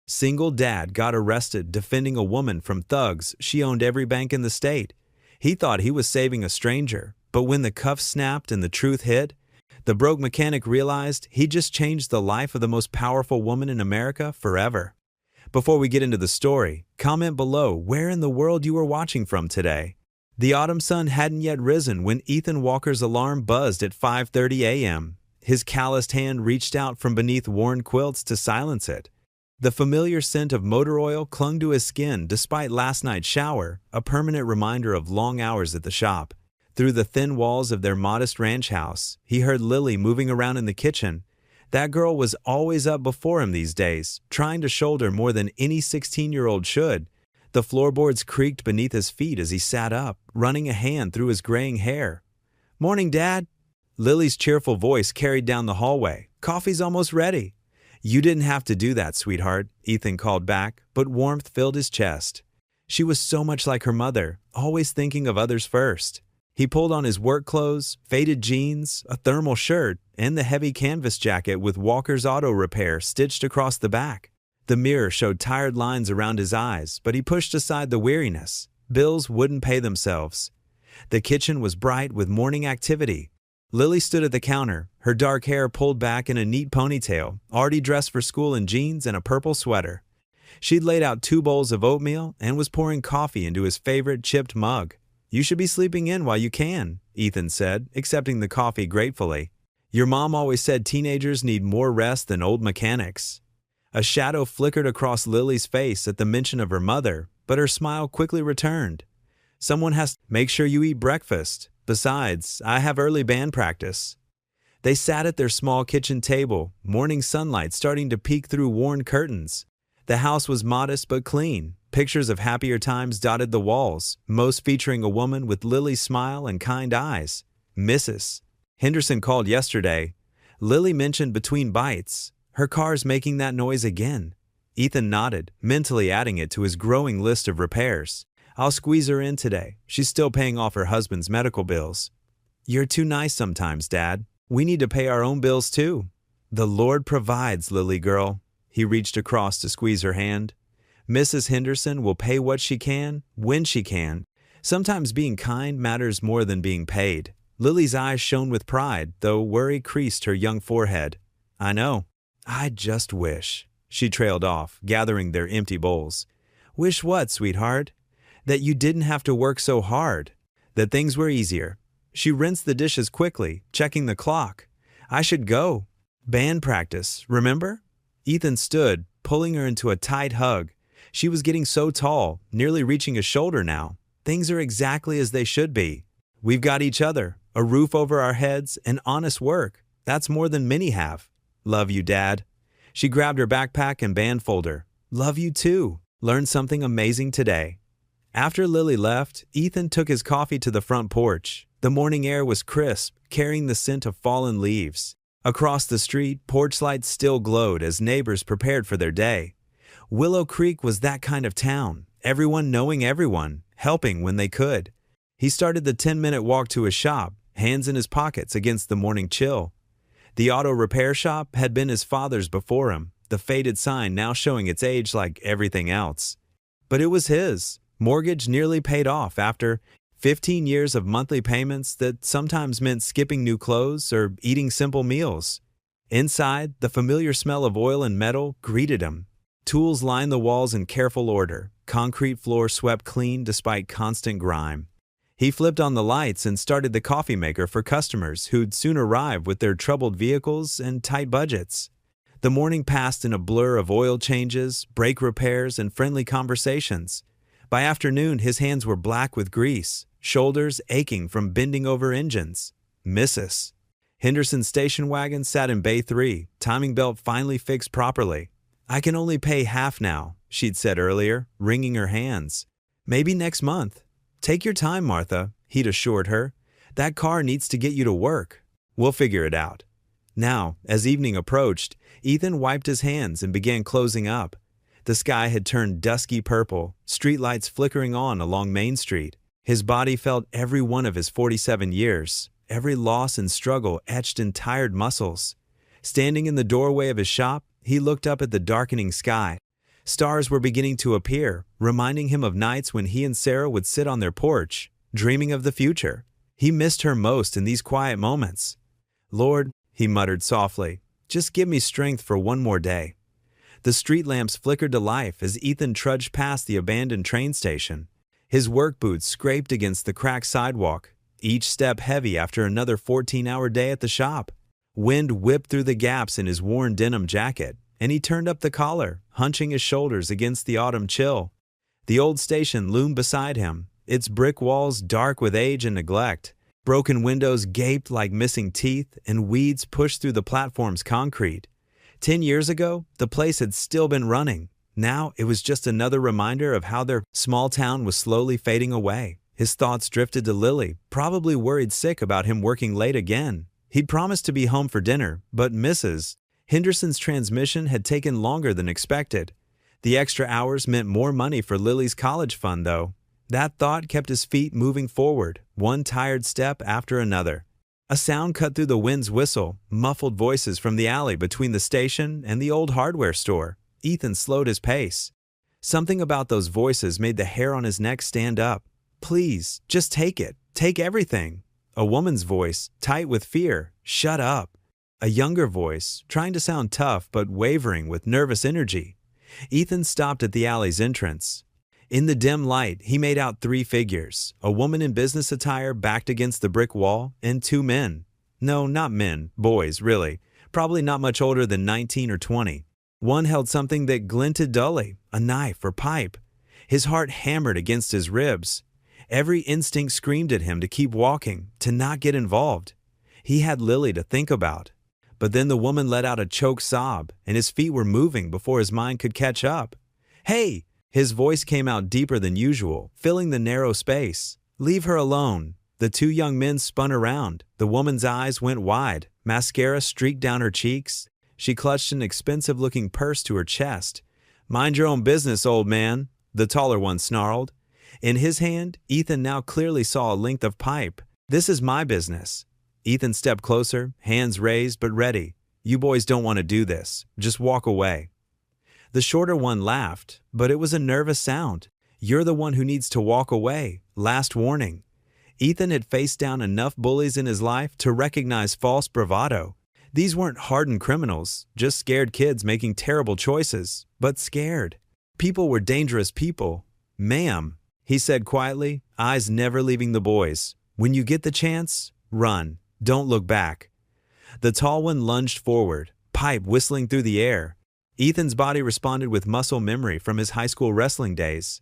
Single dad got arrested defending a woman from thugs. She owned every bank in the state. He thought he was saving a stranger, but when the cuffs snapped and the truth hit, the broke mechanic realized he just changed the life of the most powerful woman in America forever. Before we get into the story, comment below where in the world you are watching from today. The autumn sun hadn't yet risen when Ethan Walker's alarm buzzed at 5:30 a.m. His calloused hand reached out from beneath worn quilts to silence it. The familiar scent of motor oil clung to his skin despite last night's shower, a permanent reminder of long hours at the shop. Through the thin walls of their modest ranch house, he heard Lily moving around in the kitchen. That girl was always up before him these days, trying to shoulder more than any 16-year-old should. The floorboards creaked beneath his feet as he sat up, running a hand through his graying hair. "Morning, Dad." Lily's cheerful voice carried down the hallway. "Coffee's almost ready." "You didn't have to do that, sweetheart," Ethan called back, but warmth filled his chest. She was so much like her mother, always thinking of others first. He pulled on his work clothes, faded jeans, a thermal shirt, and the heavy canvas jacket with Walker's Auto Repair stitched across the back. The mirror showed tired lines around his eyes, but he pushed aside the weariness. Bills wouldn't pay themselves. The kitchen was bright with morning activity. Lily stood at the counter, her dark hair pulled back in a neat ponytail, already dressed for school in jeans and a purple sweater. She'd laid out 2 bowls of oatmeal and was pouring coffee into his favorite chipped mug. "You should be sleeping in while you can," Ethan said, accepting the coffee gratefully. "Your mom always said teenagers need more rest than old mechanics." A shadow flickered across Lily's face at the mention of her mother, but her smile quickly returned. "Someone has to make sure you eat breakfast. Besides, I have early band practice." They sat at their small kitchen table, morning sunlight starting to peek through worn curtains. The house was modest but clean. Pictures of happier times dotted the walls, most featuring a woman with Lily's smile and kind eyes. "Mrs. Henderson called yesterday." Lily mentioned between bites. "Her car's making that noise again." Ethan nodded, mentally adding it to his growing list of repairs. "I'll squeeze her in today. She's still paying off her husband's medical bills." "You're too nice sometimes, Dad. We need to pay our own bills too." "The Lord provides, Lily girl." He reached across to squeeze her hand. "Mrs. Henderson will pay what she can, when she can. Sometimes being kind matters more than being paid." Lily's eyes shone with pride, though worry creased her young forehead. "I know. I just wish," she trailed off, gathering their empty bowls. "Wish what, sweetheart?" "That you didn't have to work so hard. That things were easier." She rinsed the dishes quickly, checking the clock. "I should go. Band practice, remember?" Ethan stood, pulling her into a tight hug. She was getting so tall, nearly reaching his shoulder now. "Things are exactly as they should be. We've got each other, a roof over our heads, and honest work. That's more than many have." "Love you, Dad." She grabbed her backpack and band folder. "Love you too. Learned something amazing today." After Lily left, Ethan took his coffee to the front porch. The morning air was crisp, carrying the scent of fallen leaves. Across the street, porch lights still glowed as neighbors prepared for their day. Willow Creek was that kind of town, everyone knowing everyone, helping when they could. He started the 10-minute walk to his shop, hands in his pockets against the morning chill. The auto repair shop had been his father's before him, the faded sign now showing its age like everything else. But it was his, mortgage nearly paid off after 15 years of monthly payments that sometimes meant skipping new clothes or eating simple meals. Inside, the familiar smell of oil and metal greeted him. Tools lined the walls in careful order, concrete floor swept clean despite constant grime. He flipped on the lights and started the coffee maker for customers who'd soon arrive with their troubled vehicles and tight budgets. The morning passed in a blur of oil changes, brake repairs, and friendly conversations. By afternoon, his hands were black with grease, shoulders aching from bending over engines. Mrs. Henderson's station wagon sat in Bay 3, timing belt finally fixed properly. "I can only pay half now," she'd said earlier, wringing her hands. "Maybe next month." "Take your time, Martha," he'd assured her. "That car needs to get you to work. We'll figure it out." Now, as evening approached, Ethan wiped his hands and began closing up. The sky had turned dusky purple, streetlights flickering on along Main Street. His body felt every one of his 47 years, every loss and struggle etched in tired muscles. Standing in the doorway of his shop, he looked up at the darkening sky. Stars were beginning to appear, reminding him of nights when he and Sarah would sit on their porch, dreaming of the future. He missed her most in these quiet moments. "Lord," he muttered softly, "just give me strength for one more day." The street lamps flickered to life as Ethan trudged past the abandoned train station. His work boots scraped against the cracked sidewalk, each step heavy after another 14-hour day at the shop. Wind whipped through the gaps in his worn denim jacket, and he turned up the collar, hunching his shoulders against the autumn chill. The old station loomed beside him, its brick walls dark with age and neglect. Broken windows gaped like missing teeth, and weeds pushed through the platform's concrete. 10 years ago, the place had still been running. Now it was just another reminder of how their small town was slowly fading away. His thoughts drifted to Lily, probably worried sick about him working late again. He'd promised to be home for dinner, but Mrs. Henderson's transmission had taken longer than expected. The extra hours meant more money for Lily's college fund, though. That thought kept his feet moving forward, one tired step after another. A sound cut through the wind's whistle, muffled voices from the alley between the station and the old hardware store. Ethan slowed his pace. Something about those voices made the hair on his neck stand up. "Please, just take it. Take everything." A woman's voice, tight with fear. "Shut up." A younger voice, trying to sound tough but wavering with nervous energy. Ethan stopped at the alley's entrance. In the dim light, he made out 3 figures, a woman in business attire backed against the brick wall, and 2 men. No, not men, boys, really. Probably not much older than 19 or 20. One held something that glinted dully, a knife or pipe. His heart hammered against his ribs. Every instinct screamed at him to keep walking, to not get involved. He had Lily to think about. But then the woman let out a choked sob, and his feet were moving before his mind could catch up. "Hey!" His voice came out deeper than usual, filling the narrow space. "Leave her alone." The 2 young men spun around. The woman's eyes went wide. Mascara streaked down her cheeks. She clutched an expensive-looking purse to her chest. "Mind your own business, old man," the taller one snarled. In his hand, Ethan now clearly saw a length of pipe. "This is my business." Ethan stepped closer, hands raised but ready. "You boys don't want to do this. Just walk away." The shorter one laughed, but it was a nervous sound. "You're the one who needs to walk away. Last warning." Ethan had faced down enough bullies in his life to recognize false bravado. These weren't hardened criminals, just scared kids making terrible choices, but scared. People were dangerous people. "Ma'am," he said quietly, eyes never leaving the boys. "When you get the chance, run. Don't look back." The tall one lunged forward, pipe whistling through the air. Ethan's body responded with muscle memory from his high school wrestling days.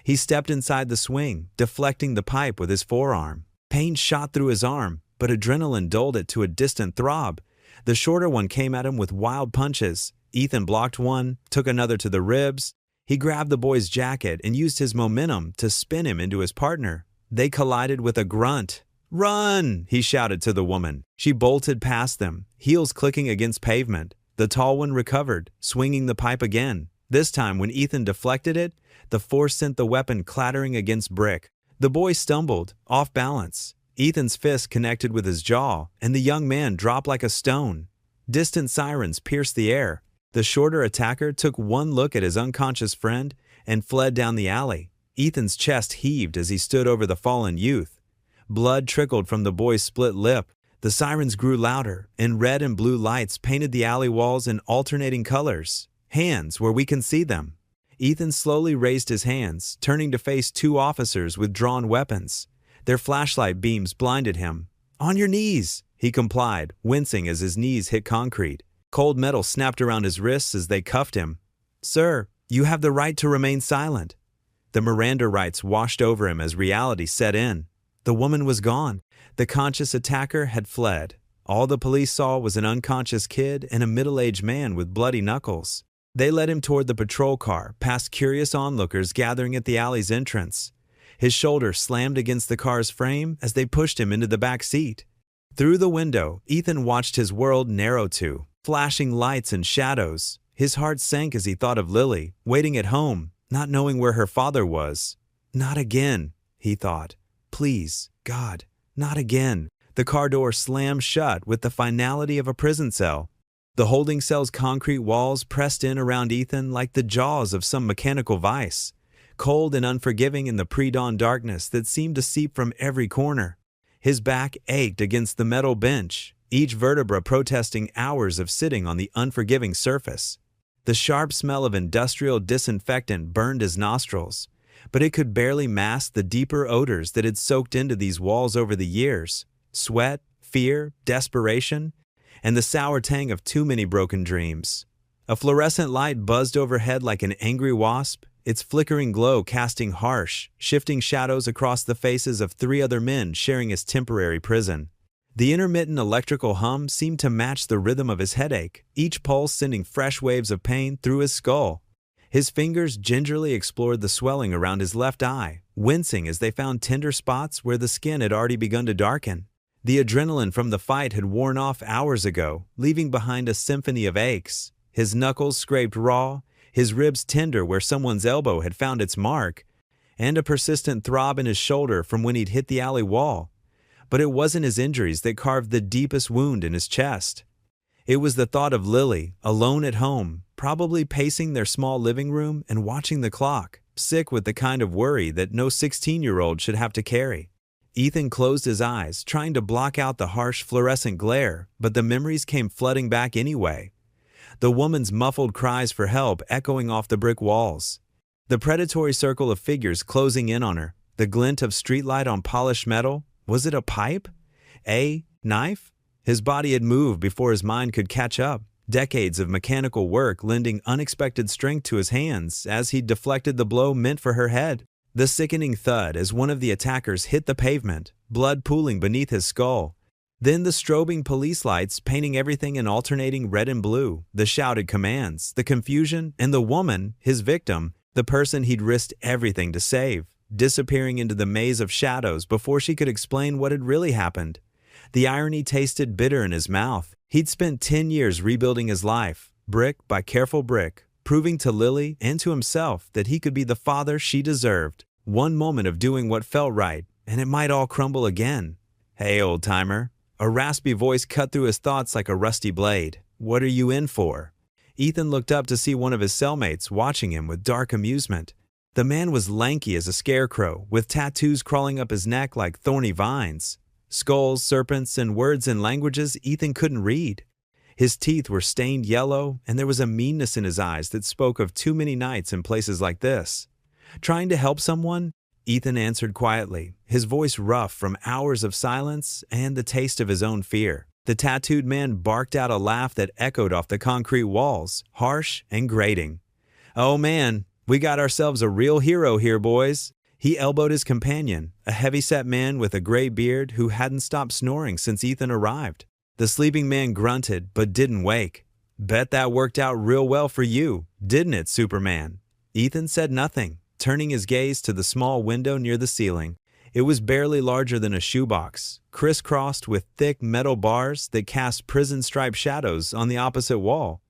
He stepped inside the swing, deflecting the pipe with his forearm. Pain shot through his arm, but adrenaline dulled it to a distant throb. The shorter one came at him with wild punches. Ethan blocked one, took another to the ribs. He grabbed the boy's jacket and used his momentum to spin him into his partner. They collided with a grunt. "Run!" he shouted to the woman. She bolted past them, heels clicking against pavement. The tall one recovered, swinging the pipe again. This time, when Ethan deflected it, the force sent the weapon clattering against brick. The boy stumbled, off balance. Ethan's fist connected with his jaw, and the young man dropped like a stone. Distant sirens pierced the air. The shorter attacker took one look at his unconscious friend and fled down the alley. Ethan's chest heaved as he stood over the fallen youth. Blood trickled from the boy's split lip. The sirens grew louder, and red and blue lights painted the alley walls in alternating colors. Hands where we can see them. Ethan slowly raised his hands, turning to face 2 officers with drawn weapons. Their flashlight beams blinded him. "On your knees," he complied, wincing as his knees hit concrete. Cold metal snapped around his wrists as they cuffed him. "Sir, you have the right to remain silent." The Miranda rights washed over him as reality set in. The woman was gone. The conscious attacker had fled. All the police saw was an unconscious kid and a middle-aged man with bloody knuckles. They led him toward the patrol car, past curious onlookers gathering at the alley's entrance. His shoulder slammed against the car's frame as they pushed him into the back seat. Through the window, Ethan watched his world narrow to flashing lights and shadows. His heart sank as he thought of Lily, waiting at home, not knowing where her father was. "Not again," he thought. "Please, God, not again." The car door slammed shut with the finality of a prison cell. The holding cell's concrete walls pressed in around Ethan like the jaws of some mechanical vice, cold and unforgiving in the pre-dawn darkness that seemed to seep from every corner. His back ached against the metal bench, each vertebra protesting hours of sitting on the unforgiving surface. The sharp smell of industrial disinfectant burned his nostrils, but it could barely mask the deeper odors that had soaked into these walls over the years: sweat, fear, desperation, and the sour tang of too many broken dreams. A fluorescent light buzzed overhead like an angry wasp, its flickering glow casting harsh, shifting shadows across the faces of 3 other men sharing his temporary prison. The intermittent electrical hum seemed to match the rhythm of his headache, each pulse sending fresh waves of pain through his skull. His fingers gingerly explored the swelling around his left eye, wincing as they found tender spots where the skin had already begun to darken. The adrenaline from the fight had worn off hours ago, leaving behind a symphony of aches. His knuckles scraped raw, his ribs tender where someone's elbow had found its mark, and a persistent throb in his shoulder from when he'd hit the alley wall. But it wasn't his injuries that carved the deepest wound in his chest. It was the thought of Lily, alone at home, probably pacing their small living room and watching the clock, sick with the kind of worry that no 16-year-old should have to carry. Ethan closed his eyes, trying to block out the harsh fluorescent glare, but the memories came flooding back anyway. The woman's muffled cries for help echoing off the brick walls. The predatory circle of figures closing in on her, the glint of streetlight on polished metal. Was it a pipe? A knife? His body had moved before his mind could catch up, decades of mechanical work lending unexpected strength to his hands as he deflected the blow meant for her head. The sickening thud as one of the attackers hit the pavement, blood pooling beneath his skull. Then the strobing police lights painting everything in alternating red and blue, the shouted commands, the confusion, and the woman, his victim, the person he'd risked everything to save, disappearing into the maze of shadows before she could explain what had really happened. The irony tasted bitter in his mouth. He'd spent 10 years rebuilding his life, brick by careful brick, proving to Lily and to himself that he could be the father she deserved. One moment of doing what felt right, and it might all crumble again. "Hey, old-timer." A raspy voice cut through his thoughts like a rusty blade. "What are you in for?" Ethan looked up to see one of his cellmates watching him with dark amusement. The man was lanky as a scarecrow, with tattoos crawling up his neck like thorny vines. Skulls, serpents, and words in languages Ethan couldn't read. His teeth were stained yellow, and there was a meanness in his eyes that spoke of too many nights in places like this. "Trying to help someone?" Ethan answered quietly, his voice rough from hours of silence and the taste of his own fear. The tattooed man barked out a laugh that echoed off the concrete walls, harsh and grating. "Oh man, we got ourselves a real hero here, boys." He elbowed his companion, a heavy-set man with a gray beard who hadn't stopped snoring since Ethan arrived. The sleeping man grunted but didn't wake. "Bet that worked out real well for you, didn't it, Superman?" Ethan said nothing, turning his gaze to the small window near the ceiling. It was barely larger than a shoebox, crisscrossed with thick metal bars that cast prison-striped shadows on the opposite wall.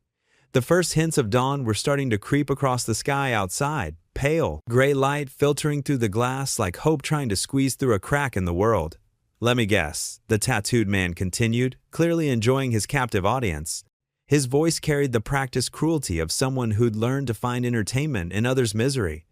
The first hints of dawn were starting to creep across the sky outside, pale, gray light filtering through the glass like hope trying to squeeze through a crack in the world. "Let me guess," the tattooed man continued, clearly enjoying his captive audience. His voice carried the practiced cruelty of someone who'd learned to find entertainment in others' misery.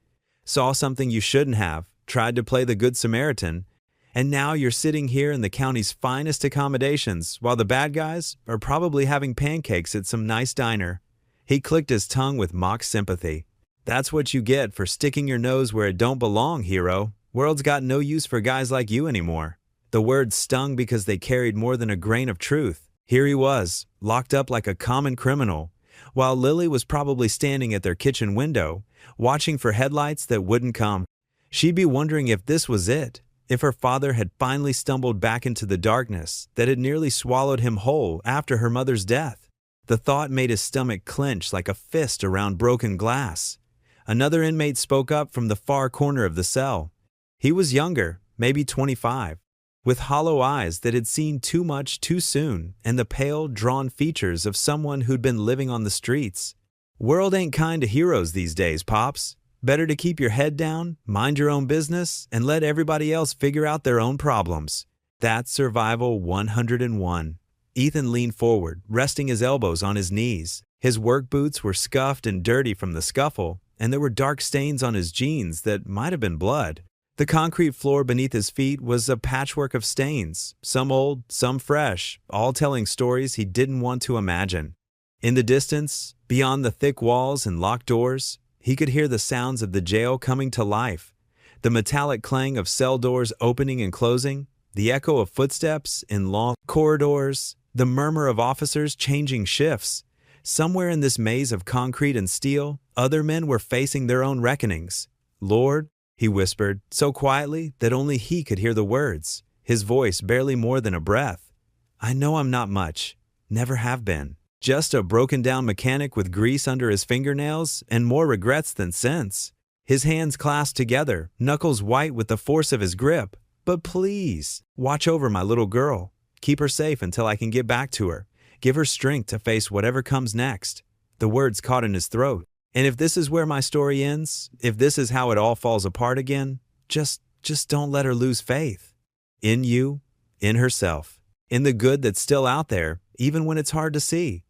"Saw something you shouldn't have, tried to play the Good Samaritan, and now you're sitting here in the county's finest accommodations while the bad guys are probably having pancakes at some nice diner." He clicked his tongue with mock sympathy. "That's what you get for sticking your nose where it don't belong, hero. World's got no use for guys like you anymore." The words stung because they carried more than a grain of truth. Here he was, locked up like a common criminal, while Lily was probably standing at their kitchen window, watching for headlights that wouldn't come. She'd be wondering if this was it, if her father had finally stumbled back into the darkness that had nearly swallowed him whole after her mother's death. The thought made his stomach clench like a fist around broken glass. Another inmate spoke up from the far corner of the cell. He was younger, maybe 25, with hollow eyes that had seen too much too soon and the pale, drawn features of someone who'd been living on the streets. "World ain't kind to heroes these days, Pops. Better to keep your head down, mind your own business, and let everybody else figure out their own problems." That's Survival 101. Ethan leaned forward, resting his elbows on his knees. His work boots were scuffed and dirty from the scuffle, and there were dark stains on his jeans that might have been blood. The concrete floor beneath his feet was a patchwork of stains, some old, some fresh, all telling stories he didn't want to imagine. In the distance, beyond the thick walls and locked doors, he could hear the sounds of the jail coming to life. The metallic clang of cell doors opening and closing, the echo of footsteps in long corridors, the murmur of officers changing shifts. Somewhere in this maze of concrete and steel, other men were facing their own reckonings. "Lord," he whispered, so quietly that only he could hear the words, his voice barely more than a breath. "I know I'm not much, never have been. Just a broken-down mechanic with grease under his fingernails and more regrets than sense." His hands clasped together, knuckles white with the force of his grip. "But please, watch over my little girl. Keep her safe until I can get back to her. Give her strength to face whatever comes next." The words caught in his throat. "And if this is where my story ends, if this is how it all falls apart again, just don't let her lose faith. In you, in herself, in the good that's still out there, even when it's hard to see."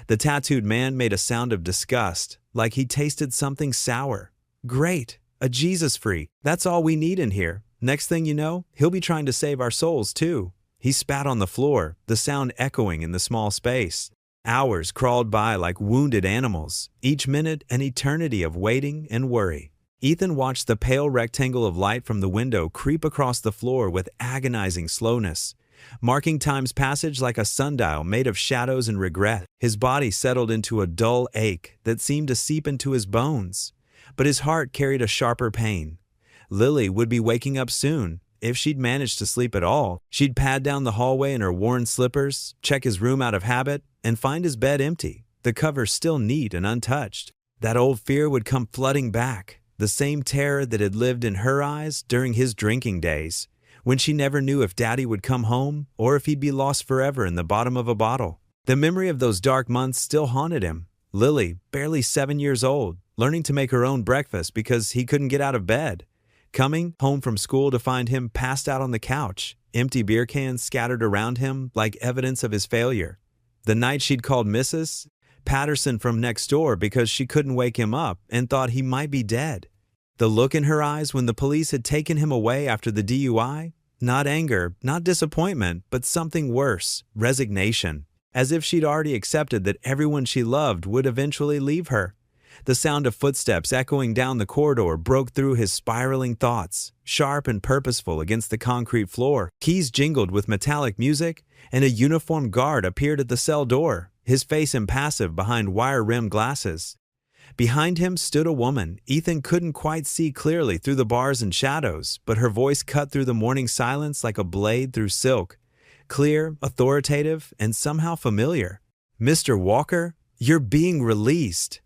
The tattooed man made a sound of disgust, like he tasted something sour. "Great, a Jesus freak. That's all we need in here. Next thing you know, he'll be trying to save our souls too." He spat on the floor, the sound echoing in the small space. Hours crawled by like wounded animals, each minute an eternity of waiting and worry. Ethan watched the pale rectangle of light from the window creep across the floor with agonizing slowness, marking time's passage like a sundial made of shadows and regret. His body settled into a dull ache that seemed to seep into his bones, but his heart carried a sharper pain. Lily would be waking up soon. If she'd managed to sleep at all, she'd pad down the hallway in her worn slippers, check his room out of habit, and find his bed empty, the covers still neat and untouched. That old fear would come flooding back, the same terror that had lived in her eyes during his drinking days, when she never knew if Daddy would come home or if he'd be lost forever in the bottom of a bottle. The memory of those dark months still haunted him. Lily, barely 7 years old, learning to make her own breakfast because he couldn't get out of bed. Coming home from school to find him passed out on the couch, empty beer cans scattered around him like evidence of his failure. The night she'd called Mrs. Patterson from next door because she couldn't wake him up and thought he might be dead. The look in her eyes when the police had taken him away after the DUI, not anger, not disappointment, but something worse, resignation, as if she'd already accepted that everyone she loved would eventually leave her. The sound of footsteps echoing down the corridor broke through his spiraling thoughts, sharp and purposeful against the concrete floor. Keys jingled with metallic music, and a uniformed guard appeared at the cell door, his face impassive behind wire-rimmed glasses. Behind him stood a woman Ethan couldn't quite see clearly through the bars and shadows, but her voice cut through the morning silence like a blade through silk. Clear, authoritative, and somehow familiar. "Mr. Walker, you're being released."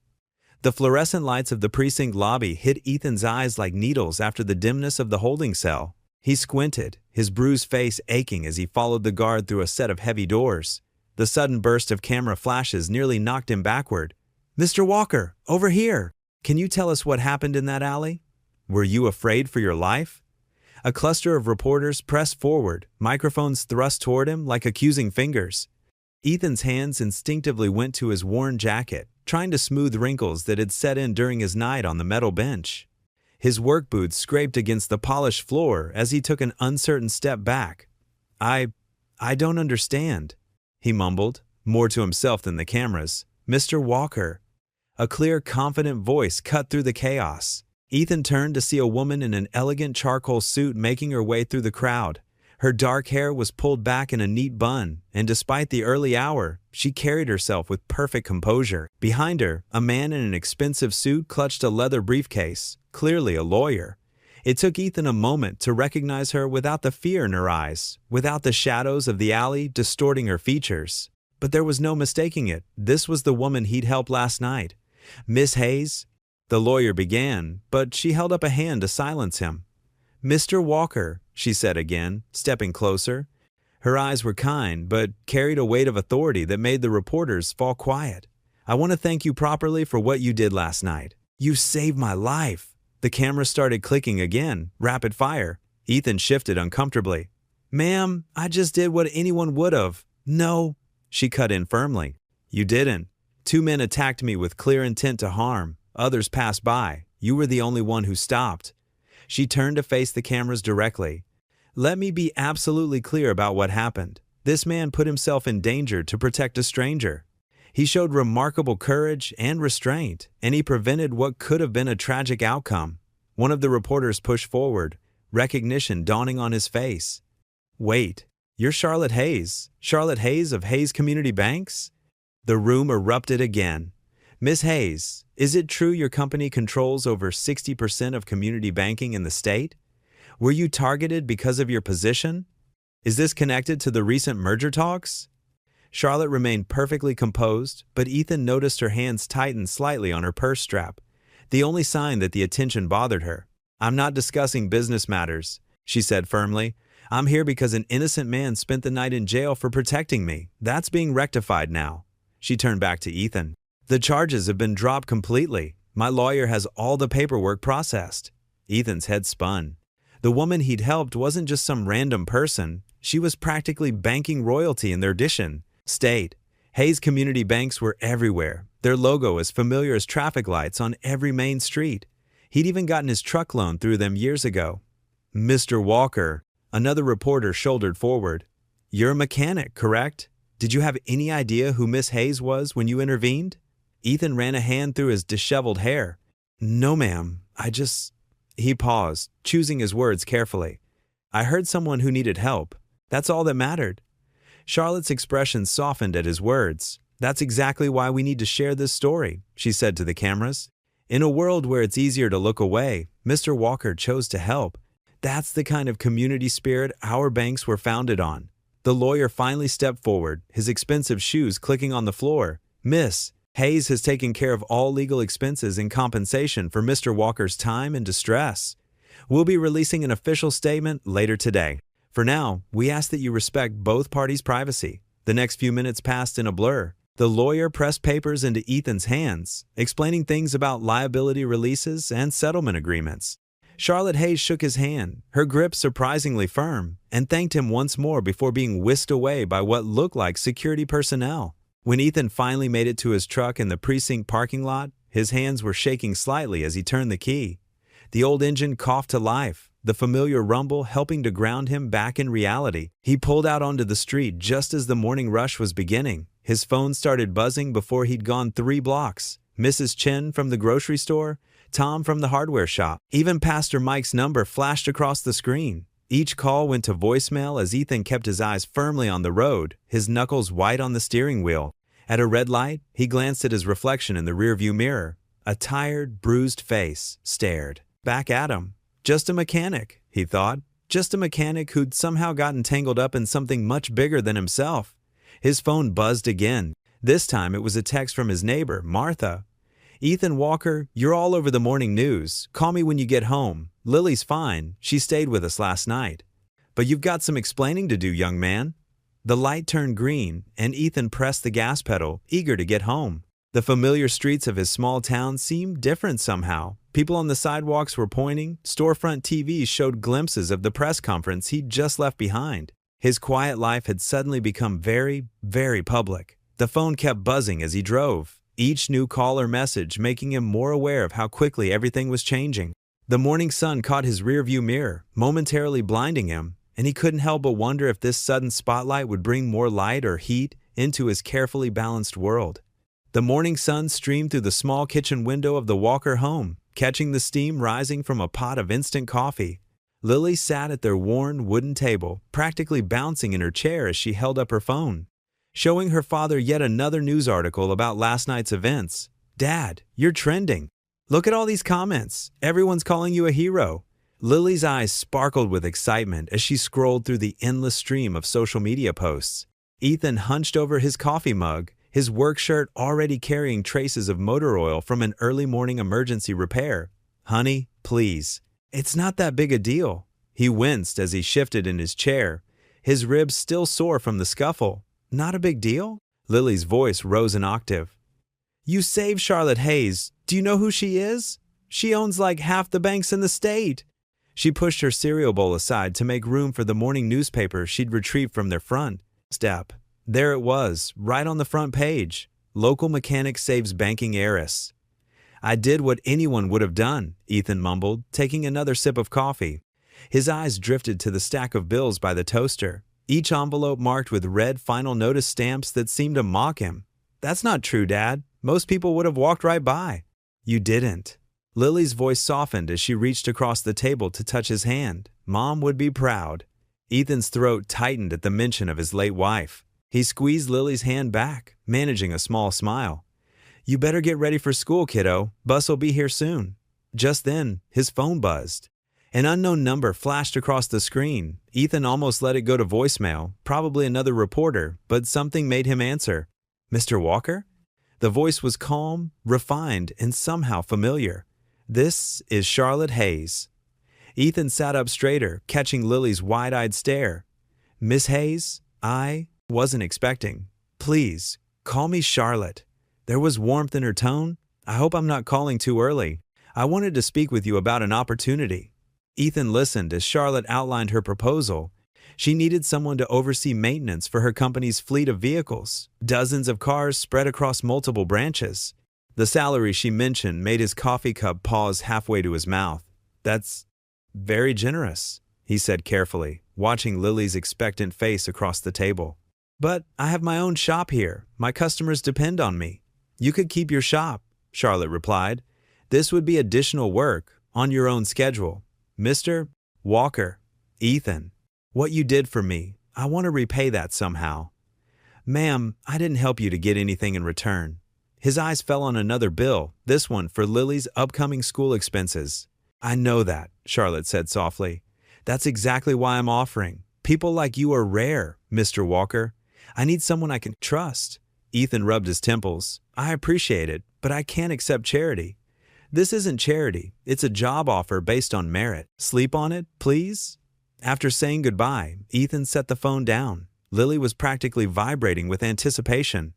The fluorescent lights of the precinct lobby hit Ethan's eyes like needles after the dimness of the holding cell. He squinted, his bruised face aching as he followed the guard through a set of heavy doors. The sudden burst of camera flashes nearly knocked him backward. "Mr. Walker, over here! Can you tell us what happened in that alley? Were you afraid for your life?" A cluster of reporters pressed forward, microphones thrust toward him like accusing fingers. Ethan's hands instinctively went to his worn jacket, trying to smooth wrinkles that had set in during his night on the metal bench. His work boots scraped against the polished floor as he took an uncertain step back. I don't understand," he mumbled, more to himself than the cameras. "Mr. Walker." A clear, confident voice cut through the chaos. Ethan turned to see a woman in an elegant charcoal suit making her way through the crowd. Her dark hair was pulled back in a neat bun, and despite the early hour, she carried herself with perfect composure. Behind her, a man in an expensive suit clutched a leather briefcase, clearly a lawyer. It took Ethan a moment to recognize her without the fear in her eyes, without the shadows of the alley distorting her features. But there was no mistaking it. This was the woman he'd helped last night. "Miss Hayes," the lawyer began, but she held up a hand to silence him. "Mr. Walker," she said again, stepping closer. Her eyes were kind, but carried a weight of authority that made the reporters fall quiet. "I want to thank you properly for what you did last night. You saved my life." The camera started clicking again, rapid fire. Ethan shifted uncomfortably. "Ma'am, I just did what anyone would have. No, she cut in firmly. You didn't. 2 men attacked me with clear intent to harm. Others passed by. You were the only one who stopped. She turned to face the cameras directly. Let me be absolutely clear about what happened. This man put himself in danger to protect a stranger. He showed remarkable courage and restraint, and he prevented what could have been a tragic outcome. One of the reporters pushed forward, recognition dawning on his face. Wait, you're Charlotte Hayes? Charlotte Hayes of Hayes Community Banks? The room erupted again. Miss Hayes, is it true your company controls over 60% of community banking in the state? Were you targeted because of your position? Is this connected to the recent merger talks? Charlotte remained perfectly composed, but Ethan noticed her hands tighten slightly on her purse strap, the only sign that the attention bothered her. I'm not discussing business matters, she said firmly. I'm here because an innocent man spent the night in jail for protecting me. That's being rectified now. She turned back to Ethan. The charges have been dropped completely. My lawyer has all the paperwork processed. Ethan's head spun. The woman he'd helped wasn't just some random person. She was practically banking royalty in their state. Hayes Community Banks were everywhere, their logo as familiar as traffic lights on every main street. He'd even gotten his truck loan through them years ago. Mr. Walker, another reporter shouldered forward. You're a mechanic, correct? Did you have any idea who Miss Hayes was when you intervened? Ethan ran a hand through his disheveled hair. No, ma'am, He paused, choosing his words carefully. I heard someone who needed help. That's all that mattered. Charlotte's expression softened at his words. That's exactly why we need to share this story, she said to the cameras. In a world where it's easier to look away, Mr. Walker chose to help. That's the kind of community spirit our banks were founded on. The lawyer finally stepped forward, his expensive shoes clicking on the floor. Miss Hayes has taken care of all legal expenses in compensation for Mr. Walker's time and distress. We'll be releasing an official statement later today. For now, we ask that you respect both parties' privacy. The next few minutes passed in a blur. The lawyer pressed papers into Ethan's hands, explaining things about liability releases and settlement agreements. Charlotte Hayes shook his hand, her grip surprisingly firm, and thanked him once more before being whisked away by what looked like security personnel. When Ethan finally made it to his truck in the precinct parking lot, his hands were shaking slightly as he turned the key. The old engine coughed to life, the familiar rumble helping to ground him back in reality. He pulled out onto the street just as the morning rush was beginning. His phone started buzzing before he'd gone 3 blocks. Mrs. Chen from the grocery store, Tom from the hardware shop. Even Pastor Mike's number flashed across the screen. Each call went to voicemail as Ethan kept his eyes firmly on the road, his knuckles white on the steering wheel. At a red light, he glanced at his reflection in the rearview mirror. A tired, bruised face stared back at him. Just a mechanic, he thought. Just a mechanic who'd somehow gotten tangled up in something much bigger than himself. His phone buzzed again. This time it was a text from his neighbor, Martha. Ethan Walker, you're all over the morning news. Call me when you get home. Lily's fine. She stayed with us last night. But you've got some explaining to do, young man. The light turned green, and Ethan pressed the gas pedal, eager to get home. The familiar streets of his small town seemed different somehow. People on the sidewalks were pointing. Storefront TVs showed glimpses of the press conference he'd just left behind. His quiet life had suddenly become very, very public. The phone kept buzzing as he drove, each new call or message making him more aware of how quickly everything was changing. The morning sun caught his rearview mirror, momentarily blinding him, and he couldn't help but wonder if this sudden spotlight would bring more light or heat into his carefully balanced world. The morning sun streamed through the small kitchen window of the Walker home, catching the steam rising from a pot of instant coffee. Lily sat at their worn wooden table, practically bouncing in her chair as she held up her phone, showing her father yet another news article about last night's events. Dad, you're trending. Look at all these comments. Everyone's calling you a hero. Lily's eyes sparkled with excitement as she scrolled through the endless stream of social media posts. Ethan hunched over his coffee mug, his work shirt already carrying traces of motor oil from an early morning emergency repair. Honey, please. It's not that big a deal. He winced as he shifted in his chair, his ribs still sore from the scuffle. Not a big deal? Lily's voice rose an octave. You saved Charlotte Hayes. Do you know who she is? She owns like half the banks in the state. She pushed her cereal bowl aside to make room for the morning newspaper she'd retrieved from their front step. There it was, right on the front page. Local mechanic saves banking heiress. I did what anyone would have done, Ethan mumbled, taking another sip of coffee. His eyes drifted to the stack of bills by the toaster, each envelope marked with red final notice stamps that seemed to mock him. That's not true, Dad. Most people would have walked right by. You didn't. Lily's voice softened as she reached across the table to touch his hand. Mom would be proud. Ethan's throat tightened at the mention of his late wife. He squeezed Lily's hand back, managing a small smile. You better get ready for school, kiddo. Bus will be here soon. Just then, his phone buzzed. An unknown number flashed across the screen. Ethan almost let it go to voicemail, probably another reporter, but something made him answer. Mr. Walker? The voice was calm, refined, and somehow familiar. This is Charlotte Hayes. Ethan sat up straighter, catching Lily's wide-eyed stare. Miss Hayes, I wasn't expecting. Please, call me Charlotte. There was warmth in her tone. I hope I'm not calling too early. I wanted to speak with you about an opportunity. Ethan listened as Charlotte outlined her proposal. She needed someone to oversee maintenance for her company's fleet of vehicles, dozens of cars spread across multiple branches. The salary she mentioned made his coffee cup pause halfway to his mouth. That's very generous, he said carefully, watching Lily's expectant face across the table. But I have my own shop here. My customers depend on me. You could keep your shop, Charlotte replied. This would be additional work, on your own schedule. Mr. Walker, Ethan, what you did for me, I want to repay that somehow. Ma'am, I didn't help you to get anything in return. His eyes fell on another bill, this one for Lily's upcoming school expenses. I know that, Charlotte said softly. That's exactly why I'm offering. People like you are rare, Mr. Walker. I need someone I can trust. Ethan rubbed his temples. I appreciate it, but I can't accept charity. This isn't charity. It's a job offer based on merit. Sleep on it, please? After saying goodbye, Ethan set the phone down. Lily was practically vibrating with anticipation.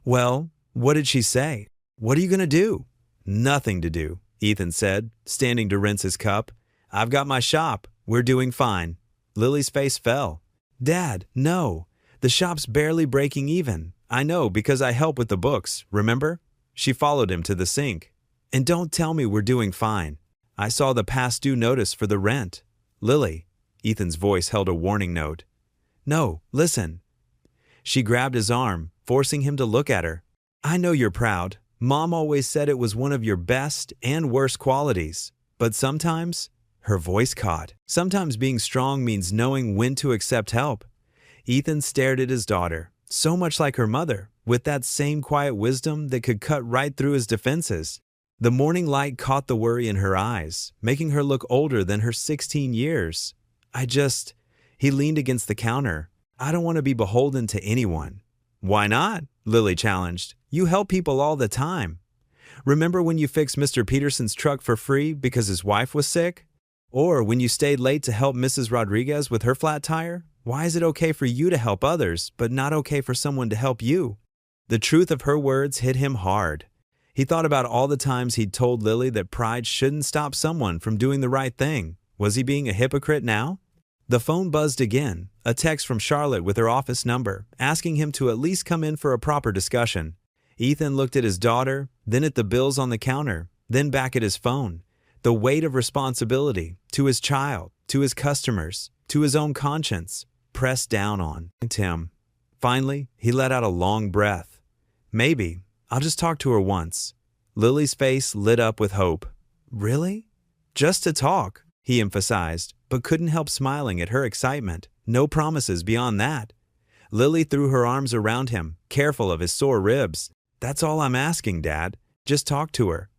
Well, what did she say? What are you going to do? Nothing to do, Ethan said, standing to rinse his cup. I've got my shop. We're doing fine. Lily's face fell. Dad, no. The shop's barely breaking even. I know because I help with the books, remember? She followed him to the sink. And don't tell me we're doing fine. I saw the past due notice for the rent. Lily, Ethan's voice held a warning note. No, listen. She grabbed his arm, forcing him to look at her. I know you're proud. Mom always said it was one of your best and worst qualities. But sometimes, her voice caught. Sometimes being strong means knowing when to accept help. Ethan stared at his daughter, so much like her mother, with that same quiet wisdom that could cut right through his defenses. The morning light caught the worry in her eyes, making her look older than her 16 years. He leaned against the counter. I don't want to be beholden to anyone. Why not? Lily challenged. You help people all the time. Remember when you fixed Mr. Peterson's truck for free because his wife was sick? Or when you stayed late to help Mrs. Rodriguez with her flat tire? Why is it okay for you to help others, but not okay for someone to help you? The truth of her words hit him hard. He thought about all the times he'd told Lily that pride shouldn't stop someone from doing the right thing. Was he being a hypocrite now? The phone buzzed again, a text from Charlotte with her office number, asking him to at least come in for a proper discussion. Ethan looked at his daughter, then at the bills on the counter, then back at his phone. The weight of responsibility, to his child, to his customers, to his own conscience, pressed down on him. Finally, he let out a long breath. Maybe, I'll just talk to her once. Lily's face lit up with hope. Really? Just to talk, he emphasized, but couldn't help smiling at her excitement. No promises beyond that. Lily threw her arms around him, careful of his sore ribs. That's all I'm asking, Dad. Just talk to her.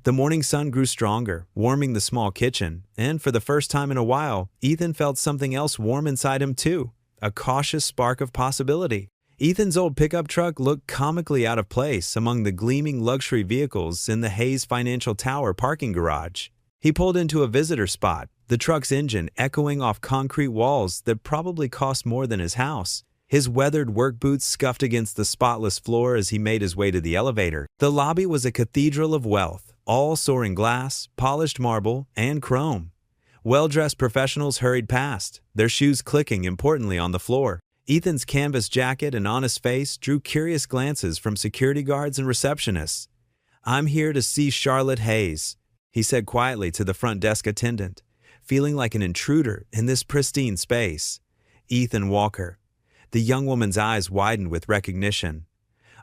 The morning sun grew stronger, warming the small kitchen, and for the first time in a while, Ethan felt something else warm inside him too, a cautious spark of possibility. Ethan's old pickup truck looked comically out of place among the gleaming luxury vehicles in the Hayes Financial Tower parking garage. He pulled into a visitor spot, the truck's engine echoing off concrete walls that probably cost more than his house. His weathered work boots scuffed against the spotless floor as he made his way to the elevator. The lobby was a cathedral of wealth, all soaring glass, polished marble, and chrome. Well-dressed professionals hurried past, their shoes clicking importantly on the floor. Ethan's canvas jacket and honest face drew curious glances from security guards and receptionists. "I'm here to see Charlotte Hayes," he said quietly to the front desk attendant, feeling like an intruder in this pristine space. "Ethan Walker." The young woman's eyes widened with recognition.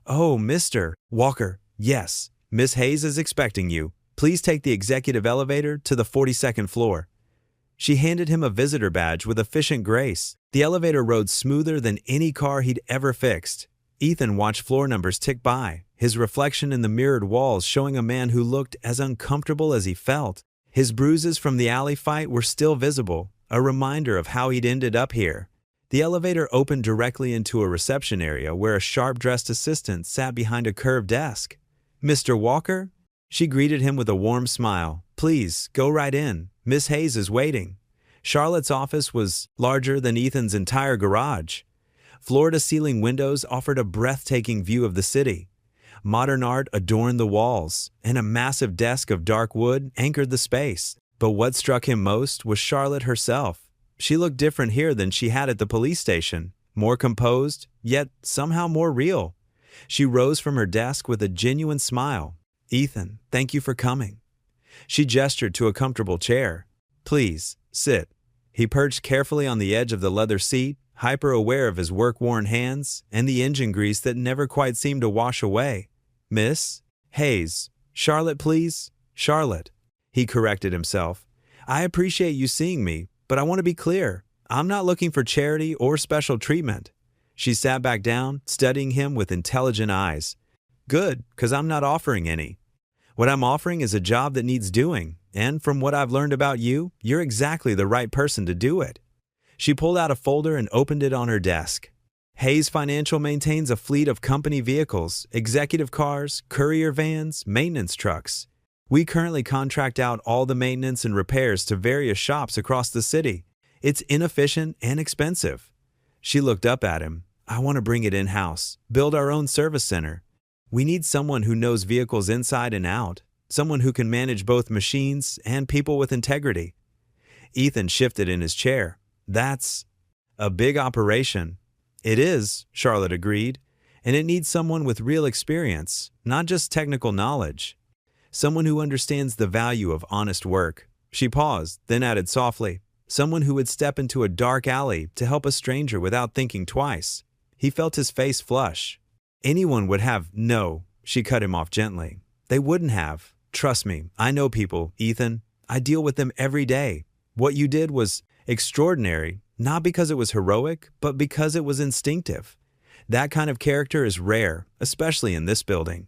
"Oh, Mr. Walker, yes. Miss Hayes is expecting you. Please take the executive elevator to the 42nd floor." She handed him a visitor badge with efficient grace. The elevator rode smoother than any car he'd ever fixed. Ethan watched floor numbers tick by, his reflection in the mirrored walls showing a man who looked as uncomfortable as he felt. His bruises from the alley fight were still visible, a reminder of how he'd ended up here. The elevator opened directly into a reception area where a sharp-dressed assistant sat behind a curved desk. "Mr. Walker?" She greeted him with a warm smile. "Please, go right in. Miss Hayes is waiting." Charlotte's office was larger than Ethan's entire garage. Floor-to-ceiling windows offered a breathtaking view of the city. Modern art adorned the walls, and a massive desk of dark wood anchored the space. But what struck him most was Charlotte herself. She looked different here than she had at the police station, more composed, yet somehow more real. She rose from her desk with a genuine smile. "Ethan, thank you for coming." She gestured to a comfortable chair. "Please, sit." He perched carefully on the edge of the leather seat, hyper-aware of his work-worn hands and the engine grease that never quite seemed to wash away. "Miss Hayes. Charlotte, please." "Charlotte." He corrected himself. "I appreciate you seeing me, but I want to be clear. I'm not looking for charity or special treatment." She sat back down, studying him with intelligent eyes. "Good, 'cause I'm not offering any. What I'm offering is a job that needs doing, and from what I've learned about you, you're exactly the right person to do it." She pulled out a folder and opened it on her desk. "Hayes Financial maintains a fleet of company vehicles, executive cars, courier vans, maintenance trucks. We currently contract out all the maintenance and repairs to various shops across the city. It's inefficient and expensive." She looked up at him. "I want to bring it in-house, build our own service center. We need someone who knows vehicles inside and out, someone who can manage both machines and people with integrity." Ethan shifted in his chair. "That's a big operation." "It is," Charlotte agreed, "and it needs someone with real experience, not just technical knowledge. Someone who understands the value of honest work." She paused, then added softly, "Someone who would step into a dark alley to help a stranger without thinking twice." He felt his face flush. "Anyone would have." "No," she cut him off gently. "They wouldn't have. Trust me, I know people, Ethan. I deal with them every day. What you did was extraordinary, not because it was heroic, but because it was instinctive. That kind of character is rare, especially in this building."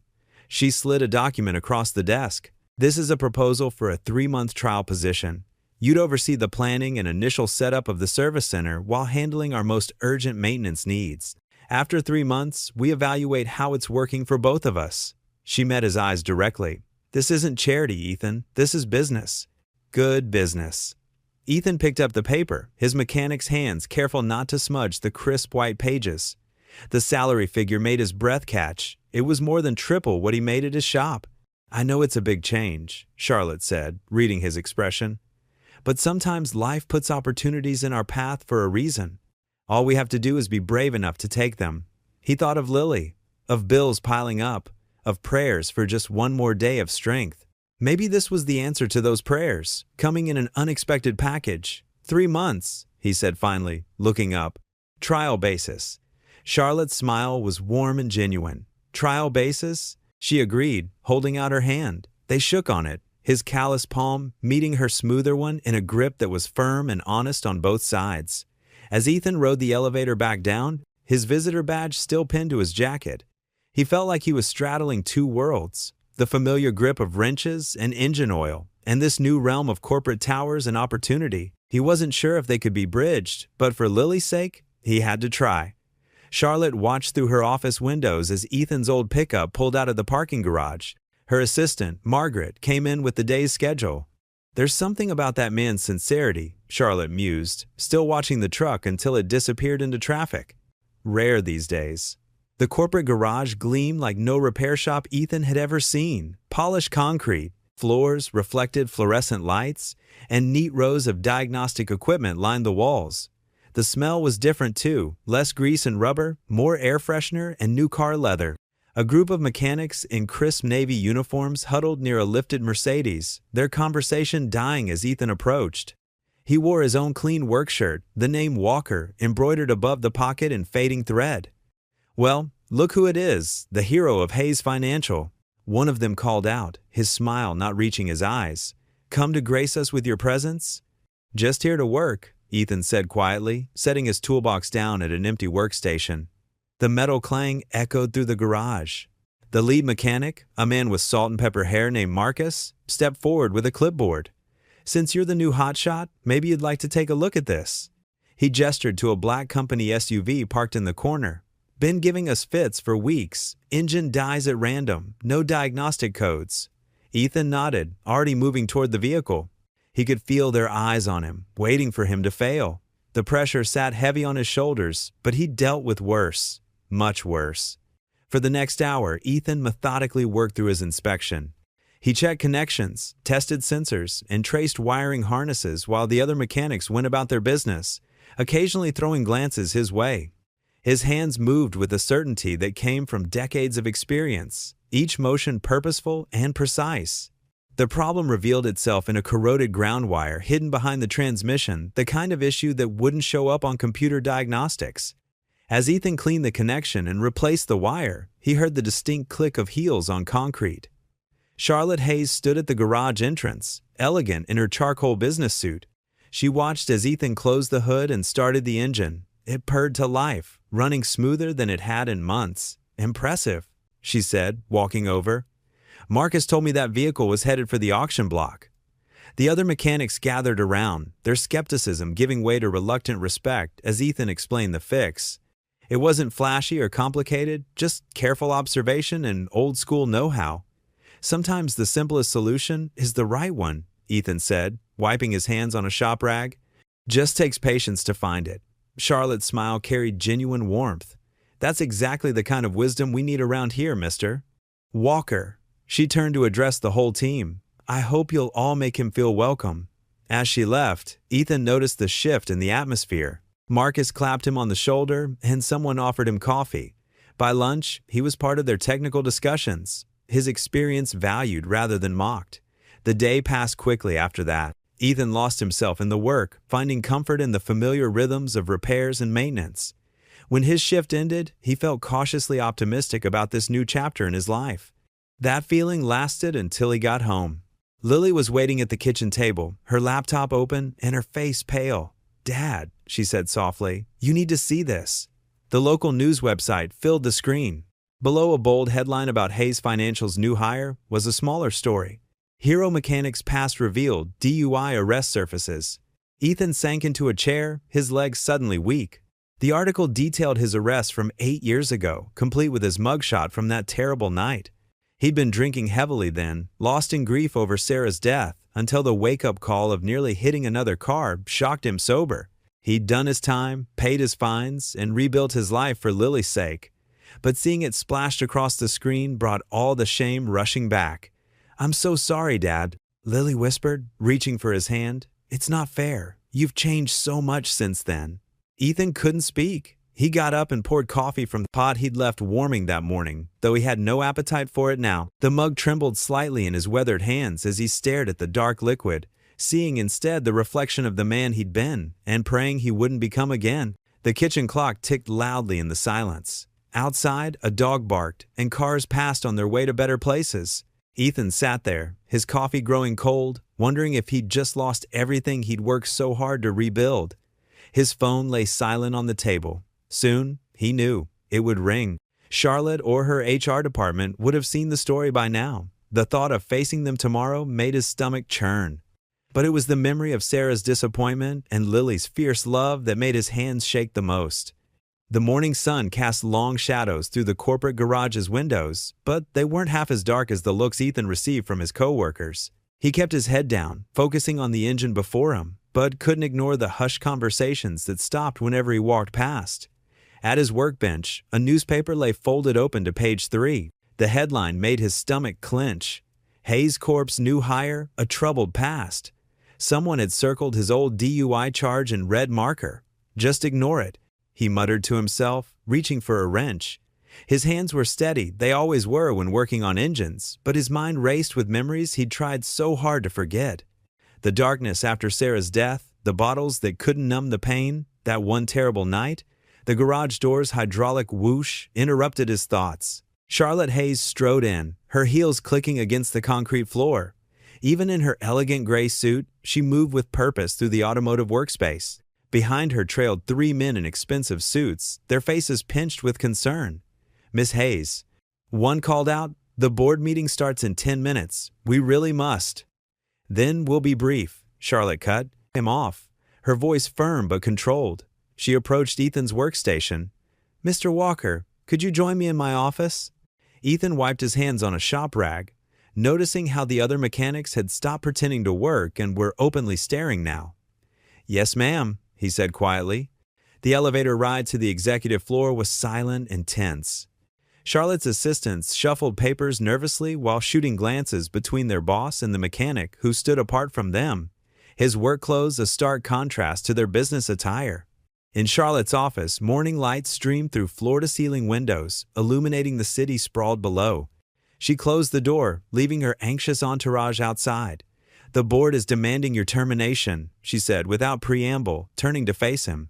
She slid a document across the desk. "This is a proposal for a 3-month trial position. You'd oversee the planning and initial setup of the service center while handling our most urgent maintenance needs. After 3 months, we evaluate how it's working for both of us." She met his eyes directly. "This isn't charity, Ethan. This is business. Good business." Ethan picked up the paper, his mechanic's hands careful not to smudge the crisp white pages. The salary figure made his breath catch. It was more than triple what he made at his shop. "I know it's a big change," Charlotte said, reading his expression. "But sometimes life puts opportunities in our path for a reason. All we have to do is be brave enough to take them." He thought of Lily, of bills piling up, of prayers for just one more day of strength. Maybe this was the answer to those prayers, coming in an unexpected package. 3 months, he said finally, looking up. "Trial basis." Charlotte's smile was warm and genuine. "Trial basis?" She agreed, holding out her hand. They shook on it, his callous palm meeting her smoother one in a grip that was firm and honest on both sides. As Ethan rode the elevator back down, his visitor badge still pinned to his jacket, he felt like he was straddling two worlds, the familiar grip of wrenches and engine oil, and this new realm of corporate towers and opportunity. He wasn't sure if they could be bridged, but for Lily's sake, he had to try. Charlotte watched through her office windows as Ethan's old pickup pulled out of the parking garage. Her assistant, Margaret, came in with the day's schedule. "There's something about that man's sincerity," Charlotte mused, still watching the truck until it disappeared into traffic. Rare these days. The corporate garage gleamed like no repair shop Ethan had ever seen. Polished concrete, floors reflected fluorescent lights, and neat rows of diagnostic equipment lined the walls. The smell was different too, less grease and rubber, more air freshener and new car leather. A group of mechanics in crisp Navy uniforms huddled near a lifted Mercedes, their conversation dying as Ethan approached. He wore his own clean work shirt, the name Walker embroidered above the pocket in fading thread. "Well, look who it is, the hero of Hayes Financial," one of them called out, his smile not reaching his eyes. "Come to grace us with your presence?" "Just here to work," Ethan said quietly, setting his toolbox down at an empty workstation. The metal clang echoed through the garage. The lead mechanic, a man with salt and pepper hair named Marcus, stepped forward with a clipboard. "Since you're the new hotshot, maybe you'd like to take a look at this." He gestured to a black company SUV parked in the corner. "Been giving us fits for weeks. Engine dies at random, no diagnostic codes." Ethan nodded, already moving toward the vehicle. He could feel their eyes on him, waiting for him to fail. The pressure sat heavy on his shoulders, but he dealt with worse. Much worse. For the next hour, Ethan methodically worked through his inspection. He checked connections, tested sensors, and traced wiring harnesses while the other mechanics went about their business, occasionally throwing glances his way. His hands moved with a certainty that came from decades of experience, each motion purposeful and precise. The problem revealed itself in a corroded ground wire hidden behind the transmission, the kind of issue that wouldn't show up on computer diagnostics. As Ethan cleaned the connection and replaced the wire, he heard the distinct click of heels on concrete. Charlotte Hayes stood at the garage entrance, elegant in her charcoal business suit. She watched as Ethan closed the hood and started the engine. It purred to life, running smoother than it had in months. "Impressive," she said, walking over. "Marcus told me that vehicle was headed for the auction block." The other mechanics gathered around, their skepticism giving way to reluctant respect as Ethan explained the fix. It wasn't flashy or complicated, just careful observation and old-school know-how. "Sometimes the simplest solution is the right one," Ethan said, wiping his hands on a shop rag. "Just takes patience to find it." Charlotte's smile carried genuine warmth. "That's exactly the kind of wisdom we need around here, mister. Walker." She turned to address the whole team. "I hope you'll all make him feel welcome." As she left, Ethan noticed the shift in the atmosphere. Marcus clapped him on the shoulder, and someone offered him coffee. By lunch, he was part of their technical discussions, his experience valued rather than mocked. The day passed quickly after that. Ethan lost himself in the work, finding comfort in the familiar rhythms of repairs and maintenance. When his shift ended, he felt cautiously optimistic about this new chapter in his life. That feeling lasted until he got home. Lily was waiting at the kitchen table, her laptop open and her face pale. "Dad," she said softly, "you need to see this." The local news website filled the screen. Below a bold headline about Hayes Financial's new hire was a smaller story. "Hero Mechanics Past Revealed, DUI Arrest Surfaces." Ethan sank into a chair, his legs suddenly weak. The article detailed his arrest from 8 years ago, complete with his mugshot from that terrible night. He'd been drinking heavily then, lost in grief over Sarah's death, until the wake-up call of nearly hitting another car shocked him sober. He'd done his time, paid his fines, and rebuilt his life for Lily's sake. But seeing it splashed across the screen brought all the shame rushing back. "I'm so sorry, Dad," Lily whispered, reaching for his hand. "It's not fair. You've changed so much since then." Ethan couldn't speak. He got up and poured coffee from the pot he'd left warming that morning, though he had no appetite for it now. The mug trembled slightly in his weathered hands as he stared at the dark liquid, seeing instead the reflection of the man he'd been, and praying he wouldn't become again. The kitchen clock ticked loudly in the silence. Outside, a dog barked, and cars passed on their way to better places. Ethan sat there, his coffee growing cold, wondering if he'd just lost everything he'd worked so hard to rebuild. His phone lay silent on the table. Soon, he knew, it would ring. Charlotte or her HR department would have seen the story by now. The thought of facing them tomorrow made his stomach churn. But it was the memory of Sarah's disappointment and Lily's fierce love that made his hands shake the most. The morning sun cast long shadows through the corporate garage's windows, but they weren't half as dark as the looks Ethan received from his coworkers. He kept his head down, focusing on the engine before him, but couldn't ignore the hushed conversations that stopped whenever he walked past. At his workbench, a newspaper lay folded open to page 3. The headline made his stomach clench. Hayes Corp's new hire, a troubled past. Someone had circled his old DUI charge in red marker. Just ignore it, he muttered to himself, reaching for a wrench. His hands were steady, they always were when working on engines, but his mind raced with memories he'd tried so hard to forget. The darkness after Sarah's death, the bottles that couldn't numb the pain, that one terrible night, the garage door's hydraulic whoosh interrupted his thoughts. Charlotte Hayes strode in, her heels clicking against the concrete floor. Even in her elegant gray suit, she moved with purpose through the automotive workspace. Behind her trailed 3 men in expensive suits, their faces pinched with concern. "Miss Hayes." One called out, "The board meeting starts in 10 minutes. We really must." "Then we'll be brief," Charlotte cut him off, her voice firm but controlled. She approached Ethan's workstation. "Mr. Walker, could you join me in my office?" Ethan wiped his hands on a shop rag, noticing how the other mechanics had stopped pretending to work and were openly staring now. "Yes, ma'am," he said quietly. The elevator ride to the executive floor was silent and tense. Charlotte's assistants shuffled papers nervously while shooting glances between their boss and the mechanic who stood apart from them, his work clothes a stark contrast to their business attire. In Charlotte's office, morning light streamed through floor-to-ceiling windows, illuminating the city sprawled below. She closed the door, leaving her anxious entourage outside. "The board is demanding your termination," she said without preamble, turning to face him.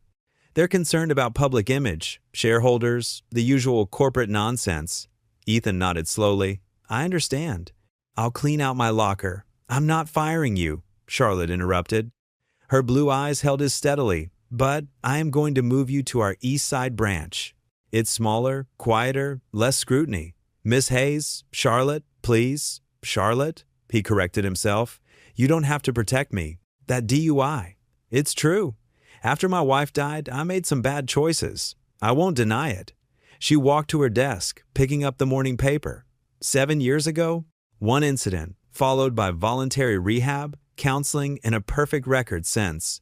"They're concerned about public image, shareholders, the usual corporate nonsense." Ethan nodded slowly. "I understand. I'll clean out my locker." "I'm not firing you," Charlotte interrupted. Her blue eyes held his steadily. "But I am going to move you to our East Side branch. It's smaller, quieter, less scrutiny. Miss Hayes, Charlotte, please." "Charlotte," he corrected himself. "You don't have to protect me. That DUI. It's true. After my wife died, I made some bad choices. I won't deny it." She walked to her desk, picking up the morning paper. 7 years ago, one incident, followed by voluntary rehab, counseling, and a perfect record since.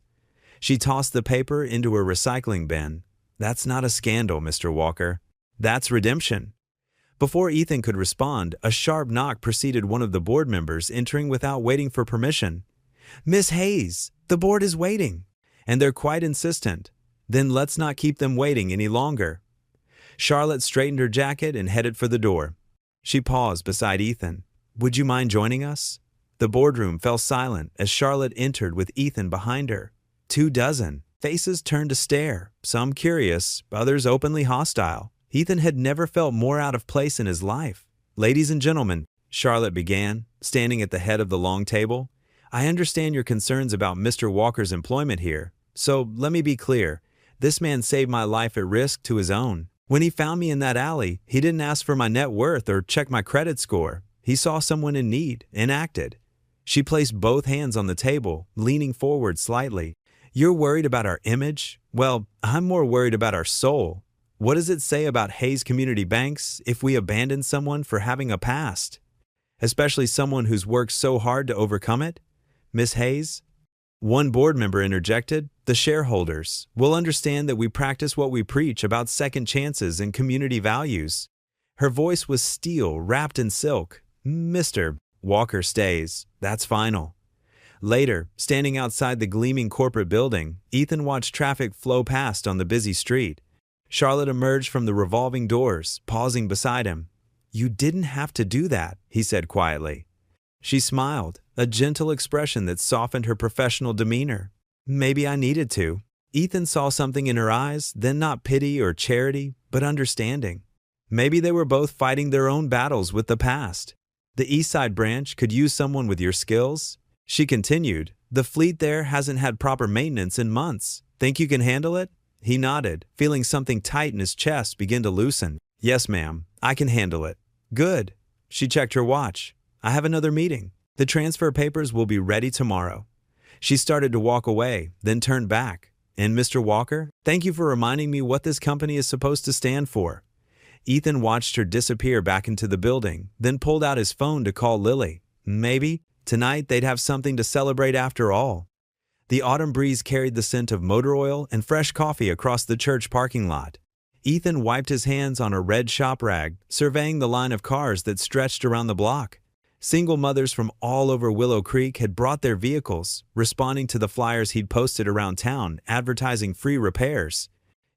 She tossed the paper into a recycling bin. "That's not a scandal, Mr. Walker. That's redemption." Before Ethan could respond, a sharp knock preceded one of the board members entering without waiting for permission. "Miss Hayes, the board is waiting." "And they're quite insistent." "Then let's not keep them waiting any longer." Charlotte straightened her jacket and headed for the door. She paused beside Ethan. "Would you mind joining us?" The boardroom fell silent as Charlotte entered with Ethan behind her. 24 faces turned to stare, some curious, others openly hostile. Ethan had never felt more out of place in his life. "Ladies and gentlemen," Charlotte began, standing at the head of the long table, "I understand your concerns about Mr. Walker's employment here. So let me be clear. This man saved my life at risk to his own. When he found me in that alley, he didn't ask for my net worth or check my credit score. He saw someone in need and acted." She placed both hands on the table, leaning forward slightly. "You're worried about our image? Well, I'm more worried about our soul. What does it say about Hayes Community Banks if we abandon someone for having a past? Especially someone who's worked so hard to overcome it? Miss Hayes?" One board member interjected, "The shareholders will understand that we practice what we preach about second chances and community values." Her voice was steel wrapped in silk. "Mr. Walker stays. That's final." Later, standing outside the gleaming corporate building, Ethan watched traffic flow past on the busy street. Charlotte emerged from the revolving doors, pausing beside him. "You didn't have to do that," he said quietly. She smiled, a gentle expression that softened her professional demeanor. "Maybe I needed to." Ethan saw something in her eyes, then not pity or charity, but understanding. Maybe they were both fighting their own battles with the past. "The East Side branch could use someone with your skills." She continued, "The fleet there hasn't had proper maintenance in months. Think you can handle it?" He nodded, feeling something tight in his chest begin to loosen. "Yes, ma'am, I can handle it." "Good." She checked her watch. "I have another meeting. The transfer papers will be ready tomorrow." She started to walk away, then turned back. "And Mr. Walker, thank you for reminding me what this company is supposed to stand for." Ethan watched her disappear back into the building, then pulled out his phone to call Lily. Maybe tonight they'd have something to celebrate after all. The autumn breeze carried the scent of motor oil and fresh coffee across the church parking lot. Ethan wiped his hands on a red shop rag, surveying the line of cars that stretched around the block. Single mothers from all over Willow Creek had brought their vehicles, responding to the flyers he'd posted around town advertising free repairs.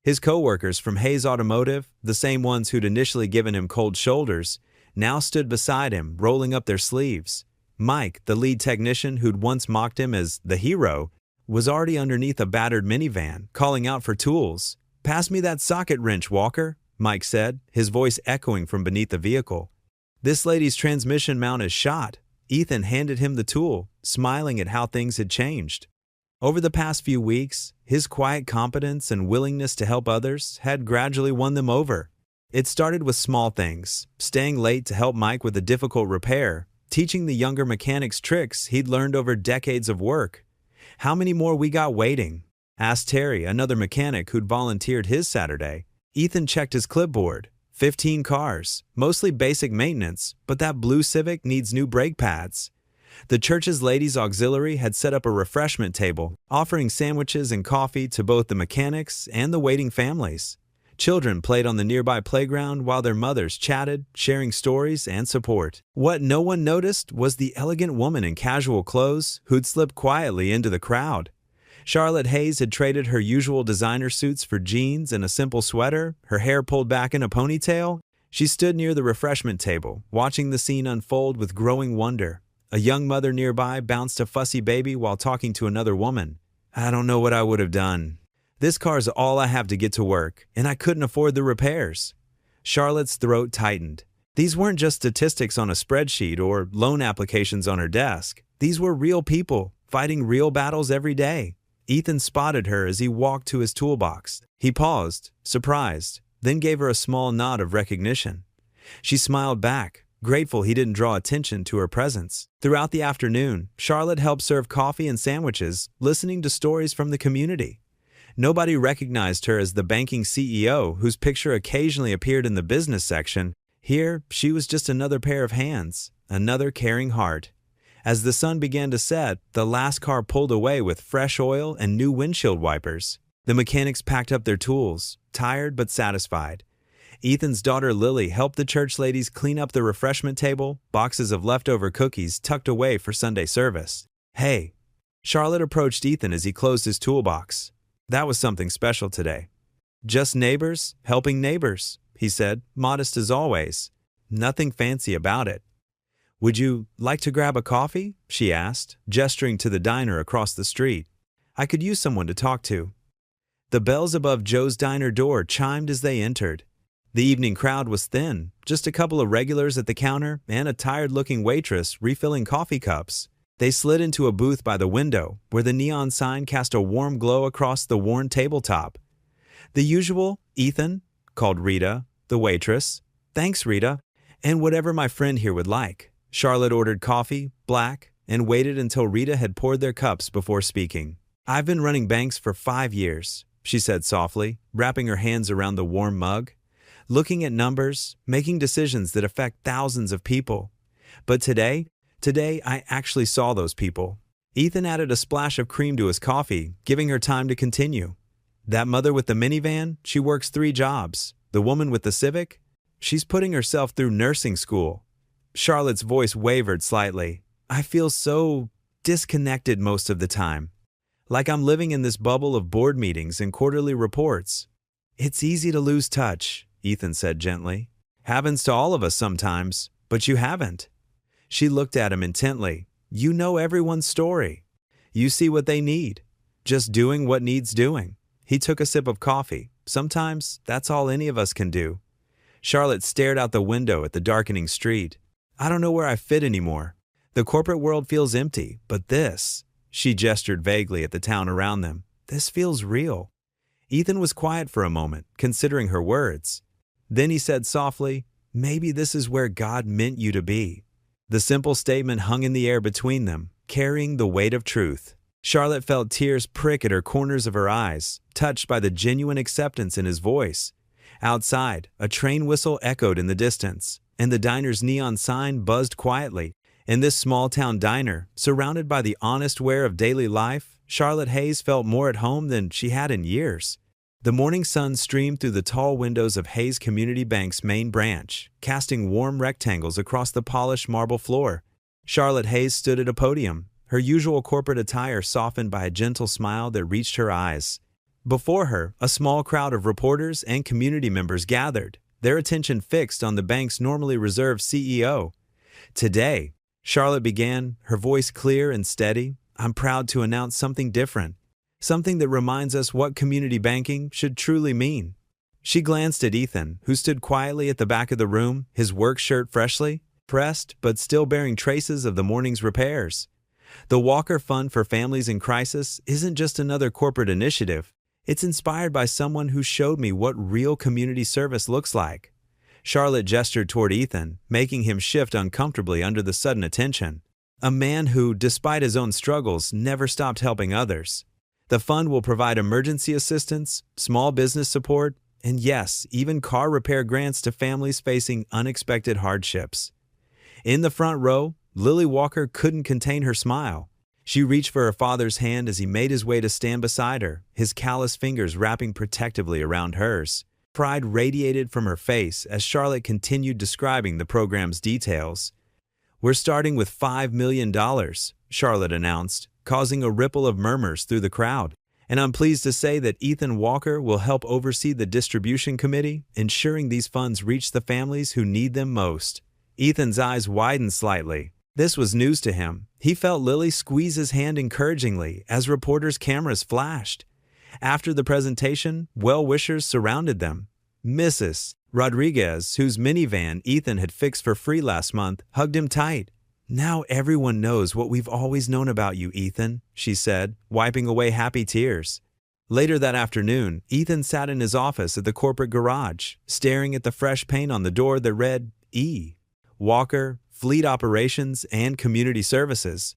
His co-workers from Hayes Automotive, the same ones who'd initially given him cold shoulders, now stood beside him, rolling up their sleeves. Mike, the lead technician who'd once mocked him as the hero, was already underneath a battered minivan, calling out for tools. "Pass me that socket wrench, Walker," Mike said, his voice echoing from beneath the vehicle. "This lady's transmission mount is shot." Ethan handed him the tool, smiling at how things had changed. Over the past few weeks, his quiet competence and willingness to help others had gradually won them over. It started with small things, staying late to help Mike with a difficult repair, teaching the younger mechanics tricks he'd learned over decades of work. "How many more we got waiting?" asked Terry, another mechanic who'd volunteered his Saturday. Ethan checked his clipboard. 15 cars, mostly basic maintenance, but that blue Civic needs new brake pads. The church's ladies' auxiliary had set up a refreshment table, offering sandwiches and coffee to both the mechanics and the waiting families. Children played on the nearby playground while their mothers chatted, sharing stories and support. What no one noticed was the elegant woman in casual clothes who'd slipped quietly into the crowd. Charlotte Hayes had traded her usual designer suits for jeans and a simple sweater, her hair pulled back in a ponytail. She stood near the refreshment table, watching the scene unfold with growing wonder. A young mother nearby bounced a fussy baby while talking to another woman. "I don't know what I would have done. This car's all I have to get to work, and I couldn't afford the repairs." Charlotte's throat tightened. These weren't just statistics on a spreadsheet or loan applications on her desk. These were real people, fighting real battles every day. Ethan spotted her as he walked to his toolbox. He paused, surprised, then gave her a small nod of recognition. She smiled back, grateful he didn't draw attention to her presence. Throughout the afternoon, Charlotte helped serve coffee and sandwiches, listening to stories from the community. Nobody recognized her as the banking CEO whose picture occasionally appeared in the business section. Here, she was just another pair of hands, another caring heart. As the sun began to set, the last car pulled away with fresh oil and new windshield wipers. The mechanics packed up their tools, tired but satisfied. Ethan's daughter Lily helped the church ladies clean up the refreshment table, boxes of leftover cookies tucked away for Sunday service. "Hey." Charlotte approached Ethan as he closed his toolbox. "That was something special today." "Just neighbors, helping neighbors," he said, modest as always. Nothing fancy about it. "Would you like to grab a coffee?" she asked, gesturing to the diner across the street. "I could use someone to talk to." The bells above Joe's diner door chimed as they entered. The evening crowd was thin, just a couple of regulars at the counter and a tired-looking waitress refilling coffee cups. They slid into a booth by the window, where the neon sign cast a warm glow across the worn tabletop. "The usual, Ethan," called Rita, the waitress. "Thanks, Rita. And whatever my friend here would like." Charlotte ordered coffee, black, and waited until Rita had poured their cups before speaking. "I've been running banks for 5 years," she said softly, wrapping her hands around the warm mug. "Looking at numbers, making decisions that affect thousands of people. But today I actually saw those people." Ethan added a splash of cream to his coffee, giving her time to continue. "That mother with the minivan, she works 3 jobs. The woman with the Civic, she's putting herself through nursing school." Charlotte's voice wavered slightly. "I feel so disconnected most of the time. Like I'm living in this bubble of board meetings and quarterly reports." "It's easy to lose touch," Ethan said gently. "Happens to all of us sometimes, but you haven't." She looked at him intently. "You know everyone's story. You see what they need. Just doing what needs doing." He took a sip of coffee. "Sometimes that's all any of us can do." Charlotte stared out the window at the darkening street. "I don't know where I fit anymore. The corporate world feels empty, but this," she gestured vaguely at the town around them, "this feels real." Ethan was quiet for a moment, considering her words. Then he said softly, "Maybe this is where God meant you to be." The simple statement hung in the air between them, carrying the weight of truth. Charlotte felt tears prick at her corners of her eyes, touched by the genuine acceptance in his voice. Outside, a train whistle echoed in the distance, and the diner's neon sign buzzed quietly. In this small-town diner, surrounded by the honest wear of daily life, Charlotte Hayes felt more at home than she had in years. The morning sun streamed through the tall windows of Hayes Community Bank's main branch, casting warm rectangles across the polished marble floor. Charlotte Hayes stood at a podium, her usual corporate attire softened by a gentle smile that reached her eyes. Before her, a small crowd of reporters and community members gathered, their attention fixed on the bank's normally reserved CEO. Today, Charlotte began, her voice clear and steady. I'm proud to announce something different, something that reminds us what community banking should truly mean. She glanced at Ethan, who stood quietly at the back of the room, his work shirt freshly pressed but still bearing traces of the morning's repairs. The Walker Fund for Families in Crisis isn't just another corporate initiative. It's inspired by someone who showed me what real community service looks like. Charlotte gestured toward Ethan, making him shift uncomfortably under the sudden attention. A man who, despite his own struggles, never stopped helping others. The fund will provide emergency assistance, small business support, and yes, even car repair grants to families facing unexpected hardships. In the front row, Lily Walker couldn't contain her smile. She reached for her father's hand as he made his way to stand beside her, his callous fingers wrapping protectively around hers. Pride radiated from her face as Charlotte continued describing the program's details. We're starting with $5 million, Charlotte announced, causing a ripple of murmurs through the crowd. And I'm pleased to say that Ethan Walker will help oversee the distribution committee, ensuring these funds reach the families who need them most. Ethan's eyes widened slightly. This was news to him. He felt Lily squeeze his hand encouragingly as reporters' cameras flashed. After the presentation, well-wishers surrounded them. Mrs. Rodriguez, whose minivan Ethan had fixed for free last month, hugged him tight. Now everyone knows what we've always known about you, Ethan, she said, wiping away happy tears. Later that afternoon, Ethan sat in his office at the corporate garage, staring at the fresh paint on the door that read E. Walker, Fleet Operations and Community Services.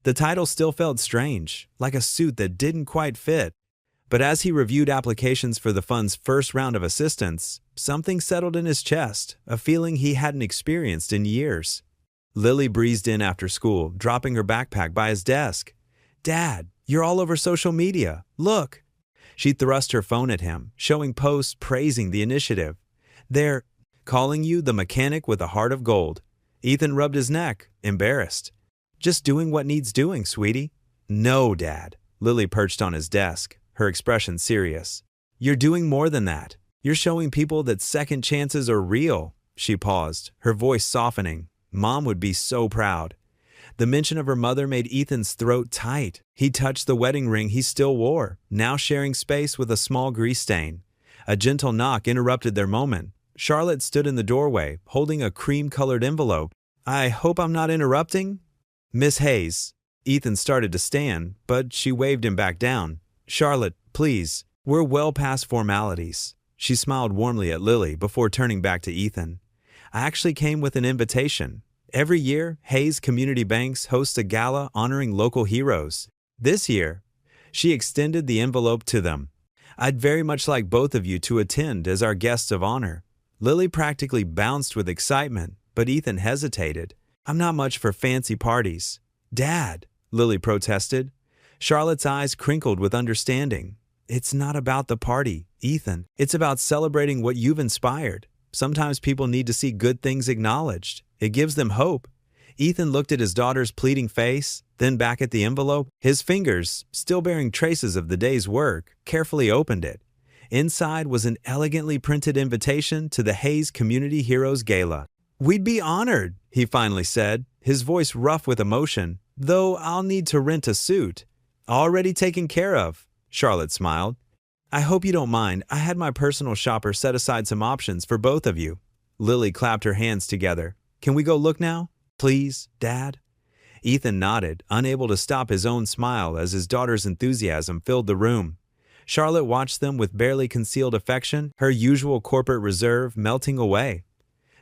The title still felt strange, like a suit that didn't quite fit. But as he reviewed applications for the fund's first round of assistance, something settled in his chest, a feeling he hadn't experienced in years. Lily breezed in after school, dropping her backpack by his desk. Dad, you're all over social media. Look. She thrust her phone at him, showing posts praising the initiative. They're calling you the mechanic with a heart of gold. Ethan rubbed his neck, embarrassed. Just doing what needs doing, sweetie. No, Dad. Lily perched on his desk, her expression serious. You're doing more than that. You're showing people that second chances are real. She paused, her voice softening. Mom would be so proud. The mention of her mother made Ethan's throat tight. He touched the wedding ring he still wore, now sharing space with a small grease stain. A gentle knock interrupted their moment. Charlotte stood in the doorway, holding a cream-colored envelope. I hope I'm not interrupting? Miss Hayes. Ethan started to stand, but she waved him back down. Charlotte, please. We're well past formalities. She smiled warmly at Lily before turning back to Ethan. I actually came with an invitation. Every year, Hayes Community Banks hosts a gala honoring local heroes. This year, she extended the envelope to them. I'd very much like both of you to attend as our guests of honor. Lily practically bounced with excitement, but Ethan hesitated. I'm not much for fancy parties. Dad, Lily protested. Charlotte's eyes crinkled with understanding. It's not about the party, Ethan. It's about celebrating what you've inspired. Sometimes people need to see good things acknowledged. It gives them hope. Ethan looked at his daughter's pleading face, then back at the envelope. His fingers, still bearing traces of the day's work, carefully opened it. Inside was an elegantly printed invitation to the Hayes Community Heroes Gala. We'd be honored, he finally said, his voice rough with emotion, though I'll need to rent a suit. Already taken care of, Charlotte smiled. I hope you don't mind. I had my personal shopper set aside some options for both of you. Lily clapped her hands together. Can we go look now? Please, Dad? Ethan nodded, unable to stop his own smile as his daughter's enthusiasm filled the room. Charlotte watched them with barely concealed affection, her usual corporate reserve melting away.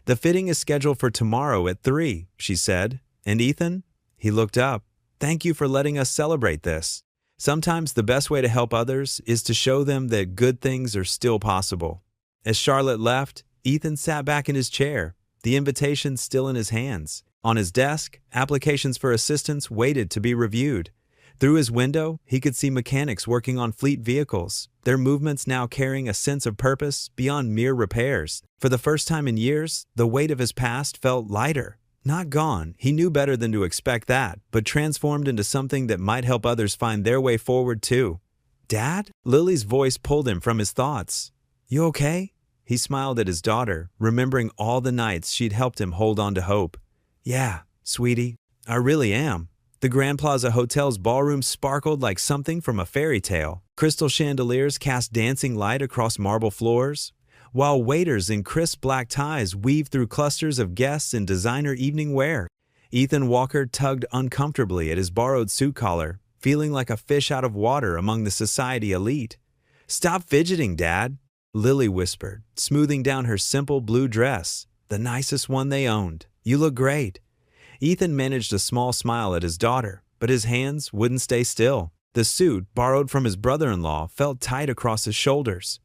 The fitting is scheduled for tomorrow at 3, she said. And Ethan? He looked up. Thank you for letting us celebrate this. Sometimes the best way to help others is to show them that good things are still possible. As Charlotte left, Ethan sat back in his chair, the invitation still in his hands. On his desk, applications for assistance waited to be reviewed. Through his window, he could see mechanics working on fleet vehicles, their movements now carrying a sense of purpose beyond mere repairs. For the first time in years, the weight of his past felt lighter. Not gone, he knew better than to expect that, but transformed into something that might help others find their way forward too. Dad? Lily's voice pulled him from his thoughts. You okay? He smiled at his daughter, remembering all the nights she'd helped him hold on to hope. Yeah, sweetie, I really am. The Grand Plaza Hotel's ballroom sparkled like something from a fairy tale. Crystal chandeliers cast dancing light across marble floors, while waiters in crisp black ties weaved through clusters of guests in designer evening wear. Ethan Walker tugged uncomfortably at his borrowed suit collar, feeling like a fish out of water among the society elite. Stop fidgeting, Dad, Lily whispered, smoothing down her simple blue dress, the nicest one they owned. You look great. Ethan managed a small smile at his daughter, but his hands wouldn't stay still. The suit, borrowed from his brother-in-law, felt tight across his shoulders.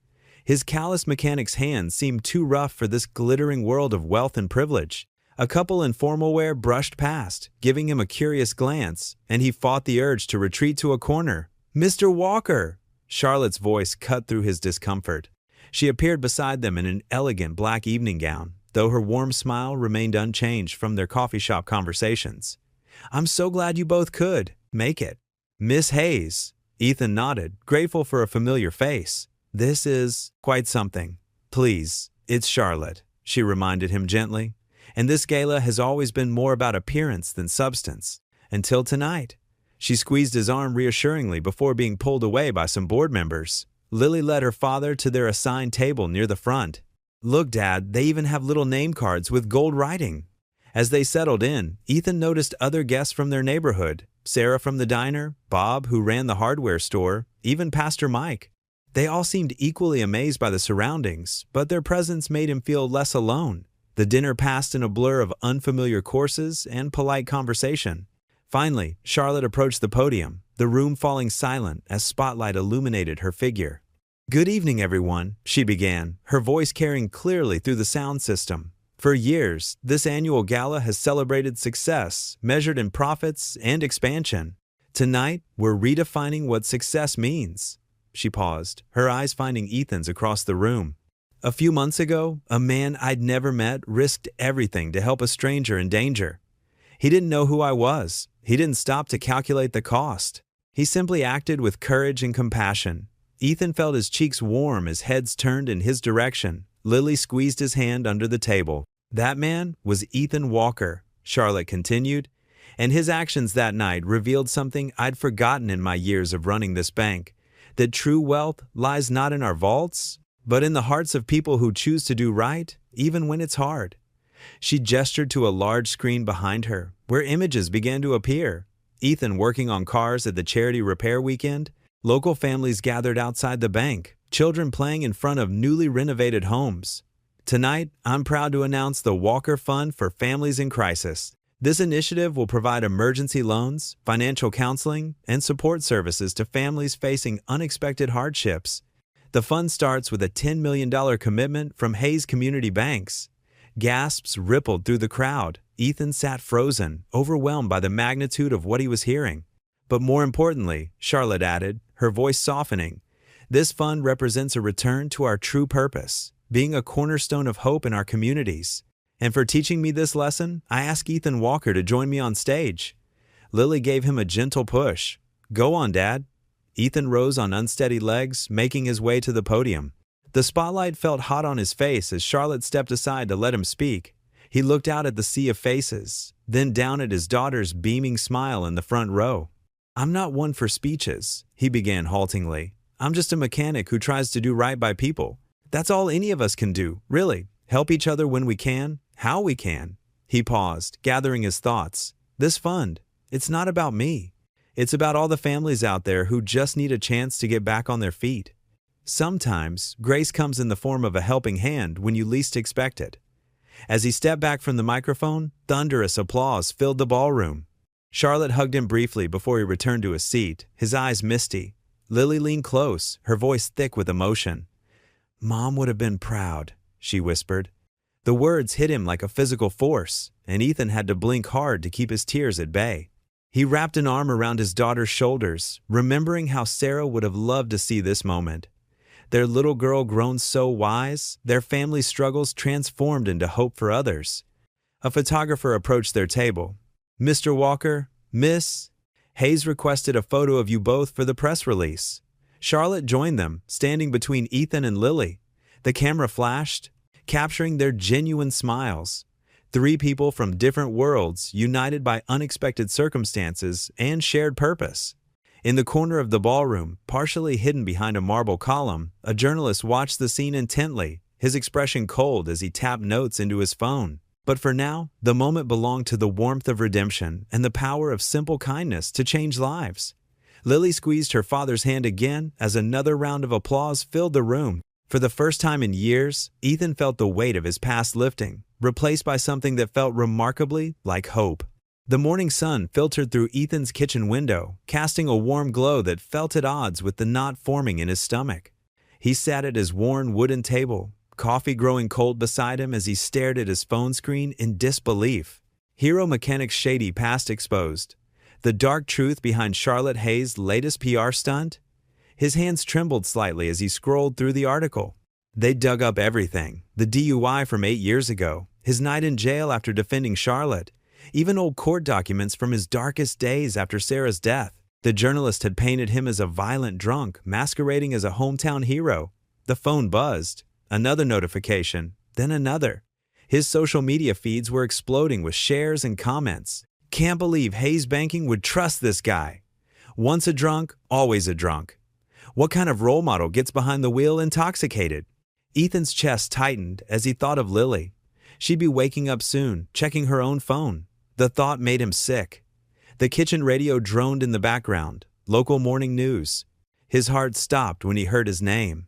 His callous mechanic's hands seemed too rough for this glittering world of wealth and privilege. A couple in formal wear brushed past, giving him a curious glance, and he fought the urge to retreat to a corner. Mr. Walker! Charlotte's voice cut through his discomfort. She appeared beside them in an elegant black evening gown, though her warm smile remained unchanged from their coffee shop conversations. I'm so glad you both could make it. Miss Hayes. Ethan nodded, grateful for a familiar face. This is quite something. Please, it's Charlotte, she reminded him gently. And this gala has always been more about appearance than substance. Until tonight. She squeezed his arm reassuringly before being pulled away by some board members. Lily led her father to their assigned table near the front. Look, Dad, they even have little name cards with gold writing. As they settled in, Ethan noticed other guests from their neighborhood. Sarah from the diner, Bob, who ran the hardware store, even Pastor Mike. They all seemed equally amazed by the surroundings, but their presence made him feel less alone. The dinner passed in a blur of unfamiliar courses and polite conversation. Finally, Charlotte approached the podium, the room falling silent as spotlight illuminated her figure. Good evening, everyone, she began, her voice carrying clearly through the sound system. For years, this annual gala has celebrated success, measured in profits and expansion. Tonight, we're redefining what success means. She paused, her eyes finding Ethan's across the room. A few months ago, a man I'd never met risked everything to help a stranger in danger. He didn't know who I was. He didn't stop to calculate the cost. He simply acted with courage and compassion. Ethan felt his cheeks warm as heads turned in his direction. Lily squeezed his hand under the table. That man was Ethan Walker, Charlotte continued, and his actions that night revealed something I'd forgotten in my years of running this bank. That true wealth lies not in our vaults, but in the hearts of people who choose to do right, even when it's hard. She gestured to a large screen behind her, where images began to appear. Ethan working on cars at the charity repair weekend, local families gathered outside the bank, children playing in front of newly renovated homes. Tonight, I'm proud to announce the Walker Fund for Families in Crisis. This initiative will provide emergency loans, financial counseling, and support services to families facing unexpected hardships. The fund starts with a $10 million commitment from Hayes Community Banks. Gasps rippled through the crowd. Ethan sat frozen, overwhelmed by the magnitude of what he was hearing. But more importantly, Charlotte added, her voice softening, this fund represents a return to our true purpose, being a cornerstone of hope in our communities. And for teaching me this lesson, I ask Ethan Walker to join me on stage. Lily gave him a gentle push. Go on, Dad. Ethan rose on unsteady legs, making his way to the podium. The spotlight felt hot on his face as Charlotte stepped aside to let him speak. He looked out at the sea of faces, then down at his daughter's beaming smile in the front row. I'm not one for speeches, he began haltingly. I'm just a mechanic who tries to do right by people. That's all any of us can do, really. Help each other when we can, how we can. He paused, gathering his thoughts. This fund, it's not about me. It's about all the families out there who just need a chance to get back on their feet. Sometimes, grace comes in the form of a helping hand when you least expect it. As he stepped back from the microphone, thunderous applause filled the ballroom. Charlotte hugged him briefly before he returned to his seat, his eyes misty. Lily leaned close, her voice thick with emotion. Mom would have been proud, she whispered. The words hit him like a physical force, and Ethan had to blink hard to keep his tears at bay. He wrapped an arm around his daughter's shoulders, remembering how Sarah would have loved to see this moment. Their little girl grown so wise, their family's struggles transformed into hope for others. A photographer approached their table. "Mr. Walker, Miss, Hayes requested a photo of you both for the press release." Charlotte joined them, standing between Ethan and Lily. The camera flashed, capturing their genuine smiles. Three people from different worlds, united by unexpected circumstances and shared purpose. In the corner of the ballroom, partially hidden behind a marble column, a journalist watched the scene intently, his expression cold as he tapped notes into his phone. But for now, the moment belonged to the warmth of redemption and the power of simple kindness to change lives. Lily squeezed her father's hand again as another round of applause filled the room. For the first time in years, Ethan felt the weight of his past lifting, replaced by something that felt remarkably like hope. The morning sun filtered through Ethan's kitchen window, casting a warm glow that felt at odds with the knot forming in his stomach. He sat at his worn wooden table, coffee growing cold beside him as he stared at his phone screen in disbelief. Hero Mechanic's shady past exposed. The dark truth behind Charlotte Hayes' latest PR stunt? His hands trembled slightly as he scrolled through the article. They dug up everything. The DUI from 8 years ago, his night in jail after defending Charlotte, even old court documents from his darkest days after Sarah's death. The journalist had painted him as a violent drunk, masquerading as a hometown hero. The phone buzzed. Another notification, then another. His social media feeds were exploding with shares and comments. "Can't believe Hayes Banking would trust this guy. Once a drunk, always a drunk. What kind of role model gets behind the wheel intoxicated?" Ethan's chest tightened as he thought of Lily. She'd be waking up soon, checking her own phone. The thought made him sick. The kitchen radio droned in the background, local morning news. His heart stopped when he heard his name.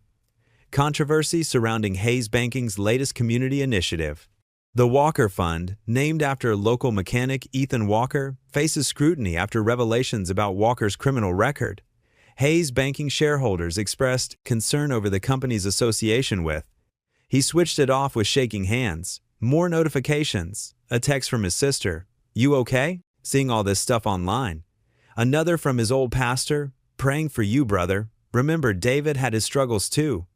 Controversy surrounding Hayes Banking's latest community initiative. The Walker Fund, named after local mechanic Ethan Walker, faces scrutiny after revelations about Walker's criminal record. Hayes Banking shareholders expressed concern over the company's association with. He switched it off with shaking hands. More notifications. A text from his sister. "You okay?" Seeing all this stuff online. Another from his old pastor. "Praying for you, brother. Remember, David had his struggles too."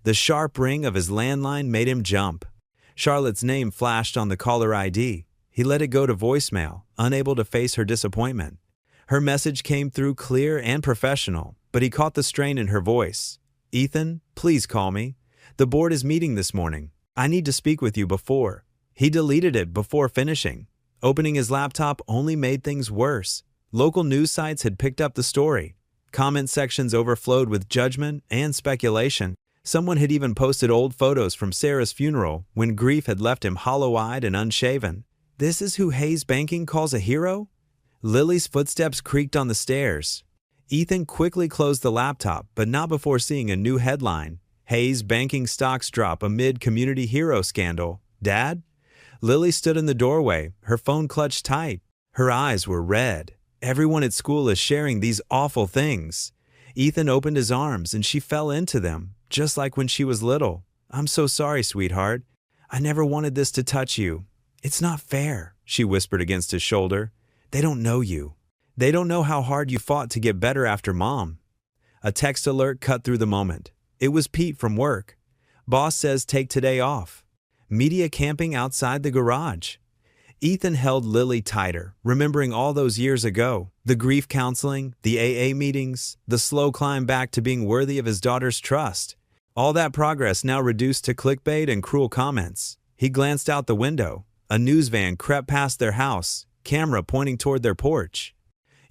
The sharp ring of his landline made him jump. Charlotte's name flashed on the caller ID. He let it go to voicemail, unable to face her disappointment. Her message came through clear and professional, but he caught the strain in her voice. "Ethan, please call me. The board is meeting this morning. I need to speak with you before." He deleted it before finishing. Opening his laptop only made things worse. Local news sites had picked up the story. Comment sections overflowed with judgment and speculation. Someone had even posted old photos from Sarah's funeral when grief had left him hollow-eyed and unshaven. This is who Hayes Banking calls a hero? Lily's footsteps creaked on the stairs. Ethan quickly closed the laptop, but not before seeing a new headline. Hayes Banking stocks drop amid community hero scandal. "Dad?" Lily stood in the doorway, her phone clutched tight. Her eyes were red. Everyone at school is sharing these awful things. Ethan opened his arms and she fell into them. Just like when she was little. "I'm so sorry, sweetheart. I never wanted this to touch you." "It's not fair," she whispered against his shoulder. "They don't know you. They don't know how hard you fought to get better after Mom." A text alert cut through the moment. It was Pete from work. "Boss says take today off. Media camping outside the garage." Ethan held Lily tighter, remembering all those years ago. The grief counseling, the AA meetings, the slow climb back to being worthy of his daughter's trust. All that progress now reduced to clickbait and cruel comments. He glanced out the window. A news van crept past their house, camera pointing toward their porch.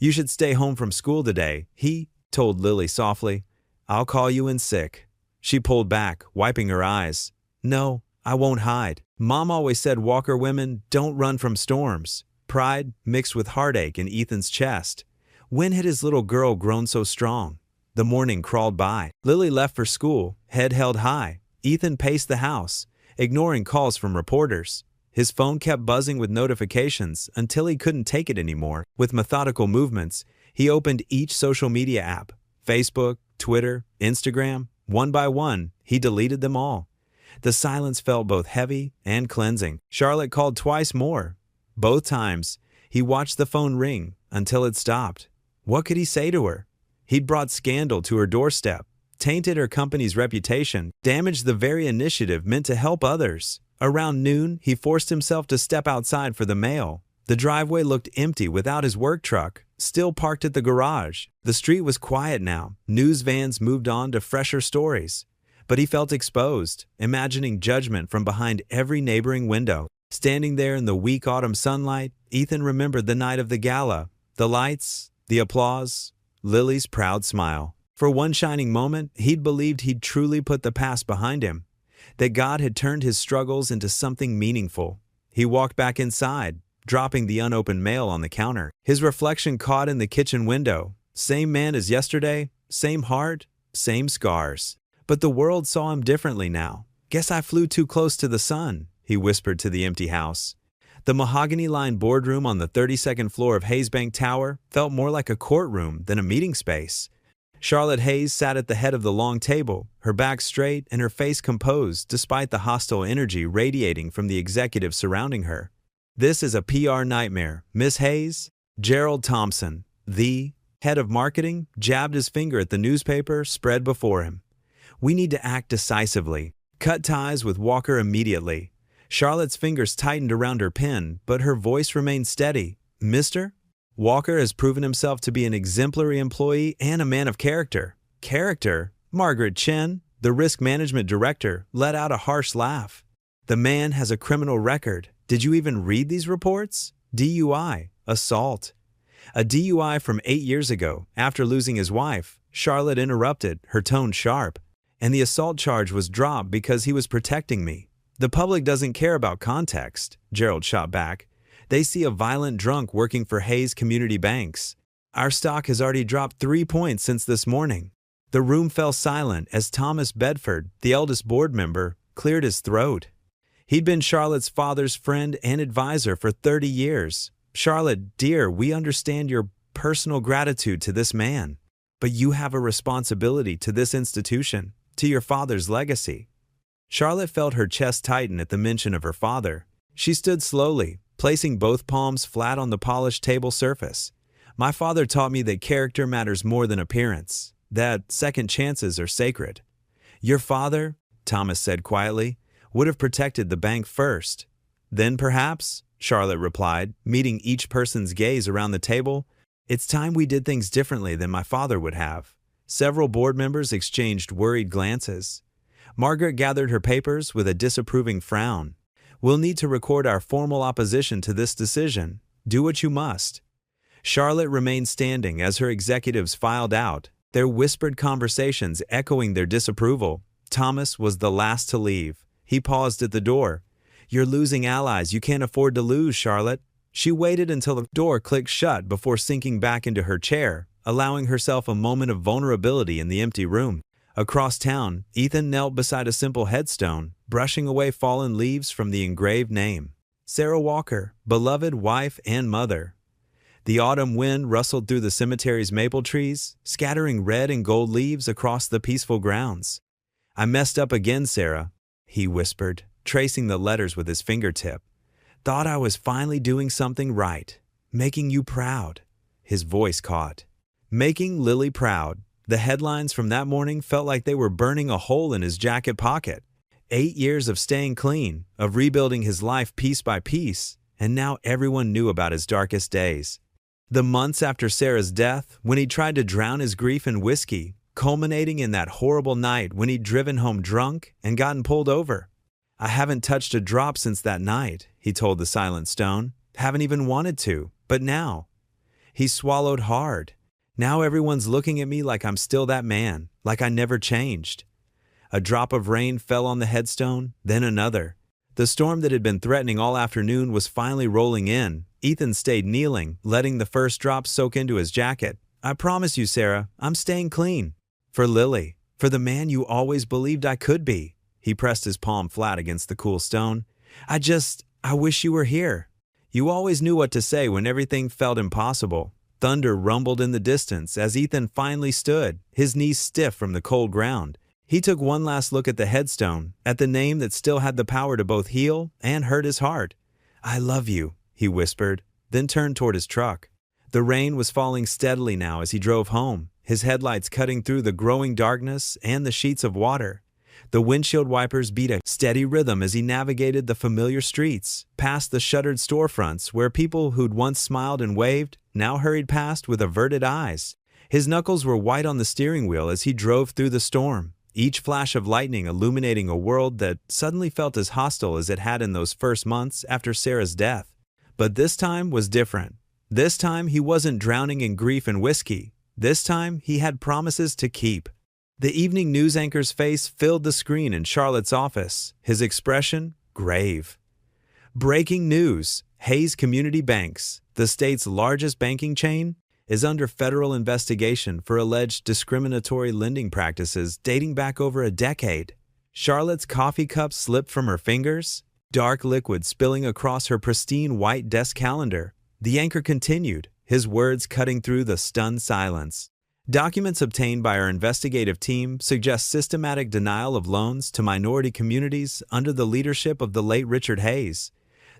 "You should stay home from school today," he told Lily softly. "I'll call you in sick." She pulled back, wiping her eyes. "No, I won't hide. Mom always said Walker women don't run from storms." Pride mixed with heartache in Ethan's chest. When had his little girl grown so strong? The morning crawled by. Lily left for school, head held high. Ethan paced the house, ignoring calls from reporters. His phone kept buzzing with notifications until he couldn't take it anymore. With methodical movements, he opened each social media app. Facebook, Twitter, Instagram. One by one, he deleted them all. The silence felt both heavy and cleansing. Charlotte called twice more. Both times, he watched the phone ring until it stopped. What could he say to her? He'd brought scandal to her doorstep, tainted her company's reputation, damaged the very initiative meant to help others. Around noon, he forced himself to step outside for the mail. The driveway looked empty without his work truck, still parked at the garage. The street was quiet now. News vans moved on to fresher stories. But he felt exposed, imagining judgment from behind every neighboring window. Standing there in the weak autumn sunlight, Ethan remembered the night of the gala, the lights, the applause, Lily's proud smile. For one shining moment, he'd believed he'd truly put the past behind him, that God had turned his struggles into something meaningful. He walked back inside, dropping the unopened mail on the counter. His reflection caught in the kitchen window. Same man as yesterday, same heart, same scars. But the world saw him differently now. "Guess I flew too close to the sun," he whispered to the empty house. The mahogany-lined boardroom on the 32nd floor of Hayesbank Tower felt more like a courtroom than a meeting space. Charlotte Hayes sat at the head of the long table, her back straight and her face composed despite the hostile energy radiating from the executives surrounding her. "This is a PR nightmare, Miss Hayes." Gerald Thompson, the head of marketing, jabbed his finger at the newspaper spread before him. "We need to act decisively. Cut ties with Walker immediately." Charlotte's fingers tightened around her pen, but her voice remained steady. "Mr. Walker has proven himself to be an exemplary employee and a man of character." "Character?" Margaret Chen, the risk management director, let out a harsh laugh. "The man has a criminal record. Did you even read these reports? DUI, assault." "A DUI from 8 years ago, after losing his wife," Charlotte interrupted, her tone sharp. "And the assault charge was dropped because he was protecting me." "The public doesn't care about context," Gerald shot back. "They see a violent drunk working for Hayes Community Banks. Our stock has already dropped 3 points since this morning." The room fell silent as Thomas Bedford, the eldest board member, cleared his throat. He'd been Charlotte's father's friend and advisor for 30 years. "Charlotte, dear, we understand your personal gratitude to this man. But you have a responsibility to this institution, to your father's legacy." Charlotte felt her chest tighten at the mention of her father. She stood slowly, placing both palms flat on the polished table surface. "My father taught me that character matters more than appearance, that second chances are sacred." "Your father," Thomas said quietly, "would have protected the bank first." "Then perhaps," Charlotte replied, meeting each person's gaze around the table, "it's time we did things differently than my father would have." Several board members exchanged worried glances. Margaret gathered her papers with a disapproving frown. "We'll need to record our formal opposition to this decision. Do what you must." Charlotte remained standing as her executives filed out, their whispered conversations echoing their disapproval. Thomas was the last to leave. He paused at the door. "You're losing allies you can't afford to lose, Charlotte." She waited until the door clicked shut before sinking back into her chair, allowing herself a moment of vulnerability in the empty room. Across town, Ethan knelt beside a simple headstone, brushing away fallen leaves from the engraved name. Sarah Walker, beloved wife and mother. The autumn wind rustled through the cemetery's maple trees, scattering red and gold leaves across the peaceful grounds. "I messed up again, Sarah," he whispered, tracing the letters with his fingertip. "Thought I was finally doing something right. Making you proud." His voice caught. Making Lily proud. The headlines from that morning felt like they were burning a hole in his jacket pocket. 8 years of staying clean, of rebuilding his life piece by piece, and now everyone knew about his darkest days. The months after Sarah's death, when he tried to drown his grief in whiskey, culminating in that horrible night when he'd driven home drunk and gotten pulled over. "I haven't touched a drop since that night," he told the silent stone. "Haven't even wanted to, but now." He swallowed hard. "Now everyone's looking at me like I'm still that man, like I never changed." A drop of rain fell on the headstone, then another. The storm that had been threatening all afternoon was finally rolling in. Ethan stayed kneeling, letting the first drop soak into his jacket. "I promise you, Sarah, I'm staying clean. For Lily, for the man you always believed I could be." He pressed his palm flat against the cool stone. I wish you were here." You always knew what to say when everything felt impossible. Thunder rumbled in the distance as Ethan finally stood, his knees stiff from the cold ground. He took one last look at the headstone, at the name that still had the power to both heal and hurt his heart. "I love you," he whispered, then turned toward his truck. The rain was falling steadily now as he drove home, his headlights cutting through the growing darkness and the sheets of water. The windshield wipers beat a steady rhythm as he navigated the familiar streets, past the shuttered storefronts where people who'd once smiled and waved now hurried past with averted eyes. His knuckles were white on the steering wheel as he drove through the storm, each flash of lightning illuminating a world that suddenly felt as hostile as it had in those first months after Sarah's death. But this time was different. This time he wasn't drowning in grief and whiskey. This time he had promises to keep. The evening news anchor's face filled the screen in Charlotte's office, his expression grave. Breaking news: Hayes Community Banks, the state's largest banking chain, is under federal investigation for alleged discriminatory lending practices dating back over a decade. Charlotte's coffee cup slipped from her fingers, dark liquid spilling across her pristine white desk calendar. The anchor continued, his words cutting through the stunned silence. Documents obtained by our investigative team suggest systematic denial of loans to minority communities under the leadership of the late Richard Hayes.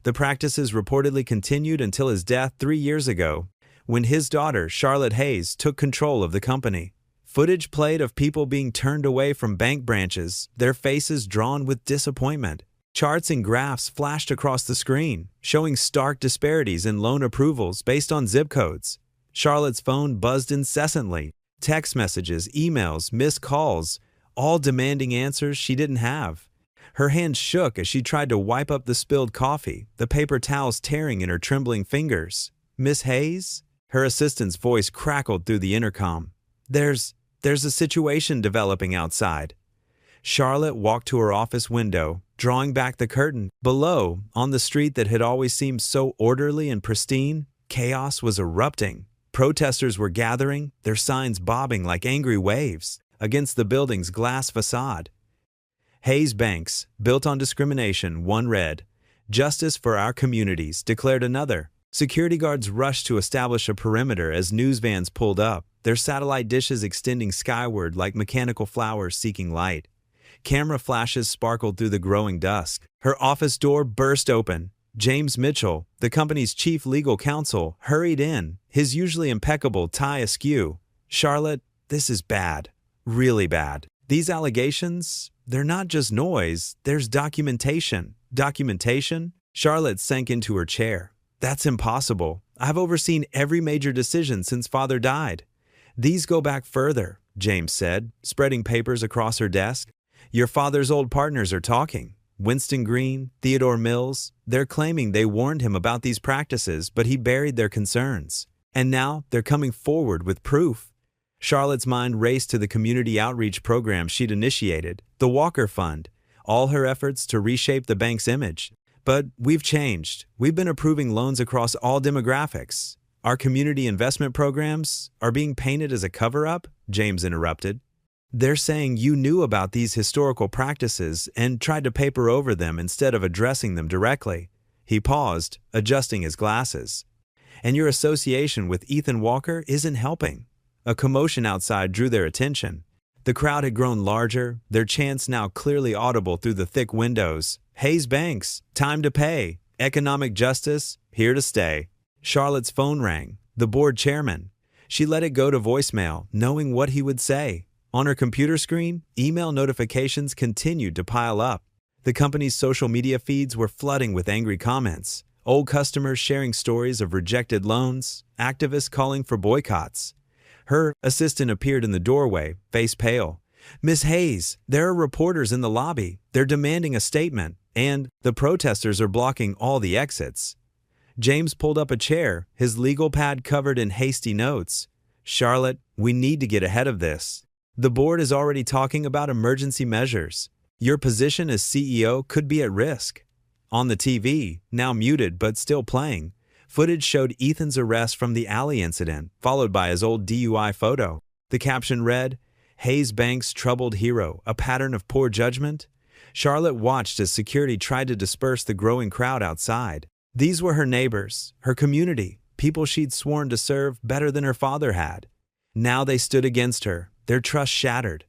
The practices reportedly continued until his death 3 years ago, when his daughter, Charlotte Hayes, took control of the company. Footage played of people being turned away from bank branches, their faces drawn with disappointment. Charts and graphs flashed across the screen, showing stark disparities in loan approvals based on zip codes. Charlotte's phone buzzed incessantly, text messages, emails, missed calls, all demanding answers she didn't have. Her hands shook as she tried to wipe up the spilled coffee, the paper towels tearing in her trembling fingers. "Miss Hayes?" Her assistant's voice crackled through the intercom. There's a situation developing outside." Charlotte walked to her office window, drawing back the curtain. Below, on the street that had always seemed so orderly and pristine, chaos was erupting. Protesters were gathering, their signs bobbing like angry waves against the building's glass facade. Hayes Banks, built on discrimination, one read. "Justice for our communities," declared another. Security guards rushed to establish a perimeter as news vans pulled up, their satellite dishes extending skyward like mechanical flowers seeking light. Camera flashes sparkled through the growing dusk. Her office door burst open. James Mitchell, the company's chief legal counsel, hurried in, his usually impeccable tie askew. "Charlotte, this is bad. Really bad. These allegations, they're not just noise, there's documentation." "Documentation?" Charlotte sank into her chair. "That's impossible. I've overseen every major decision since Father died." "These go back further," James said, spreading papers across her desk. "Your father's old partners are talking. Winston Green, Theodore Mills, they're claiming they warned him about these practices, but he buried their concerns. And now they're coming forward with proof." Charlotte's mind raced to the community outreach program she'd initiated, the Walker Fund, all her efforts to reshape the bank's image. "But we've changed. We've been approving loans across all demographics. Our community investment programs are being painted as a cover-up," James interrupted. "They're saying you knew about these historical practices and tried to paper over them instead of addressing them directly." He paused, adjusting his glasses. "And your association with Ethan Walker isn't helping." A commotion outside drew their attention. The crowd had grown larger, their chants now clearly audible through the thick windows. "Hayes Banks, time to pay. Economic justice, here to stay." Charlotte's phone rang. The board chairman. She let it go to voicemail, knowing what he would say. On her computer screen, email notifications continued to pile up. The company's social media feeds were flooding with angry comments. Old customers sharing stories of rejected loans, activists calling for boycotts. Her assistant appeared in the doorway, face pale. "Miss Hayes, there are reporters in the lobby. They're demanding a statement, and the protesters are blocking all the exits." James pulled up a chair, his legal pad covered in hasty notes. "Charlotte, we need to get ahead of this. The board is already talking about emergency measures. Your position as CEO could be at risk." On the TV, now muted but still playing, footage showed Ethan's arrest from the alley incident, followed by his old DUI photo. The caption read, "Hayes Banks' troubled hero, a pattern of poor judgment." Charlotte watched as security tried to disperse the growing crowd outside. These were her neighbors, her community, people she'd sworn to serve better than her father had. Now they stood against her, their trust shattered.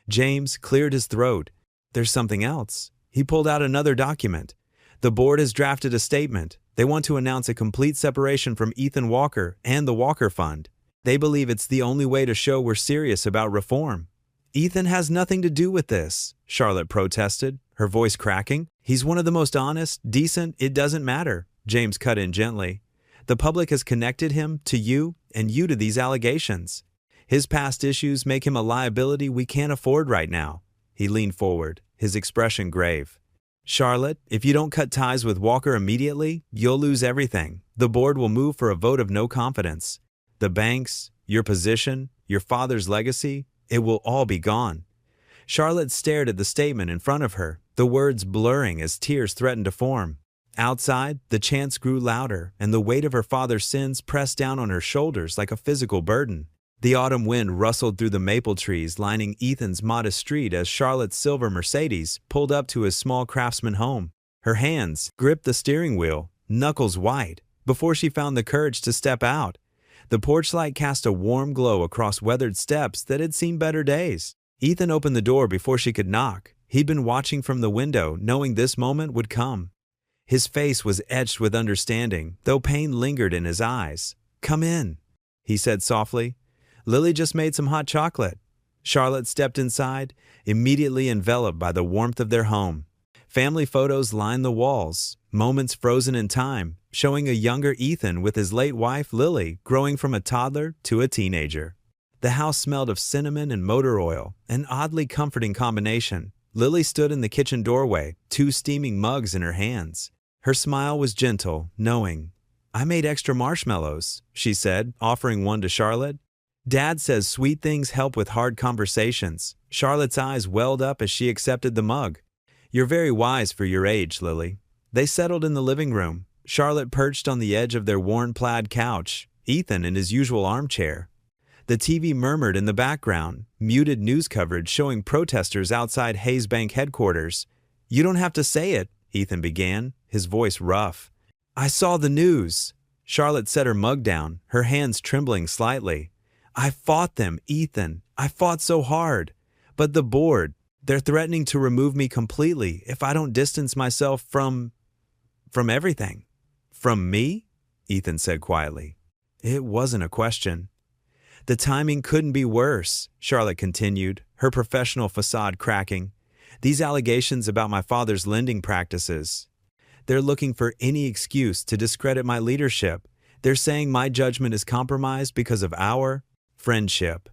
James cleared his throat. "There's something else." He pulled out another document. "The board has drafted a statement. They want to announce a complete separation from Ethan Walker and the Walker Fund. They believe it's the only way to show we're serious about reform." Ethan has nothing to do with this, Charlotte protested, her voice cracking. He's one of the most honest, decent, it doesn't matter, James cut in gently. The public has connected him to you and you to these allegations. His past issues make him a liability we can't afford right now. He leaned forward, his expression grave. Charlotte, if you don't cut ties with Walker immediately, you'll lose everything. The board will move for a vote of no confidence. The banks, your position, your father's legacy, it will all be gone. Charlotte stared at the statement in front of her, the words blurring as tears threatened to form. Outside, the chants grew louder, and the weight of her father's sins pressed down on her shoulders like a physical burden. The autumn wind rustled through the maple trees lining Ethan's modest street as Charlotte's silver Mercedes pulled up to his small craftsman home. Her hands gripped the steering wheel, knuckles white, before she found the courage to step out. The porch light cast a warm glow across weathered steps that had seen better days. Ethan opened the door before she could knock. He'd been watching from the window, knowing this moment would come. His face was etched with understanding, though pain lingered in his eyes. "Come in," he said softly. "Lily just made some hot chocolate." Charlotte stepped inside, immediately enveloped by the warmth of their home. Family photos lined the walls, moments frozen in time, showing a younger Ethan with his late wife Lily growing from a toddler to a teenager. The house smelled of cinnamon and motor oil, an oddly comforting combination. Lily stood in the kitchen doorway, 2 steaming mugs in her hands. Her smile was gentle, knowing. "I made extra marshmallows," she said, offering one to Charlotte. "Dad says sweet things help with hard conversations." Charlotte's eyes welled up as she accepted the mug. "You're very wise for your age, Lily." They settled in the living room, Charlotte perched on the edge of their worn plaid couch, Ethan in his usual armchair. The TV murmured in the background, muted news coverage showing protesters outside Hayes Bank headquarters. "You don't have to say it," Ethan began, his voice rough. "I saw the news." Charlotte set her mug down, her hands trembling slightly. "I fought them, Ethan. I fought so hard. But the board, they're threatening to remove me completely if I don't distance myself from everything." "From me?" Ethan said quietly. It wasn't a question. "The timing couldn't be worse," Charlotte continued, her professional facade cracking. "These allegations about my father's lending practices. They're looking for any excuse to discredit my leadership. They're saying my judgment is compromised because of our friendship."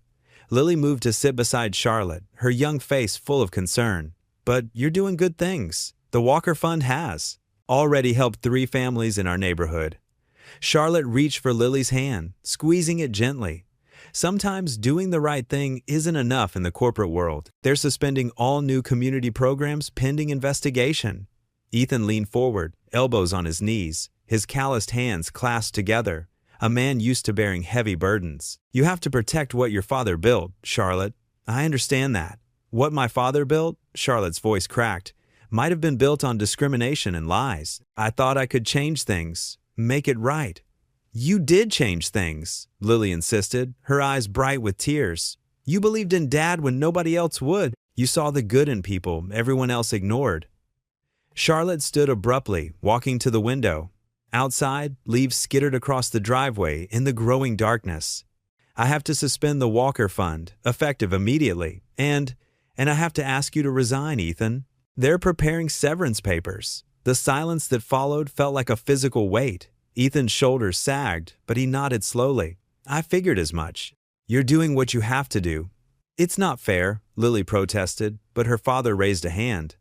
Lily moved to sit beside Charlotte, her young face full of concern. "But you're doing good things. The Walker Fund has already helped 3 families in our neighborhood." Charlotte reached for Lily's hand, squeezing it gently. Sometimes doing the right thing isn't enough in the corporate world. They're suspending all new community programs pending investigation. Ethan leaned forward, elbows on his knees, his calloused hands clasped together. A man used to bearing heavy burdens. "You have to protect what your father built, Charlotte. I understand that. What my father built," Charlotte's voice cracked, "might have been built on discrimination and lies. I thought I could change things, make it right." "You did change things," Lily insisted, her eyes bright with tears. "You believed in Dad when nobody else would. You saw the good in people everyone else ignored." Charlotte stood abruptly, walking to the window. Outside, leaves skittered across the driveway in the growing darkness. "I have to suspend the Walker Fund, effective immediately, and I have to ask you to resign, Ethan. They're preparing severance papers." The silence that followed felt like a physical weight. Ethan's shoulders sagged, but he nodded slowly. "I figured as much. You're doing what you have to do." "It's not fair," Lily protested, but her father raised a hand.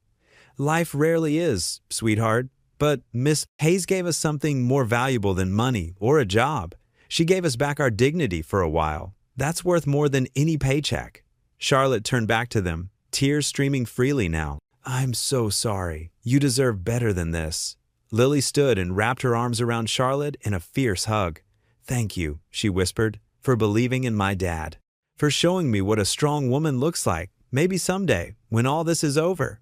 "Life rarely is, sweetheart. But Miss Hayes gave us something more valuable than money or a job. She gave us back our dignity for a while. That's worth more than any paycheck." Charlotte turned back to them, tears streaming freely now. "I'm so sorry. You deserve better than this." Lily stood and wrapped her arms around Charlotte in a fierce hug. "Thank you," she whispered, "for believing in my dad. For showing me what a strong woman looks like, maybe someday, when all this is over."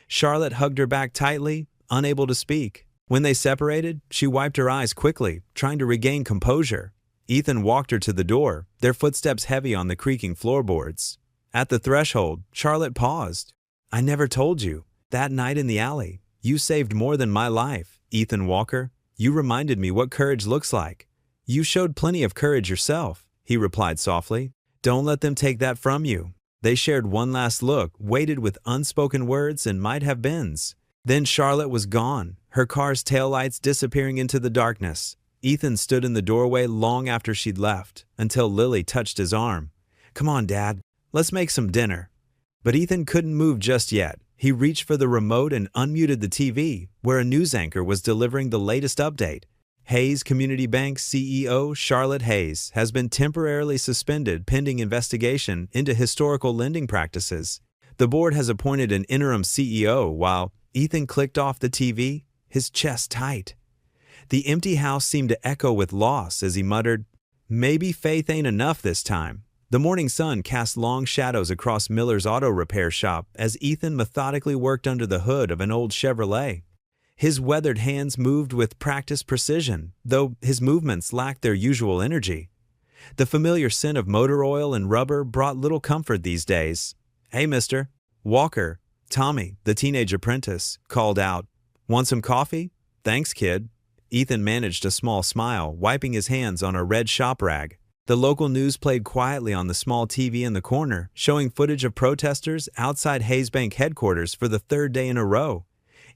Charlotte hugged her back tightly, unable to speak. When they separated, she wiped her eyes quickly, trying to regain composure. Ethan walked her to the door, their footsteps heavy on the creaking floorboards. At the threshold, Charlotte paused. "I never told you. That night in the alley, you saved more than my life, Ethan Walker. You reminded me what courage looks like." "You showed plenty of courage yourself," he replied softly. "Don't let them take that from you." They shared one last look, weighted with unspoken words and might-have-beens. Then Charlotte was gone, her car's taillights disappearing into the darkness. Ethan stood in the doorway long after she'd left, until Lily touched his arm. "Come on, Dad, let's make some dinner." But Ethan couldn't move just yet. He reached for the remote and unmuted the TV, where a news anchor was delivering the latest update. Hayes Community Bank CEO Charlotte Hayes has been temporarily suspended pending investigation into historical lending practices. The board has appointed an interim CEO while Ethan clicked off the TV, his chest tight. The empty house seemed to echo with loss as he muttered, "Maybe faith ain't enough this time." The morning sun cast long shadows across Miller's auto repair shop as Ethan methodically worked under the hood of an old Chevrolet. His weathered hands moved with practiced precision, though his movements lacked their usual energy. The familiar scent of motor oil and rubber brought little comfort these days. "Hey, mister." Walker, Tommy, the teenage apprentice, called out. "Want some coffee?" "Thanks, kid." Ethan managed a small smile, wiping his hands on a red shop rag. The local news played quietly on the small TV in the corner, showing footage of protesters outside Hayes Bank headquarters for the third day in a row.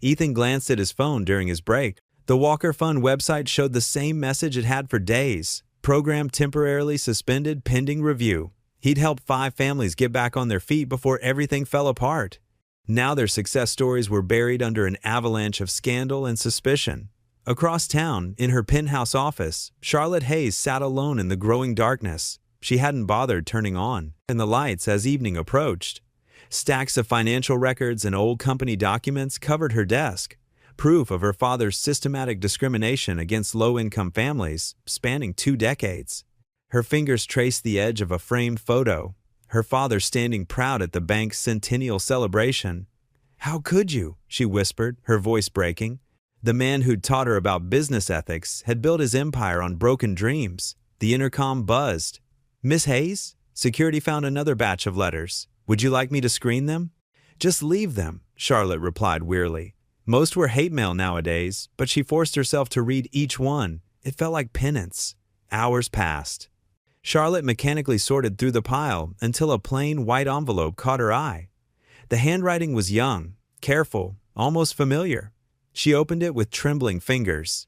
Ethan glanced at his phone during his break. The Walker Fund website showed the same message it had for days. Program temporarily suspended pending review. He'd helped 5 families get back on their feet before everything fell apart. Now their success stories were buried under an avalanche of scandal and suspicion. Across town, in her penthouse office, Charlotte Hayes sat alone in the growing darkness. She hadn't bothered turning on the lights as evening approached. Stacks of financial records and old company documents covered her desk, proof of her father's systematic discrimination against low-income families spanning 2 decades. Her fingers traced the edge of a framed photo, her father standing proud at the bank's centennial celebration. "How could you?" she whispered, her voice breaking. The man who'd taught her about business ethics had built his empire on broken dreams. The intercom buzzed. "Miss Hayes?" Security found another batch of letters. "Would you like me to screen them?" "Just leave them," Charlotte replied wearily. Most were hate mail nowadays, but she forced herself to read each one. It felt like penance. Hours passed. Charlotte mechanically sorted through the pile until a plain white envelope caught her eye. The handwriting was young, careful, almost familiar. She opened it with trembling fingers.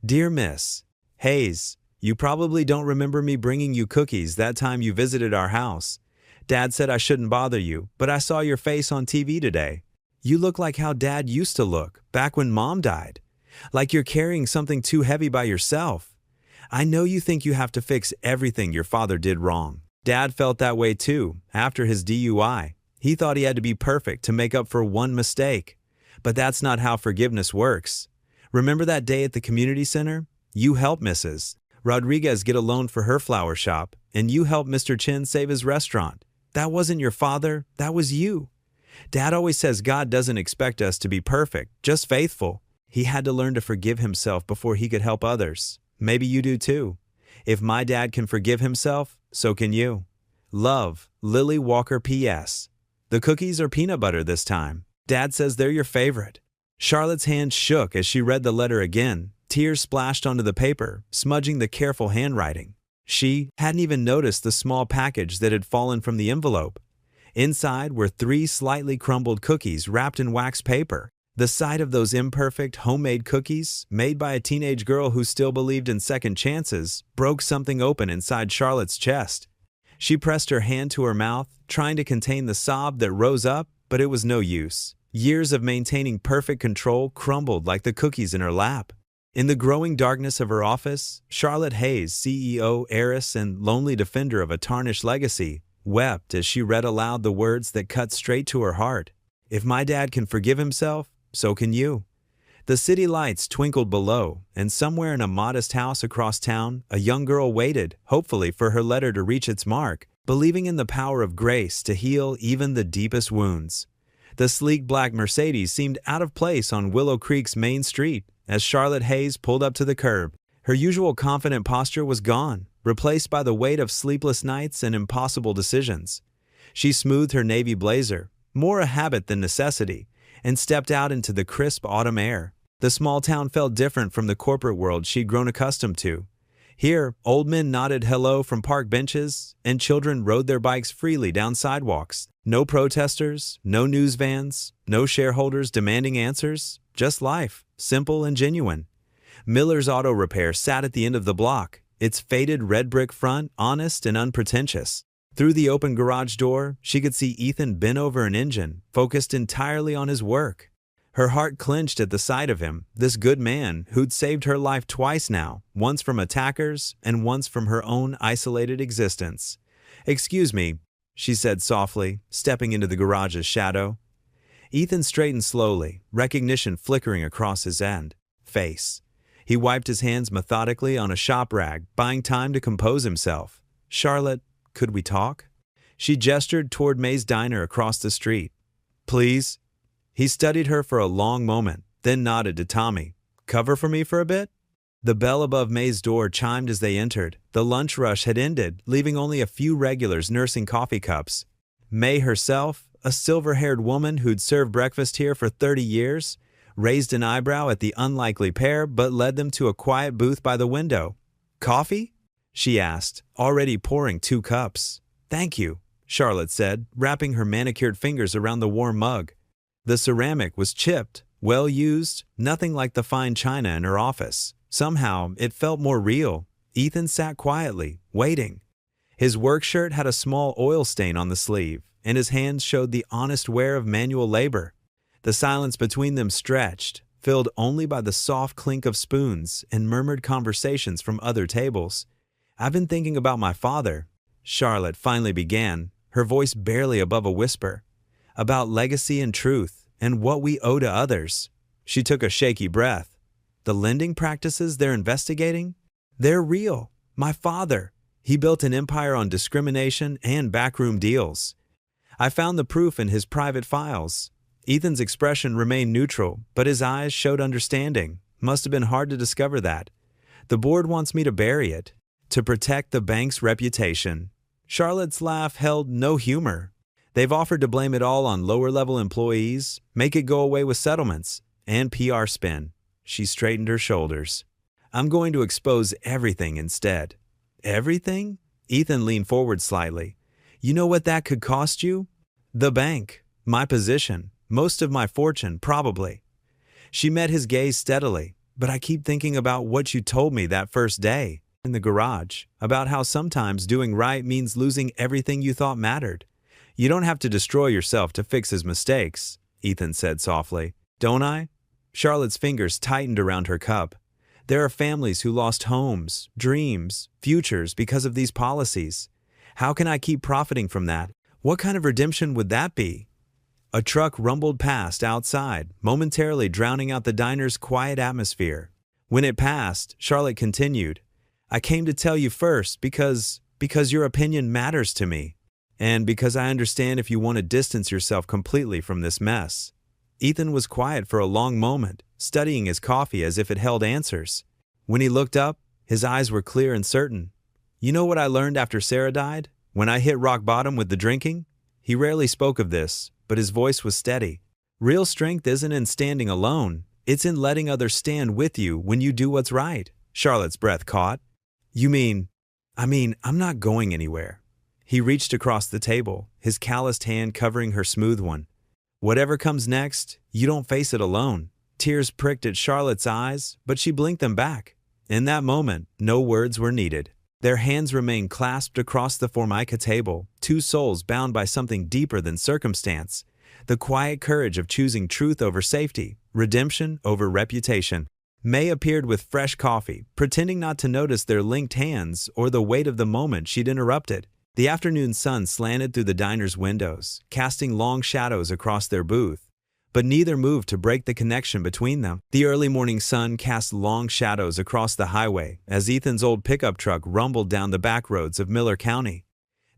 "Dear Miss Hayes, you probably don't remember me bringing you cookies that time you visited our house. Dad said I shouldn't bother you, but I saw your face on TV today. You look like how Dad used to look, back when Mom died. Like you're carrying something too heavy by yourself. I know you think you have to fix everything your father did wrong. Dad felt that way too, after his DUI. He thought he had to be perfect to make up for one mistake. But that's not how forgiveness works. Remember that day at the community center? You helped Mrs. Rodriguez get a loan for her flower shop, and you helped Mr. Chen save his restaurant. That wasn't your father, that was you. Dad always says God doesn't expect us to be perfect, just faithful. He had to learn to forgive himself before he could help others. Maybe you do too. If my dad can forgive himself, so can you. Love, Lily Walker P.S. The cookies are peanut butter this time. Dad says they're your favorite." Charlotte's hand shook as she read the letter again. Tears splashed onto the paper, smudging the careful handwriting. She hadn't even noticed the small package that had fallen from the envelope. Inside were 3 slightly crumbled cookies wrapped in wax paper. The sight of those imperfect, homemade cookies, made by a teenage girl who still believed in second chances, broke something open inside Charlotte's chest. She pressed her hand to her mouth, trying to contain the sob that rose up, but it was no use. Years of maintaining perfect control crumbled like the cookies in her lap. In the growing darkness of her office, Charlotte Hayes, CEO, heiress, and lonely defender of a tarnished legacy, wept as she read aloud the words that cut straight to her heart. If my dad can forgive himself, so can you. The city lights twinkled below, and somewhere in a modest house across town, a young girl waited, hopefully for her letter to reach its mark, believing in the power of grace to heal even the deepest wounds. The sleek black Mercedes seemed out of place on Willow Creek's main street as Charlotte Hayes pulled up to the curb. Her usual confident posture was gone, replaced by the weight of sleepless nights and impossible decisions. She smoothed her navy blazer, more a habit than necessity, and stepped out into the crisp autumn air. The small town felt different from the corporate world she'd grown accustomed to. Here, old men nodded hello from park benches, and children rode their bikes freely down sidewalks. No protesters, no news vans, no shareholders demanding answers, just life, simple and genuine. Miller's Auto Repair sat at the end of the block, its faded red brick front honest and unpretentious. Through the open garage door, she could see Ethan bent over an engine, focused entirely on his work. Her heart clenched at the sight of him, this good man who'd saved her life twice now, once from attackers and once from her own isolated existence. "Excuse me," she said softly, stepping into the garage's shadow. Ethan straightened slowly, recognition flickering across his face. He wiped his hands methodically on a shop rag, buying time to compose himself. "Charlotte, could we talk?" She gestured toward May's Diner across the street. "Please?" He studied her for a long moment, then nodded to Tommy. "Cover for me for a bit?" The bell above May's door chimed as they entered. The lunch rush had ended, leaving only a few regulars nursing coffee cups. May herself, a silver-haired woman who'd served breakfast here for 30 years, raised an eyebrow at the unlikely pair but led them to a quiet booth by the window. "Coffee?" she asked, already pouring 2 cups. "Thank you," Charlotte said, wrapping her manicured fingers around the warm mug. The ceramic was chipped, well used, nothing like the fine china in her office. Somehow, it felt more real. Ethan sat quietly, waiting. His work shirt had a small oil stain on the sleeve, and his hands showed the honest wear of manual labor. The silence between them stretched, filled only by the soft clink of spoons and murmured conversations from other tables. "I've been thinking about my father," Charlotte finally began, her voice barely above a whisper. "About legacy and truth, and what we owe to others." She took a shaky breath. "The lending practices they're investigating? They're real. My father, he built an empire on discrimination and backroom deals. I found the proof in his private files." Ethan's expression remained neutral, but his eyes showed understanding. Must have been hard to discover that. "The board wants me to bury it, to protect the bank's reputation." Charlotte's laugh held no humor. "They've offered to blame it all on lower-level employees, make it go away with settlements, and PR spin." She straightened her shoulders. "I'm going to expose everything instead." "Everything?" Ethan leaned forward slightly. "You know what that could cost you?" "The bank, my position, most of my fortune, probably." She met his gaze steadily. "But I keep thinking about what you told me that first day in the garage, about how sometimes doing right means losing everything you thought mattered." "You don't have to destroy yourself to fix his mistakes," Ethan said softly. "Don't I?" Charlotte's fingers tightened around her cup. "There are families who lost homes, dreams, futures because of these policies. How can I keep profiting from that? What kind of redemption would that be?" A truck rumbled past outside, momentarily drowning out the diner's quiet atmosphere. When it passed, Charlotte continued, "I came to tell you first because your opinion matters to me. And because I understand if you want to distance yourself completely from this mess." Ethan was quiet for a long moment, studying his coffee as if it held answers. When he looked up, his eyes were clear and certain. "You know what I learned after Sarah died? When I hit rock bottom with the drinking?" He rarely spoke of this, but his voice was steady. "Real strength isn't in standing alone. It's in letting others stand with you when you do what's right." Charlotte's breath caught. "You mean, I'm not going anywhere." He reached across the table, his calloused hand covering her smooth one. "Whatever comes next, you don't face it alone." Tears pricked at Charlotte's eyes, but she blinked them back. In that moment, no words were needed. Their hands remained clasped across the Formica table, 2 souls bound by something deeper than circumstance. The quiet courage of choosing truth over safety, redemption over reputation. May appeared with fresh coffee, pretending not to notice their linked hands or the weight of the moment she'd interrupted. The afternoon sun slanted through the diner's windows, casting long shadows across their booth. But neither moved to break the connection between them. The early morning sun cast long shadows across the highway as Ethan's old pickup truck rumbled down the back roads of Miller County.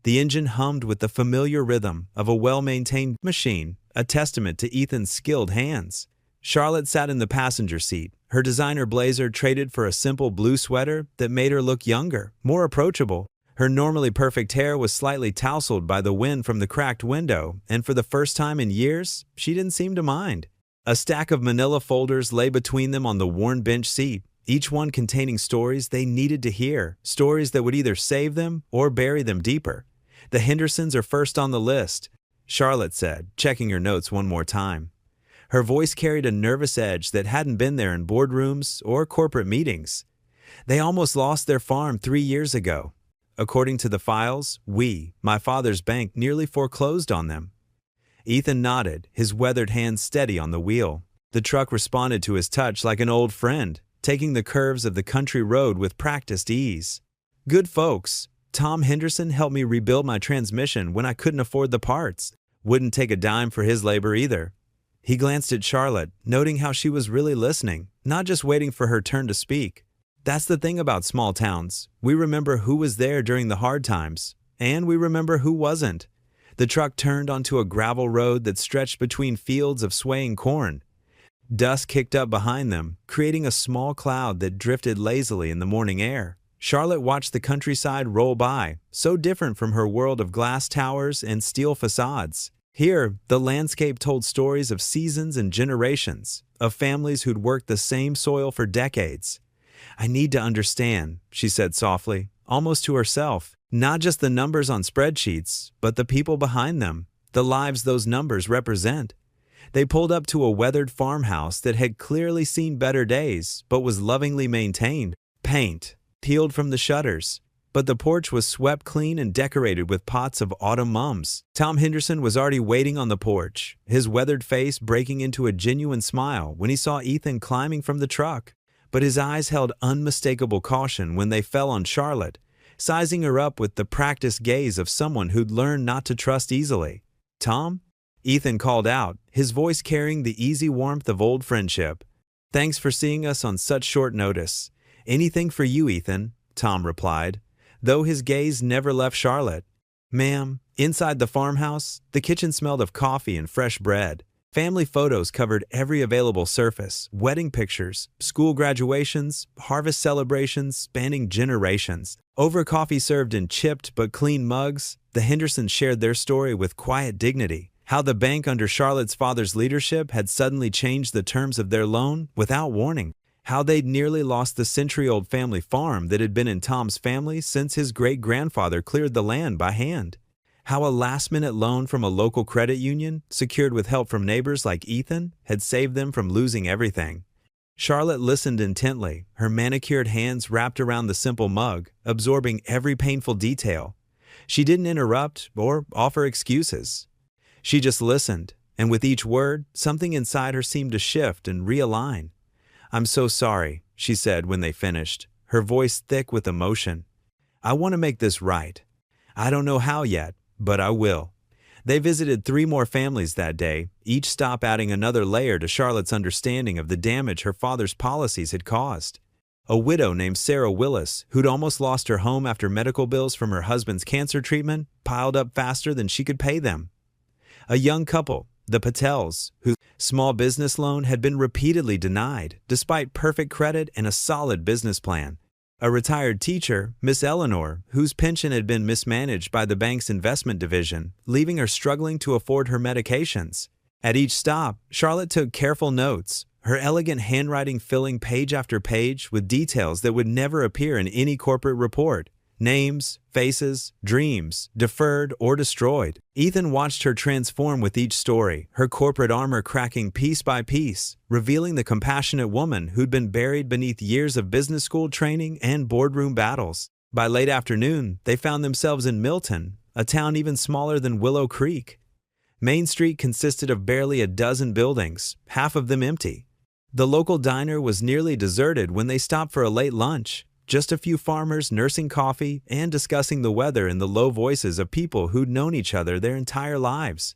The engine hummed with the familiar rhythm of a well-maintained machine, a testament to Ethan's skilled hands. Charlotte sat in the passenger seat, her designer blazer traded for a simple blue sweater that made her look younger, more approachable. Her normally perfect hair was slightly tousled by the wind from the cracked window, and for the first time in years, she didn't seem to mind. A stack of manila folders lay between them on the worn bench seat. each one containing stories they needed to hear, stories that would either save them or bury them deeper. The Hendersons are first on the list, Charlotte said, checking her notes one more time. Her voice carried a nervous edge that hadn't been there in boardrooms or corporate meetings. They almost lost their farm 3 years ago. According to the files, my father's bank, nearly foreclosed on them. Ethan nodded, his weathered hands steady on the wheel. The truck responded to his touch like an old friend, taking the curves of the country road with practiced ease. Good folks. Tom Henderson helped me rebuild my transmission when I couldn't afford the parts. Wouldn't take a dime for his labor either. He glanced at Charlotte, noting how she was really listening, not just waiting for her turn to speak. That's the thing about small towns. We remember who was there during the hard times, and we remember who wasn't. The truck turned onto a gravel road that stretched between fields of swaying corn. Dust kicked up behind them, creating a small cloud that drifted lazily in the morning air. Charlotte watched the countryside roll by, so different from her world of glass towers and steel facades. Here, the landscape told stories of seasons and generations, of families who'd worked the same soil for decades. I need to understand, she said softly, almost to herself, not just the numbers on spreadsheets, but the people behind them, the lives those numbers represent. They pulled up to a weathered farmhouse that had clearly seen better days, but was lovingly maintained. Paint peeled from the shutters, but the porch was swept clean and decorated with pots of autumn mums. Tom Henderson was already waiting on the porch, his weathered face breaking into a genuine smile when he saw Ethan climbing from the truck. But his eyes held unmistakable caution when they fell on Charlotte, sizing her up with the practiced gaze of someone who'd learned not to trust easily. "Tom?" Ethan called out, his voice carrying the easy warmth of old friendship. "Thanks for seeing us on such short notice." "Anything for you, Ethan," Tom replied, though his gaze never left Charlotte. "Ma'am." Inside the farmhouse, the kitchen smelled of coffee and fresh bread. Family photos covered every available surface, wedding pictures, school graduations, harvest celebrations spanning generations. Over coffee served in chipped but clean mugs, the Hendersons shared their story with quiet dignity. How the bank under Charlotte's father's leadership had suddenly changed the terms of their loan without warning. How they'd nearly lost the century-old family farm that had been in Tom's family since his great-grandfather cleared the land by hand. How a last-minute loan from a local credit union, secured with help from neighbors like Ethan, had saved them from losing everything. Charlotte listened intently, her manicured hands wrapped around the simple mug, absorbing every painful detail. She didn't interrupt or offer excuses. She just listened, and with each word, something inside her seemed to shift and realign. "I'm so sorry," she said when they finished, her voice thick with emotion. "I want to make this right. I don't know how yet, but I will." They visited 3 more families that day, each stop adding another layer to Charlotte's understanding of the damage her father's policies had caused. A widow named Sarah Willis, who'd almost lost her home after medical bills from her husband's cancer treatment piled up faster than she could pay them. A young couple, the Patels, whose small business loan had been repeatedly denied, despite perfect credit and a solid business plan. A retired teacher, Miss Eleanor, whose pension had been mismanaged by the bank's investment division, leaving her struggling to afford her medications. At each stop, Charlotte took careful notes, her elegant handwriting filling page after page with details that would never appear in any corporate report. Names, faces, dreams, deferred or destroyed. Ethan watched her transform with each story, her corporate armor cracking piece by piece, revealing the compassionate woman who'd been buried beneath years of business school training and boardroom battles. By late afternoon, they found themselves in Milton, a town even smaller than Willow Creek. Main Street consisted of barely a dozen buildings, half of them empty. The local diner was nearly deserted when they stopped for a late lunch. Just a few farmers nursing coffee and discussing the weather in the low voices of people who'd known each other their entire lives.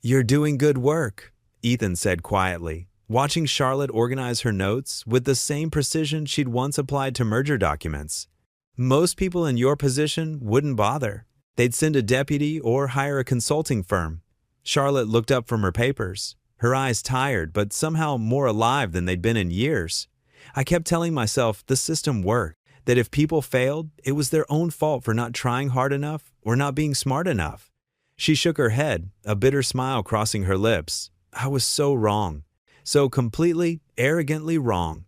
"You're doing good work," Ethan said quietly, watching Charlotte organize her notes with the same precision she'd once applied to merger documents. "Most people in your position wouldn't bother. They'd send a deputy or hire a consulting firm." Charlotte looked up from her papers, her eyes tired but somehow more alive than they'd been in years. "I kept telling myself the system worked. That if people failed, it was their own fault for not trying hard enough or not being smart enough." She shook her head, a bitter smile crossing her lips. "I was so wrong. So completely, arrogantly wrong."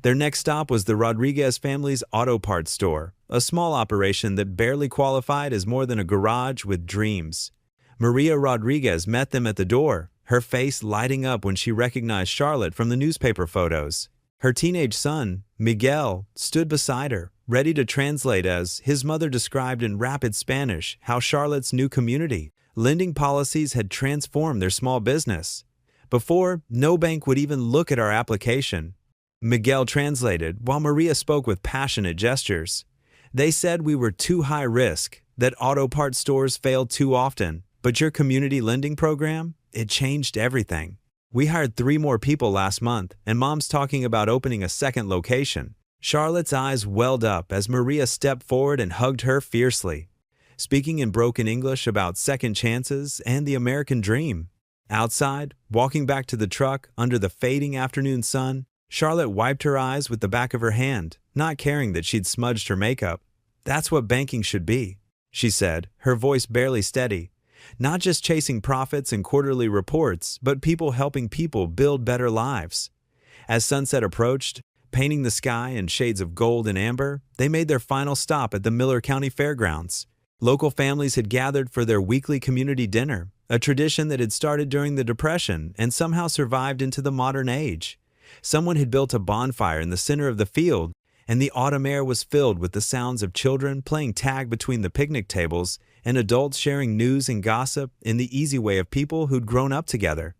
Their next stop was the Rodriguez family's auto parts store, a small operation that barely qualified as more than a garage with dreams. Maria Rodriguez met them at the door, her face lighting up when she recognized Charlotte from the newspaper photos. Her teenage son, Miguel, stood beside her, ready to translate as his mother described in rapid Spanish how Charlotte's new community lending policies had transformed their small business. Before, no bank would even look at our application. Miguel translated while Maria spoke with passionate gestures. They said we were too high risk, that auto parts stores failed too often, but your community lending program, it changed everything. We hired 3 more people last month, and Mom's talking about opening a second location. Charlotte's eyes welled up as Maria stepped forward and hugged her fiercely, speaking in broken English about second chances and the American dream. Outside, walking back to the truck under the fading afternoon sun, Charlotte wiped her eyes with the back of her hand, not caring that she'd smudged her makeup. "That's what banking should be," she said, her voice barely steady. "Not just chasing profits and quarterly reports, but people helping people build better lives." As sunset approached, painting the sky in shades of gold and amber, they made their final stop at the Miller County Fairgrounds. Local families had gathered for their weekly community dinner, a tradition that had started during the Depression and somehow survived into the modern age. Someone had built a bonfire in the center of the field, and the autumn air was filled with the sounds of children playing tag between the picnic tables and adults sharing news and gossip in the easy way of people who'd grown up together.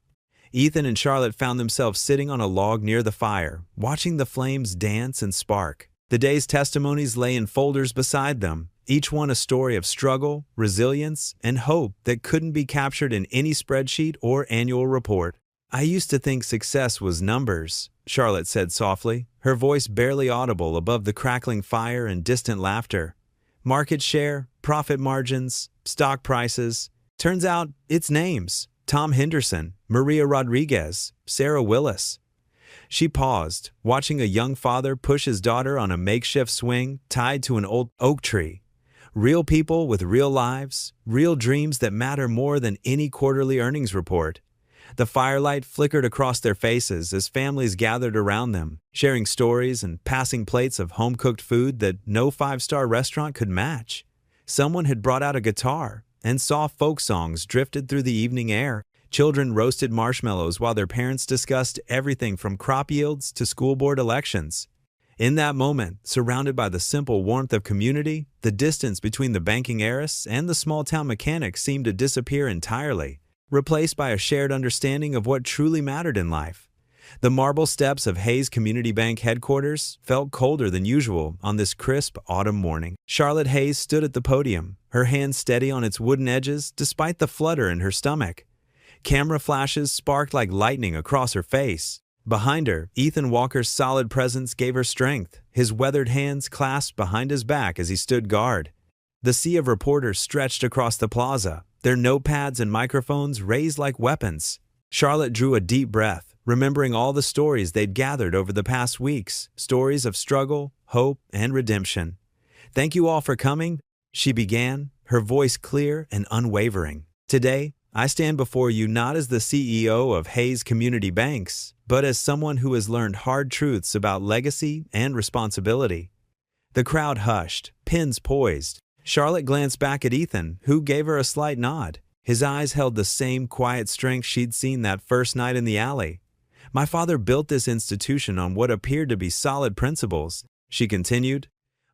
Ethan and Charlotte found themselves sitting on a log near the fire, watching the flames dance and spark. The day's testimonies lay in folders beside them, each one a story of struggle, resilience, and hope that couldn't be captured in any spreadsheet or annual report. "I used to think success was numbers," Charlotte said softly, her voice barely audible above the crackling fire and distant laughter. "Market share, profit margins, stock prices. Turns out it's names. Tom Henderson, Maria Rodriguez, Sarah Willis." She paused, watching a young father push his daughter on a makeshift swing tied to an old oak tree. Real people with real lives, real dreams that matter more than any quarterly earnings report. The firelight flickered across their faces as families gathered around them, sharing stories and passing plates of home-cooked food that no five-star restaurant could match. Someone had brought out a guitar, and soft folk songs drifted through the evening air. Children roasted marshmallows while their parents discussed everything from crop yields to school board elections. In that moment, surrounded by the simple warmth of community, the distance between the banking heiress and the small-town mechanic seemed to disappear entirely, replaced by a shared understanding of what truly mattered in life. The marble steps of Hayes Community Bank headquarters felt colder than usual on this crisp autumn morning. Charlotte Hayes stood at the podium, her hand steady on its wooden edges despite the flutter in her stomach. Camera flashes sparked like lightning across her face. Behind her, Ethan Walker's solid presence gave her strength, his weathered hands clasped behind his back as he stood guard. The sea of reporters stretched across the plaza, their notepads and microphones raised like weapons. Charlotte drew a deep breath, remembering all the stories they'd gathered over the past weeks, stories of struggle, hope, and redemption. "Thank you all for coming," she began, her voice clear and unwavering. "Today, I stand before you not as the CEO of Hayes Community Banks, but as someone who has learned hard truths about legacy and responsibility." The crowd hushed, pens poised. Charlotte glanced back at Ethan, who gave her a slight nod. His eyes held the same quiet strength she'd seen that first night in the alley. "My father built this institution on what appeared to be solid principles," she continued,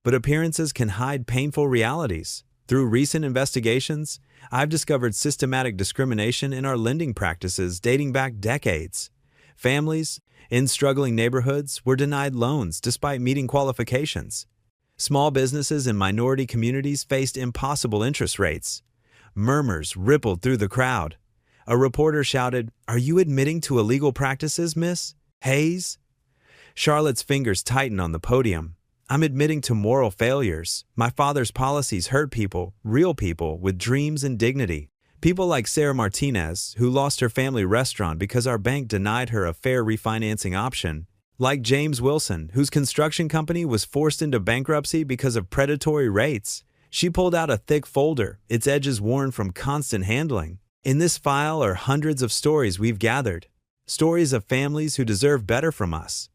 "but appearances can hide painful realities. Through recent investigations, I've discovered systematic discrimination in our lending practices dating back decades. Families in struggling neighborhoods were denied loans despite meeting qualifications. Small businesses in minority communities faced impossible interest rates. Murmurs rippled through the crowd. A reporter shouted, "Are you admitting to illegal practices, Miss Hayes?" Charlotte's fingers tightened on the podium. "I'm admitting to moral failures. My father's policies hurt people, real people, with dreams and dignity. People like Sarah Martinez, who lost her family restaurant because our bank denied her a fair refinancing option. Like James Wilson, whose construction company was forced into bankruptcy because of predatory rates." She pulled out a thick folder, its edges worn from constant handling. "In this file are hundreds of stories we've gathered. Stories of families who deserve better from us.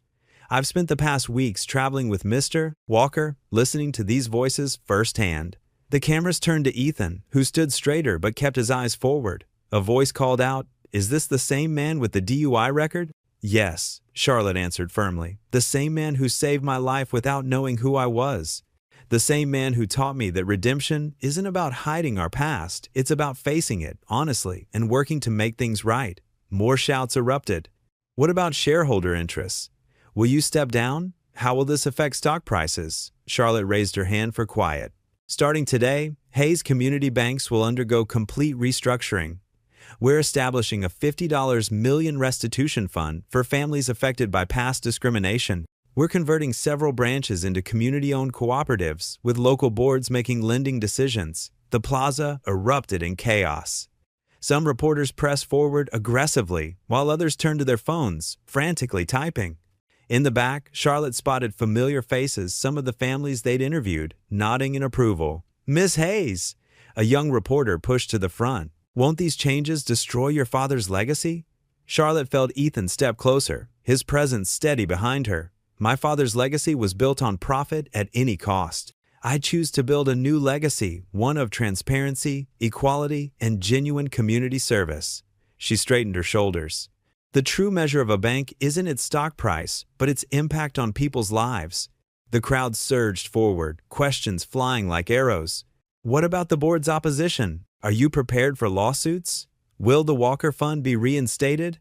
I've spent the past weeks traveling with Mr. Walker, listening to these voices firsthand. The cameras turned to Ethan, who stood straighter but kept his eyes forward. A voice called out, "Is this the same man with the DUI record?" "Yes," Charlotte answered firmly. "The same man who saved my life without knowing who I was. The same man who taught me that redemption isn't about hiding our past, it's about facing it, honestly, and working to make things right." More shouts erupted. "What about shareholder interests? Will you step down? How will this affect stock prices?" Charlotte raised her hand for quiet. "Starting today, Hayes Community Banks will undergo complete restructuring. We're establishing a $50 million restitution fund for families affected by past discrimination. We're converting several branches into community-owned cooperatives, with local boards making lending decisions." The plaza erupted in chaos. Some reporters pressed forward aggressively, while others turned to their phones, frantically typing. In the back, Charlotte spotted familiar faces, some of the families they'd interviewed, nodding in approval. "Miss Hayes!" A young reporter pushed to the front. "Won't these changes destroy your father's legacy?" Charlotte felt Ethan step closer, his presence steady behind her. "My father's legacy was built on profit at any cost. I choose to build a new legacy, one of transparency, equality, and genuine community service." She straightened her shoulders. "The true measure of a bank isn't its stock price, but its impact on people's lives." The crowd surged forward, questions flying like arrows. "What about the board's opposition? Are you prepared for lawsuits? Will the Walker Fund be reinstated?"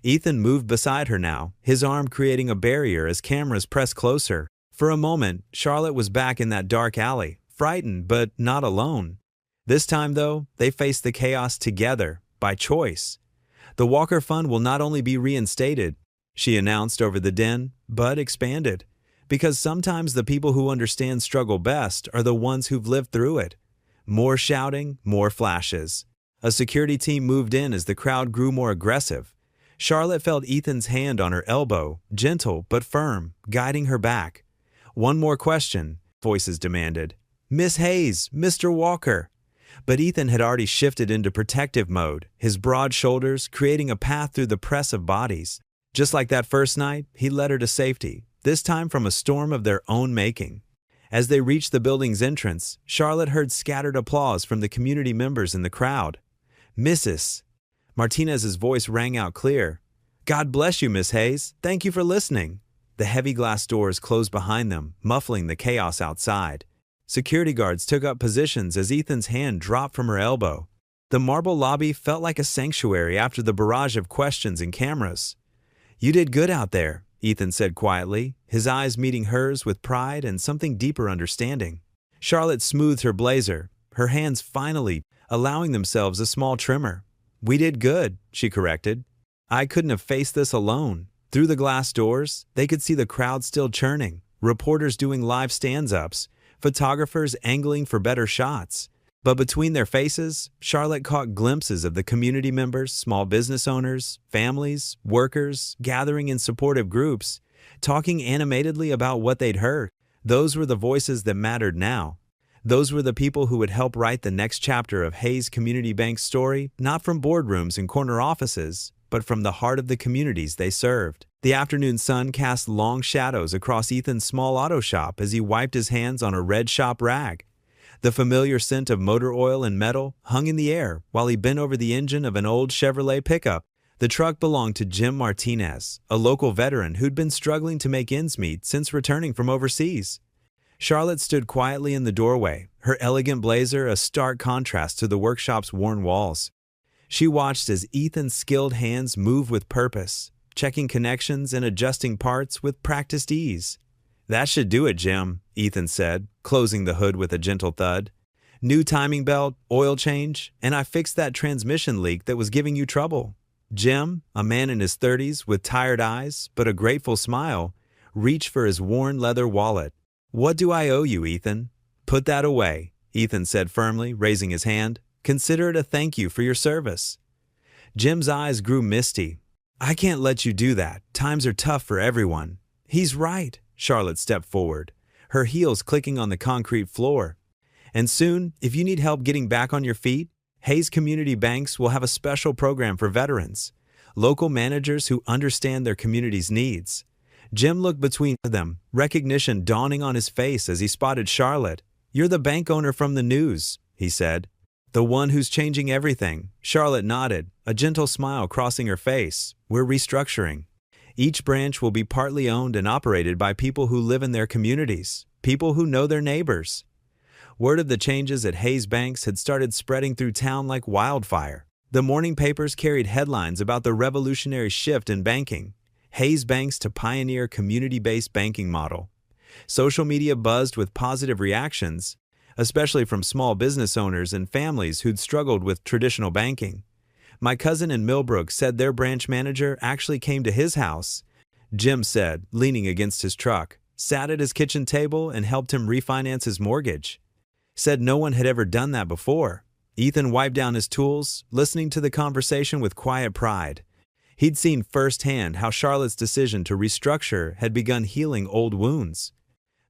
Ethan moved beside her now, his arm creating a barrier as cameras pressed closer. For a moment, Charlotte was back in that dark alley, frightened but not alone. This time, though, they faced the chaos together, by choice. "The Walker Fund will not only be reinstated," she announced over the din, but expanded. "Because sometimes the people who understand struggle best are the ones who've lived through it." More shouting, more flashes. A security team moved in as the crowd grew more aggressive. Charlotte felt Ethan's hand on her elbow, gentle but firm, guiding her back. "One more question," voices demanded. "Miss Hayes, Mr. Walker." But Ethan had already shifted into protective mode, his broad shoulders creating a path through the press of bodies. Just like that first night, he led her to safety, this time from a storm of their own making. As they reached the building's entrance, Charlotte heard scattered applause from the community members in the crowd. "Mrs." Martinez's voice rang out clear. "God bless you, Miss Hayes. Thank you for listening." The heavy glass doors closed behind them, muffling the chaos outside. Security guards took up positions as Ethan's hand dropped from her elbow. The marble lobby felt like a sanctuary after the barrage of questions and cameras. "You did good out there," Ethan said quietly, his eyes meeting hers with pride and something deeper understanding. Charlotte smoothed her blazer, her hands finally allowing themselves a small tremor. "We did good," she corrected. "I couldn't have faced this alone." Through the glass doors, they could see the crowd still churning, reporters doing live stand-ups, photographers angling for better shots. But between their faces, Charlotte caught glimpses of the community members, small business owners, families, workers, gathering in supportive groups, talking animatedly about what they'd heard. Those were the voices that mattered now. Those were the people who would help write the next chapter of Hayes Community Bank's story, not from boardrooms and corner offices, but from the heart of the communities they served. The afternoon sun cast long shadows across Ethan's small auto shop as he wiped his hands on a red shop rag. The familiar scent of motor oil and metal hung in the air while he bent over the engine of an old Chevrolet pickup. The truck belonged to Jim Martinez, a local veteran who'd been struggling to make ends meet since returning from overseas. Charlotte stood quietly in the doorway, her elegant blazer a stark contrast to the workshop's worn walls. She watched as Ethan's skilled hands moved with purpose, checking connections and adjusting parts with practiced ease. "That should do it, Jim," Ethan said, closing the hood with a gentle thud. "New timing belt, oil change, and I fixed that transmission leak that was giving you trouble." Jim, a man in his 30s with tired eyes but a grateful smile, reached for his worn leather wallet. "What do I owe you, Ethan?" "Put that away," Ethan said firmly, raising his hand. "Consider it a thank you for your service." Jim's eyes grew misty. "I can't let you do that. Times are tough for everyone." "He's right." Charlotte stepped forward, her heels clicking on the concrete floor. "And soon, if you need help getting back on your feet, Hayes Community Banks will have a special program for veterans, local managers who understand their community's needs. Jim looked between them, recognition dawning on his face as he spotted Charlotte. "You're the bank owner from the news," he said. "The one who's changing everything." Charlotte nodded, a gentle smile crossing her face. "We're restructuring. Each branch will be partly owned and operated by people who live in their communities, people who know their neighbors." Word of the changes at Hayes Banks had started spreading through town like wildfire. The morning papers carried headlines about the revolutionary shift in banking, Hayes Banks to pioneer community-based banking model. Social media buzzed with positive reactions, especially from small business owners and families who'd struggled with traditional banking. My cousin in Millbrook said their branch manager actually came to his house, Jim said, leaning against his truck, sat at his kitchen table and helped him refinance his mortgage. Said no one had ever done that before. Ethan wiped down his tools, listening to the conversation with quiet pride. He'd seen firsthand how Charlotte's decision to restructure had begun healing old wounds.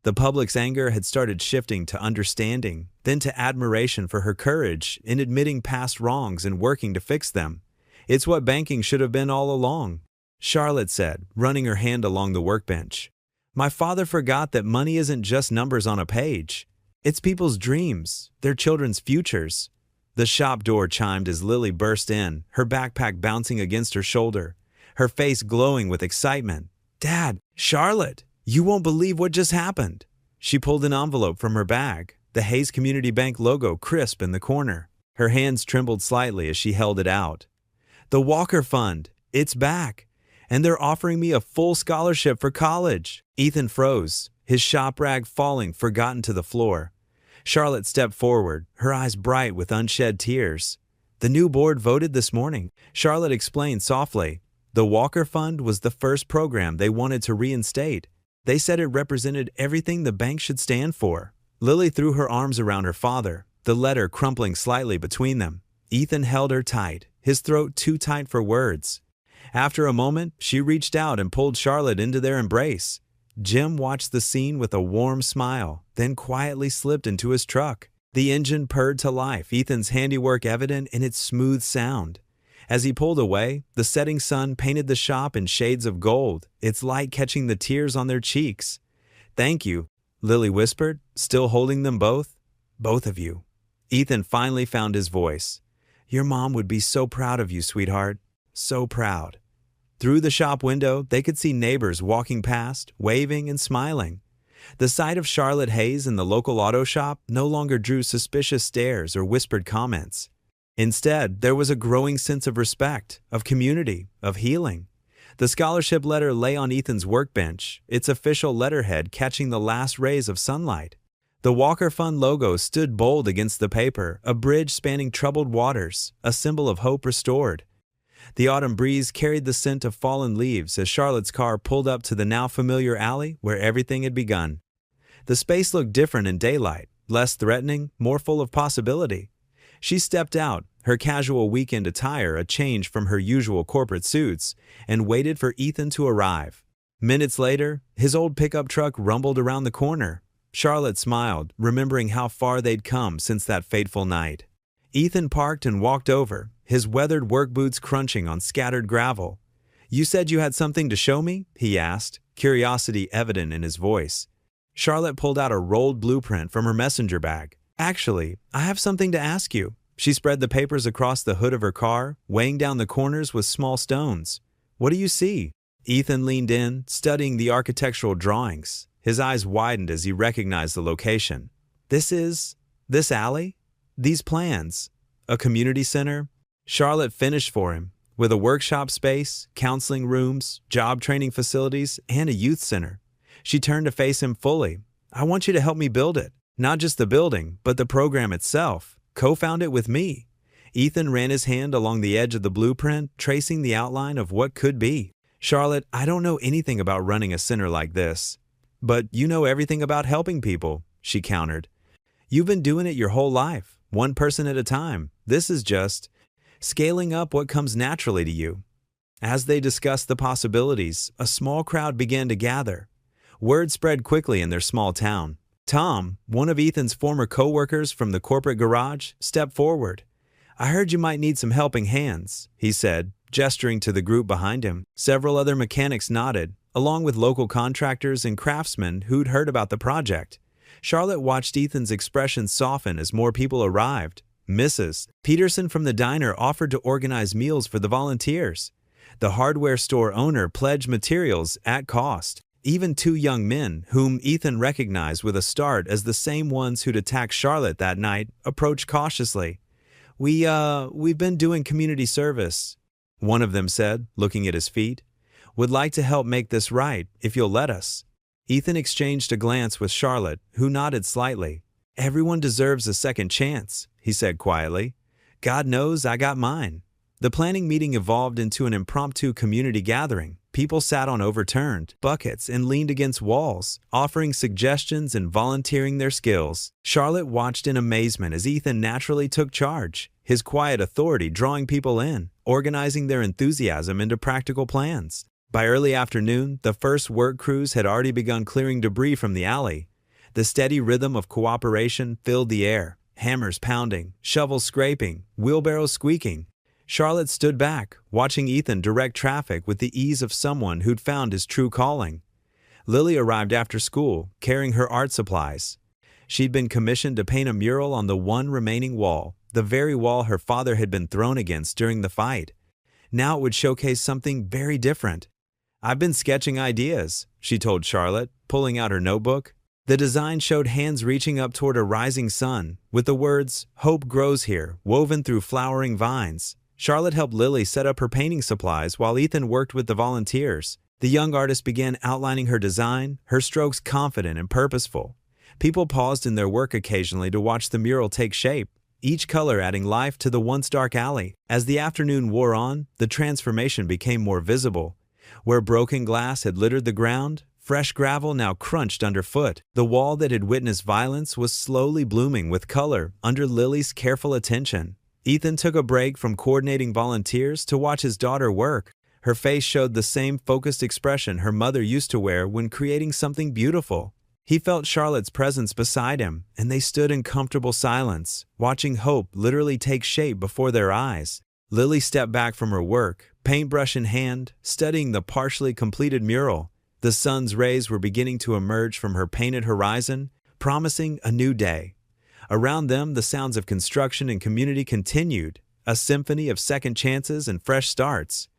The public's anger had started shifting to understanding, then to admiration for her courage in admitting past wrongs and working to fix them. "It's what banking should have been all along," Charlotte said, running her hand along the workbench. "My father forgot that money isn't just numbers on a page. It's people's dreams, their children's futures." The shop door chimed as Lily burst in, her backpack bouncing against her shoulder, her face glowing with excitement. "Dad, Charlotte! You won't believe what just happened." She pulled an envelope from her bag, the Hayes Community Bank logo crisp in the corner. Her hands trembled slightly as she held it out. "The Walker Fund, it's back, and they're offering me a full scholarship for college." Ethan froze, his shop rag falling forgotten to the floor. Charlotte stepped forward, her eyes bright with unshed tears. "The new board voted this morning," Charlotte explained softly. "The Walker Fund was the first program they wanted to reinstate. They said it represented everything the bank should stand for." Lily threw her arms around her father, the letter crumpling slightly between them. Ethan held her tight, his throat too tight for words. After a moment, she reached out and pulled Charlotte into their embrace. Jim watched the scene with a warm smile, then quietly slipped into his truck. The engine purred to life, Ethan's handiwork evident in its smooth sound. As he pulled away, the setting sun painted the shop in shades of gold, its light catching the tears on their cheeks. "Thank you," Lily whispered, still holding them both. "Both of you." Ethan finally found his voice. "Your mom would be so proud of you, sweetheart. So proud." Through the shop window, they could see neighbors walking past, waving and smiling. The sight of Charlotte Hayes in the local auto shop no longer drew suspicious stares or whispered comments. Instead, there was a growing sense of respect, of community, of healing. The scholarship letter lay on Ethan's workbench, its official letterhead catching the last rays of sunlight. The Walker Fund logo stood bold against the paper, a bridge spanning troubled waters, a symbol of hope restored. The autumn breeze carried the scent of fallen leaves as Charlotte's car pulled up to the now familiar alley where everything had begun. The space looked different in daylight, less threatening, more full of possibility. She stepped out, her casual weekend attire a change from her usual corporate suits, and waited for Ethan to arrive. Minutes later, his old pickup truck rumbled around the corner. Charlotte smiled, remembering how far they'd come since that fateful night. Ethan parked and walked over, his weathered work boots crunching on scattered gravel. "You said you had something to show me?" he asked, curiosity evident in his voice. Charlotte pulled out a rolled blueprint from her messenger bag. "Actually, I have something to ask you." She spread the papers across the hood of her car, weighing down the corners with small stones. "What do you see?" Ethan leaned in, studying the architectural drawings. His eyes widened as he recognized the location. This alley? These plans? A community center?" Charlotte finished for him, with a workshop space, counseling rooms, job training facilities, and a youth center. She turned to face him fully. "I want you to help me build it. Not just the building, but the program itself. Co-found it with me." Ethan ran his hand along the edge of the blueprint, tracing the outline of what could be. "Charlotte, I don't know anything about running a center like this." "But you know everything about helping people," she countered. "You've been doing it your whole life, one person at a time. This is just scaling up what comes naturally to you." As they discussed the possibilities, a small crowd began to gather. Word spread quickly in their small town. Tom, one of Ethan's former co-workers from the corporate garage, stepped forward. "I heard you might need some helping hands," he said, gesturing to the group behind him. Several other mechanics nodded, along with local contractors and craftsmen who'd heard about the project. Charlotte watched Ethan's expression soften as more people arrived. Mrs. Peterson from the diner offered to organize meals for the volunteers. The hardware store owner pledged materials at cost. Even two young men, whom Ethan recognized with a start as the same ones who'd attacked Charlotte that night, approached cautiously. We've been doing community service," one of them said, looking at his feet. "Would like to help make this right, if you'll let us." Ethan exchanged a glance with Charlotte, who nodded slightly. "Everyone deserves a second chance," he said quietly. "God knows I got mine." The planning meeting evolved into an impromptu community gathering. People sat on overturned buckets and leaned against walls, offering suggestions and volunteering their skills. Charlotte watched in amazement as Ethan naturally took charge, his quiet authority drawing people in, organizing their enthusiasm into practical plans. By early afternoon, the first work crews had already begun clearing debris from the alley. The steady rhythm of cooperation filled the air, hammers pounding, shovels scraping, wheelbarrows squeaking. Charlotte stood back, watching Ethan direct traffic with the ease of someone who'd found his true calling. Lily arrived after school, carrying her art supplies. She'd been commissioned to paint a mural on the one remaining wall, the very wall her father had been thrown against during the fight. Now it would showcase something very different. "I've been sketching ideas," she told Charlotte, pulling out her notebook. The design showed hands reaching up toward a rising sun, with the words, "Hope grows here," woven through flowering vines. Charlotte helped Lily set up her painting supplies while Ethan worked with the volunteers. The young artist began outlining her design, her strokes confident and purposeful. People paused in their work occasionally to watch the mural take shape, each color adding life to the once dark alley. As the afternoon wore on, the transformation became more visible. Where broken glass had littered the ground, fresh gravel now crunched underfoot. The wall that had witnessed violence was slowly blooming with color under Lily's careful attention. Ethan took a break from coordinating volunteers to watch his daughter work. Her face showed the same focused expression her mother used to wear when creating something beautiful. He felt Charlotte's presence beside him, and they stood in comfortable silence, watching hope literally take shape before their eyes. Lily stepped back from her work, paintbrush in hand, studying the partially completed mural. The sun's rays were beginning to emerge from her painted horizon, promising a new day. Around them, the sounds of construction and community continued, a symphony of second chances and fresh starts.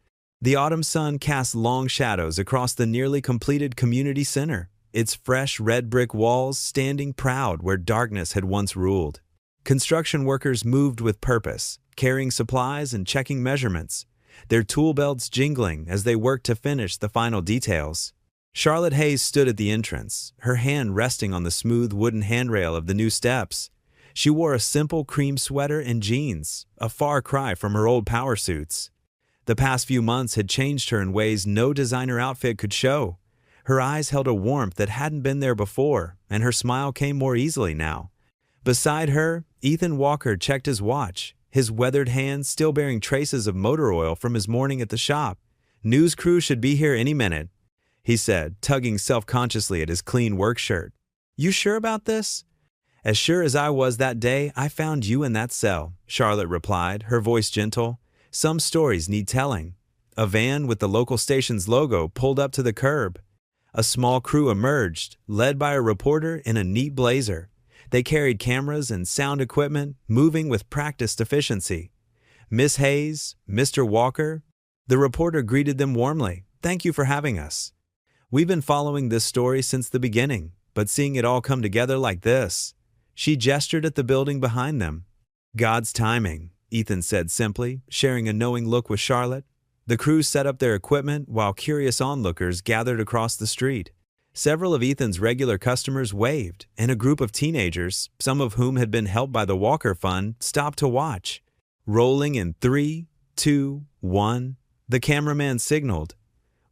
The autumn sun cast long shadows across the nearly completed community center, its fresh red brick walls standing proud where darkness had once ruled. Construction workers moved with purpose, carrying supplies and checking measurements, their tool belts jingling as they worked to finish the final details. Charlotte Hayes stood at the entrance, her hand resting on the smooth wooden handrail of the new steps. She wore a simple cream sweater and jeans, a far cry from her old power suits. The past few months had changed her in ways no designer outfit could show. Her eyes held a warmth that hadn't been there before, and her smile came more easily now. Beside her, Ethan Walker checked his watch, his weathered hands still bearing traces of motor oil from his morning at the shop. "News crew should be here any minute," he said, tugging self-consciously at his clean work shirt. "You sure about this?" "As sure as I was that day I found you in that cell," Charlotte replied, her voice gentle. "Some stories need telling." A van with the local station's logo pulled up to the curb. A small crew emerged, led by a reporter in a neat blazer. They carried cameras and sound equipment, moving with practiced efficiency. "Miss Hayes, Mr. Walker," the reporter greeted them warmly. "Thank you for having us. We've been following this story since the beginning, but seeing it all come together like this." She gestured at the building behind them. "God's timing," Ethan said simply, sharing a knowing look with Charlotte. The crew set up their equipment while curious onlookers gathered across the street. Several of Ethan's regular customers waved, and a group of teenagers, some of whom had been helped by the Walker Fund, stopped to watch. Rolling in 3, 2, 1, the cameraman signaled.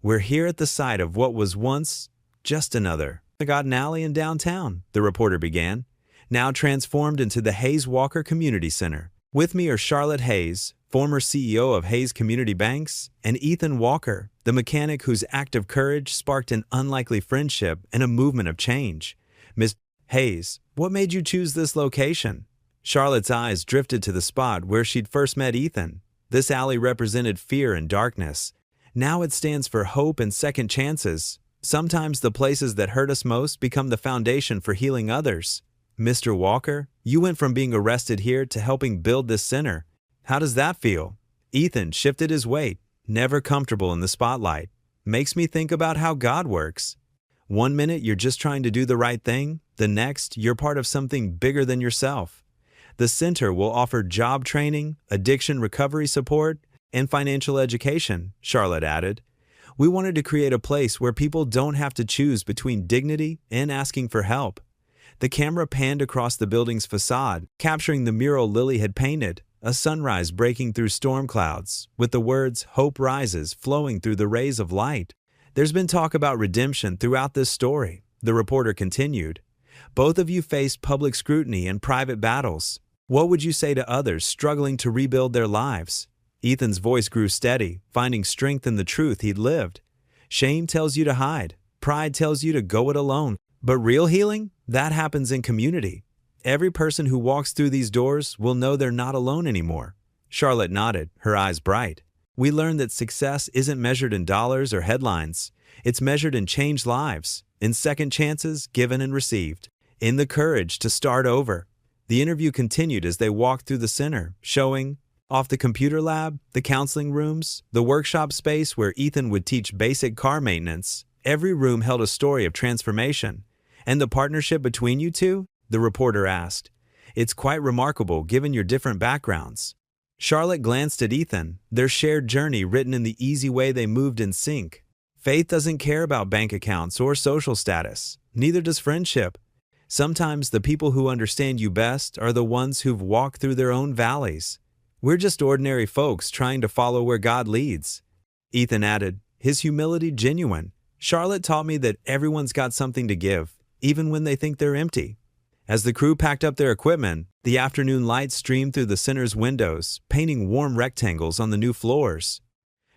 "We're here at the site of what was once just another forgotten alley in downtown," the reporter began, "now transformed into the Hayes Walker Community Center. With me are Charlotte Hayes, former CEO of Hayes Community Banks, and Ethan Walker, the mechanic whose act of courage sparked an unlikely friendship and a movement of change. Miss Hayes, what made you choose this location?" Charlotte's eyes drifted to the spot where she'd first met Ethan. This alley represented fear and darkness. Now it stands for hope and second chances. Sometimes the places that hurt us most become the foundation for healing others. Mr. Walker, you went from being arrested here to helping build this center. How does that feel? Ethan shifted his weight, never comfortable in the spotlight. Makes me think about how God works. One minute you're just trying to do the right thing, the next you're part of something bigger than yourself. The center will offer job training, addiction recovery support, and financial education, Charlotte added. We wanted to create a place where people don't have to choose between dignity and asking for help. The camera panned across the building's facade, capturing the mural Lily had painted, a sunrise breaking through storm clouds, with the words "Hope Rises" flowing through the rays of light. There's been talk about redemption throughout this story, the reporter continued. Both of you faced public scrutiny and private battles. What would you say to others struggling to rebuild their lives? Ethan's voice grew steady, finding strength in the truth he'd lived. Shame tells you to hide. Pride tells you to go it alone. But real healing? That happens in community. Every person who walks through these doors will know they're not alone anymore. Charlotte nodded, her eyes bright. We learned that success isn't measured in dollars or headlines. It's measured in changed lives, in second chances given and received, in the courage to start over. The interview continued as they walked through the center, showing off the computer lab, the counseling rooms, the workshop space where Ethan would teach basic car maintenance. Every room held a story of transformation. And the partnership between you two? The reporter asked. It's quite remarkable given your different backgrounds. Charlotte glanced at Ethan, their shared journey written in the easy way they moved in sync. Faith doesn't care about bank accounts or social status. Neither does friendship. Sometimes the people who understand you best are the ones who've walked through their own valleys. We're just ordinary folks trying to follow where God leads. Ethan added, his humility genuine. Charlotte taught me that everyone's got something to give, even when they think they're empty. As the crew packed up their equipment, the afternoon light streamed through the center's windows, painting warm rectangles on the new floors.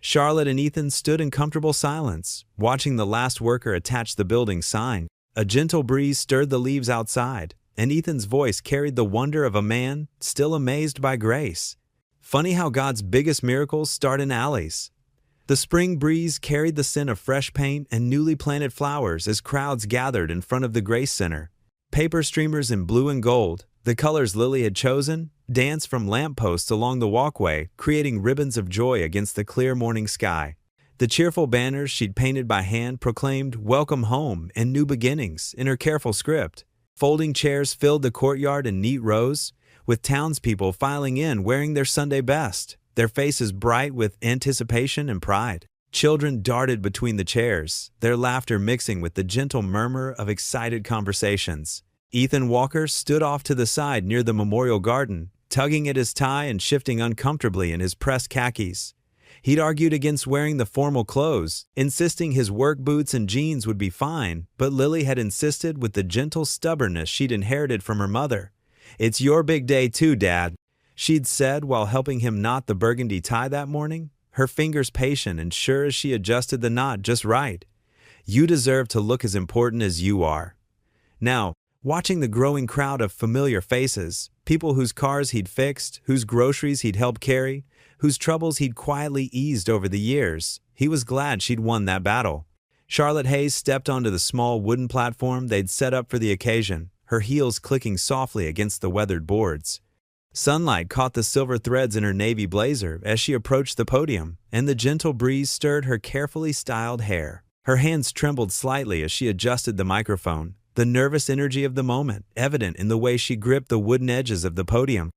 Charlotte and Ethan stood in comfortable silence, watching the last worker attach the building's sign. A gentle breeze stirred the leaves outside, and Ethan's voice carried the wonder of a man still amazed by grace. Funny how God's biggest miracles start in alleys. The spring breeze carried the scent of fresh paint and newly planted flowers as crowds gathered in front of the Grace Center. Paper streamers in blue and gold, the colors Lily had chosen, danced from lampposts along the walkway, creating ribbons of joy against the clear morning sky. The cheerful banners she'd painted by hand proclaimed "Welcome Home" and "New Beginnings" in her careful script. Folding chairs filled the courtyard in neat rows, with townspeople filing in wearing their Sunday best, their faces bright with anticipation and pride. Children darted between the chairs, their laughter mixing with the gentle murmur of excited conversations. Ethan Walker stood off to the side near the memorial garden, tugging at his tie and shifting uncomfortably in his pressed khakis. He'd argued against wearing the formal clothes, insisting his work boots and jeans would be fine, but Lily had insisted with the gentle stubbornness she'd inherited from her mother. "It's your big day too, Dad," she'd said while helping him knot the burgundy tie that morning, her fingers patient and sure as she adjusted the knot just right. "You deserve to look as important as you are." Now, watching the growing crowd of familiar faces, people whose cars he'd fixed, whose groceries he'd helped carry, whose troubles he'd quietly eased over the years, he was glad she'd won that battle. Charlotte Hayes stepped onto the small wooden platform they'd set up for the occasion, her heels clicking softly against the weathered boards. Sunlight caught the silver threads in her navy blazer as she approached the podium, and the gentle breeze stirred her carefully styled hair. Her hands trembled slightly as she adjusted the microphone, the nervous energy of the moment evident in the way she gripped the wooden edges of the podium.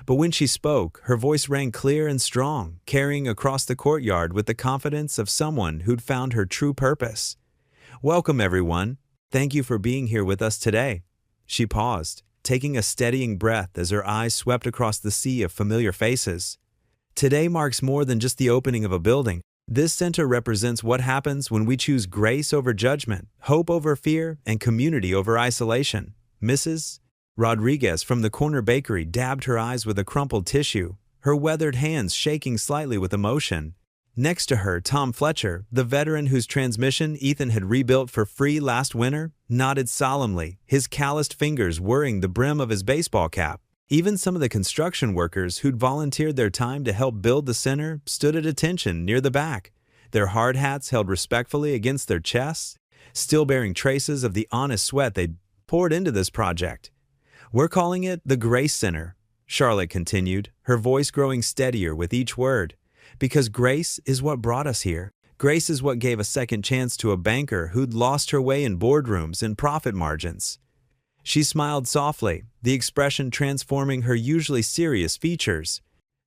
But when she spoke, her voice rang clear and strong, carrying across the courtyard with the confidence of someone who'd found her true purpose. "Welcome, everyone. Thank you for being here with us today." She paused, taking a steadying breath as her eyes swept across the sea of familiar faces. Today marks more than just the opening of a building. This center represents what happens when we choose grace over judgment, hope over fear, and community over isolation. Mrs. Rodriguez from the corner bakery dabbed her eyes with a crumpled tissue, her weathered hands shaking slightly with emotion. Next to her, Tom Fletcher, the veteran whose transmission Ethan had rebuilt for free last winter, nodded solemnly, his calloused fingers whirring the brim of his baseball cap. Even some of the construction workers who'd volunteered their time to help build the center stood at attention near the back, their hard hats held respectfully against their chests, still bearing traces of the honest sweat they'd poured into this project. "We're calling it the Grace Center," Charlotte continued, her voice growing steadier with each word, "because grace is what brought us here. Grace is what gave a second chance to a banker who'd lost her way in boardrooms and profit margins." She smiled softly, the expression transforming her usually serious features.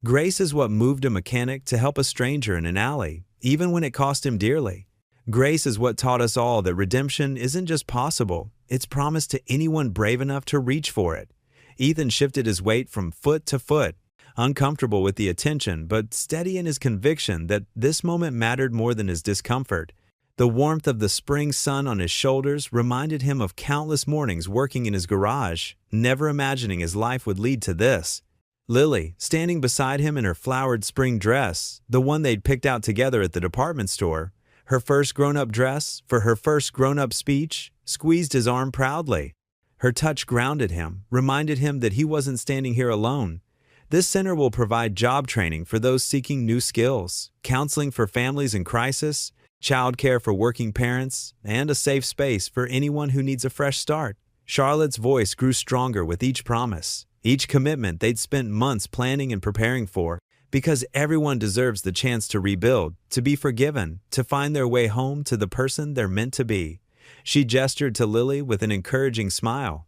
Grace is what moved a mechanic to help a stranger in an alley, even when it cost him dearly. Grace is what taught us all that redemption isn't just possible, it's promised to anyone brave enough to reach for it. Ethan shifted his weight from foot to foot, uncomfortable with the attention but steady in his conviction that this moment mattered more than his discomfort. The warmth of the spring sun on his shoulders reminded him of countless mornings working in his garage, never imagining his life would lead to this. Lily, standing beside him in her flowered spring dress, the one they'd picked out together at the department store, her first grown-up dress for her first grown-up speech, squeezed his arm proudly. Her touch grounded him, reminded him that he wasn't standing here alone. This center will provide job training for those seeking new skills, counseling for families in crisis, childcare for working parents, and a safe space for anyone who needs a fresh start. Charlotte's voice grew stronger with each promise, each commitment they'd spent months planning and preparing for, because everyone deserves the chance to rebuild, to be forgiven, to find their way home to the person they're meant to be. She gestured to Lily with an encouraging smile,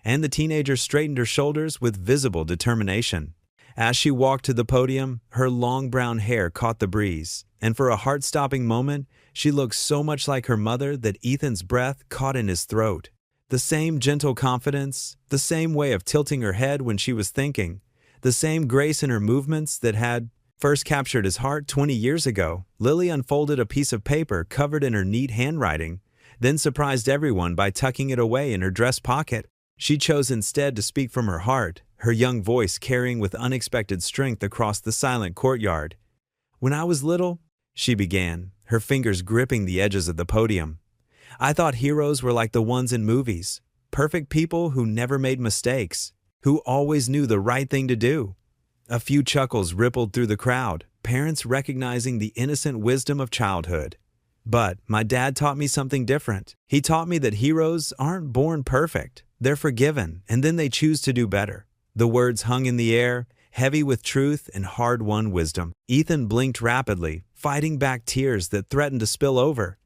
and the teenager straightened her shoulders with visible determination. As she walked to the podium, her long brown hair caught the breeze, and for a heart-stopping moment, she looked so much like her mother that Ethan's breath caught in his throat. The same gentle confidence, the same way of tilting her head when she was thinking, the same grace in her movements that had first captured his heart 20 years ago. Lily unfolded a piece of paper covered in her neat handwriting, then surprised everyone by tucking it away in her dress pocket. She chose instead to speak from her heart, her young voice carrying with unexpected strength across the silent courtyard. "When I was little," she began, her fingers gripping the edges of the podium, "I thought heroes were like the ones in movies, perfect people who never made mistakes, who always knew the right thing to do." A few chuckles rippled through the crowd, parents recognizing the innocent wisdom of childhood. "But my dad taught me something different. He taught me that heroes aren't born perfect. They're forgiven, and then they choose to do better." The words hung in the air, heavy with truth and hard-won wisdom. Ethan blinked rapidly, fighting back tears that threatened to spill over.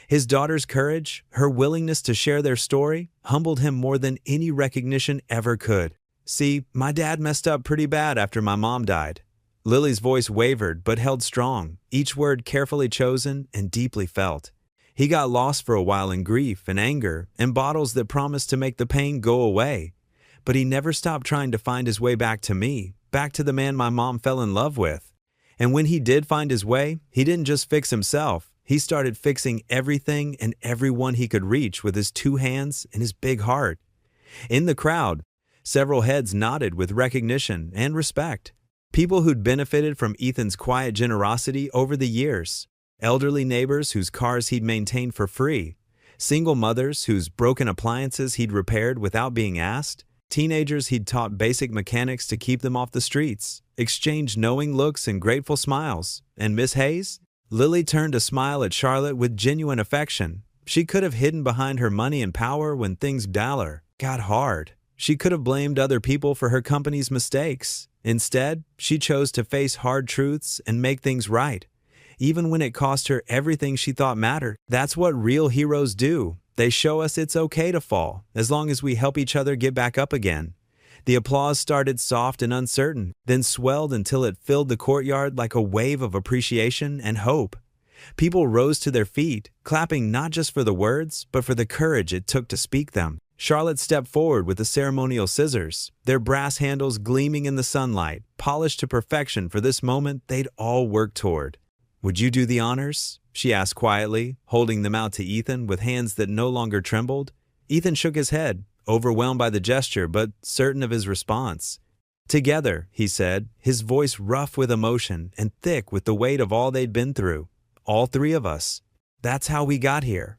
His daughter's courage, her willingness to share their story, humbled him more than any recognition ever could. "See, my dad messed up pretty bad after my mom died." Lily's voice wavered but held strong, each word carefully chosen and deeply felt. "He got lost for a while in grief and anger and bottles that promised to make the pain go away. But he never stopped trying to find his way back to me, back to the man my mom fell in love with. And when he did find his way, he didn't just fix himself. He started fixing everything and everyone he could reach with his two hands and his big heart." In the crowd, several heads nodded with recognition and respect. People who'd benefited from Ethan's quiet generosity over the years. Elderly neighbors whose cars he'd maintained for free. Single mothers whose broken appliances he'd repaired without being asked. Teenagers he'd taught basic mechanics to keep them off the streets. Exchanged knowing looks and grateful smiles. And Miss Hayes? Lily turned to smile at Charlotte with genuine affection. She could have hidden behind her money and power when things got hard. She could have blamed other people for her company's mistakes. Instead, she chose to face hard truths and make things right, even when it cost her everything she thought mattered. That's what real heroes do. They show us it's okay to fall, as long as we help each other get back up again. The applause started soft and uncertain, then swelled until it filled the courtyard like a wave of appreciation and hope. People rose to their feet, clapping not just for the words, but for the courage it took to speak them. Charlotte stepped forward with the ceremonial scissors, their brass handles gleaming in the sunlight, polished to perfection for this moment they'd all worked toward. "Would you do the honors?" she asked quietly, holding them out to Ethan with hands that no longer trembled. Ethan shook his head, overwhelmed by the gesture but certain of his response. "Together," he said, his voice rough with emotion and thick with the weight of all they'd been through. "All three of us. That's how we got here."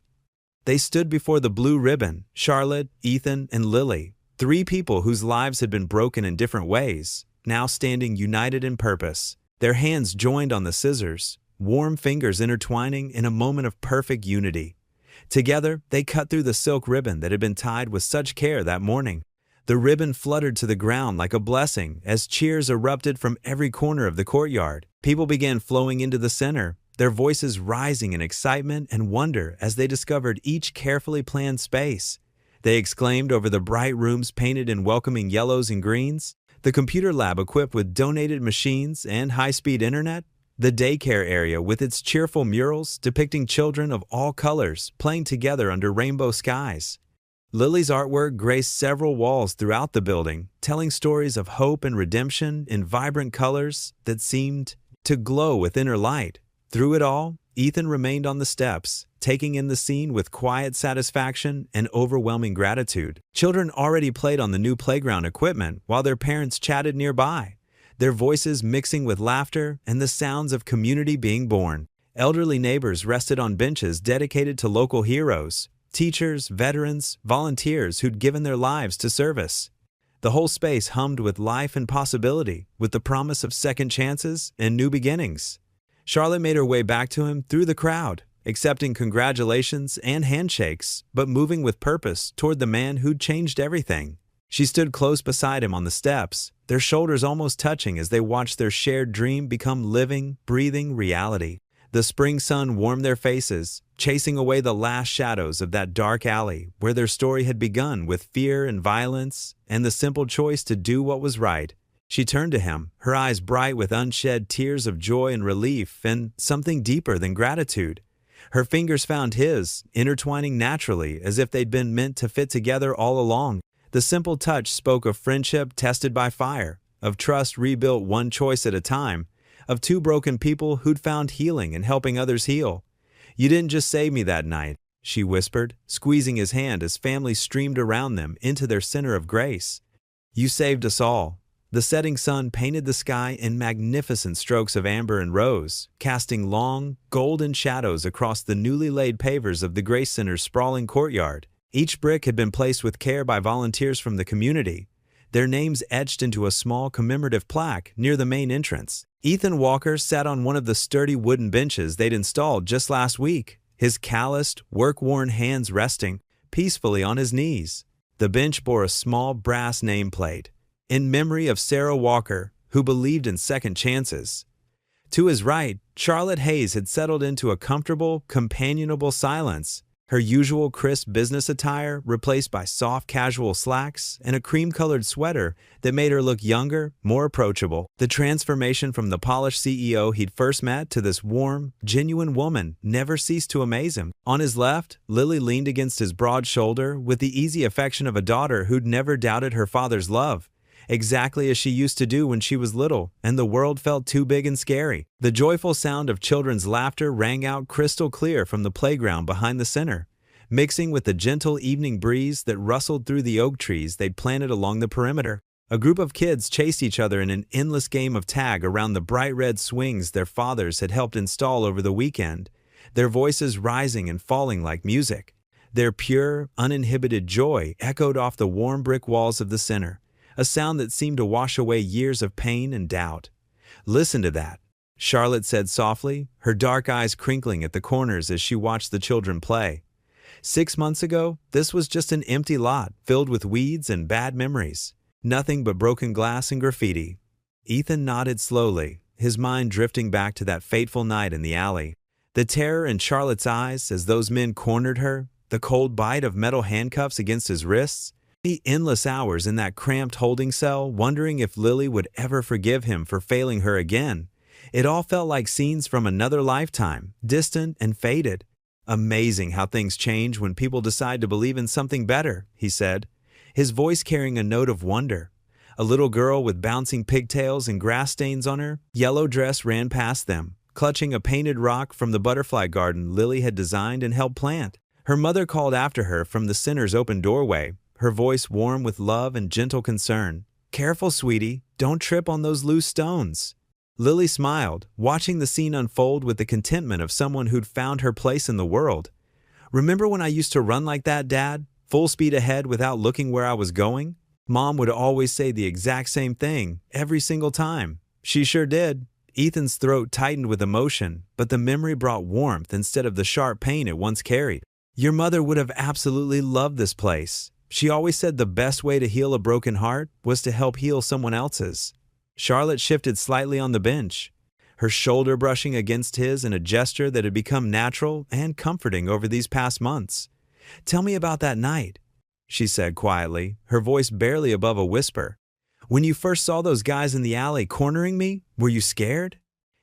They stood before the blue ribbon, Charlotte, Ethan, and Lily, Three people whose lives had been broken in different ways, now standing united in purpose, their hands joined on the scissors, warm fingers intertwining in a moment of perfect unity. Together, they cut through the silk ribbon that had been tied with such care that morning. The ribbon fluttered to the ground like a blessing as cheers erupted from every corner of the courtyard. People began flowing into the center, their voices rising in excitement and wonder as they discovered each carefully planned space. They exclaimed over the bright rooms painted in welcoming yellows and greens, the computer lab equipped with donated machines and high-speed internet, the daycare area with its cheerful murals depicting children of all colors playing together under rainbow skies. Lily's artwork graced several walls throughout the building, telling stories of hope and redemption in vibrant colors that seemed to glow with inner light. Through it all, Ethan remained on the steps, taking in the scene with quiet satisfaction and overwhelming gratitude. Children already played on the new playground equipment while their parents chatted nearby, their voices mixing with laughter and the sounds of community being born. Elderly neighbors rested on benches dedicated to local heroes, teachers, veterans, volunteers who'd given their lives to service. The whole space hummed with life and possibility, with the promise of second chances and new beginnings. Charlotte made her way back to him through the crowd, accepting congratulations and handshakes, but moving with purpose toward the man who'd changed everything. She stood close beside him on the steps, their shoulders almost touching as they watched their shared dream become living, breathing reality. The spring sun warmed their faces, chasing away the last shadows of that dark alley where their story had begun with fear and violence and the simple choice to do what was right. She turned to him, her eyes bright with unshed tears of joy and relief and something deeper than gratitude. Her fingers found his, intertwining naturally as if they'd been meant to fit together all along. The simple touch spoke of friendship tested by fire, of trust rebuilt one choice at a time, of two broken people who'd found healing in helping others heal. "You didn't just save me that night," she whispered, squeezing his hand as family streamed around them into their center of grace. "You saved us all." The setting sun painted the sky in magnificent strokes of amber and rose, casting long, golden shadows across the newly laid pavers of the Grace Center's sprawling courtyard. Each brick had been placed with care by volunteers from the community, their names etched into a small commemorative plaque near the main entrance. Ethan Walker sat on one of the sturdy wooden benches they'd installed just last week, his calloused, work-worn hands resting peacefully on his knees. The bench bore a small brass nameplate, in memory of Sarah Walker, who believed in second chances. To his right, Charlotte Hayes had settled into a comfortable, companionable silence, her usual crisp business attire replaced by soft casual slacks and a cream-colored sweater that made her look younger, more approachable. The transformation from the polished CEO he'd first met to this warm, genuine woman never ceased to amaze him. On his left, Lily leaned against his broad shoulder with the easy affection of a daughter who'd never doubted her father's love, exactly as she used to do when she was little and the world felt too big and scary. The joyful sound of children's laughter rang out crystal clear from the playground behind the center, mixing with the gentle evening breeze that rustled through the oak trees they'd planted along the perimeter. A group of kids chased each other in an endless game of tag around the bright red swings their fathers had helped install over the weekend, their voices rising and falling like music. Their pure, uninhibited joy echoed off the warm brick walls of the center, a sound that seemed to wash away years of pain and doubt. "Listen to that," Charlotte said softly, her dark eyes crinkling at the corners as she watched the children play. 6 months ago, this was just an empty lot filled with weeds and bad memories. Nothing but broken glass and graffiti. Ethan nodded slowly, his mind drifting back to that fateful night in the alley. The terror in Charlotte's eyes as those men cornered her, the cold bite of metal handcuffs against his wrists, the endless hours in that cramped holding cell wondering if Lily would ever forgive him for failing her again. It all felt like scenes from another lifetime, distant and faded. "Amazing how things change when people decide to believe in something better," he said, his voice carrying a note of wonder. A little girl with bouncing pigtails and grass stains on her yellow dress ran past them, clutching a painted rock from the butterfly garden Lily had designed and helped plant. Her mother called after her from the center's open doorway, her voice warm with love and gentle concern. "Careful, sweetie, don't trip on those loose stones." Lily smiled, watching the scene unfold with the contentment of someone who'd found her place in the world. "Remember when I used to run like that, Dad? Full speed ahead without looking where I was going?" Mom would always say the exact same thing, every single time. She sure did. Ethan's throat tightened with emotion, but the memory brought warmth instead of the sharp pain it once carried. Your mother would have absolutely loved this place. She always said the best way to heal a broken heart was to help heal someone else's. Charlotte shifted slightly on the bench, her shoulder brushing against his in a gesture that had become natural and comforting over these past months. Tell me about that night, she said quietly, her voice barely above a whisper. When you first saw those guys in the alley cornering me, were you scared?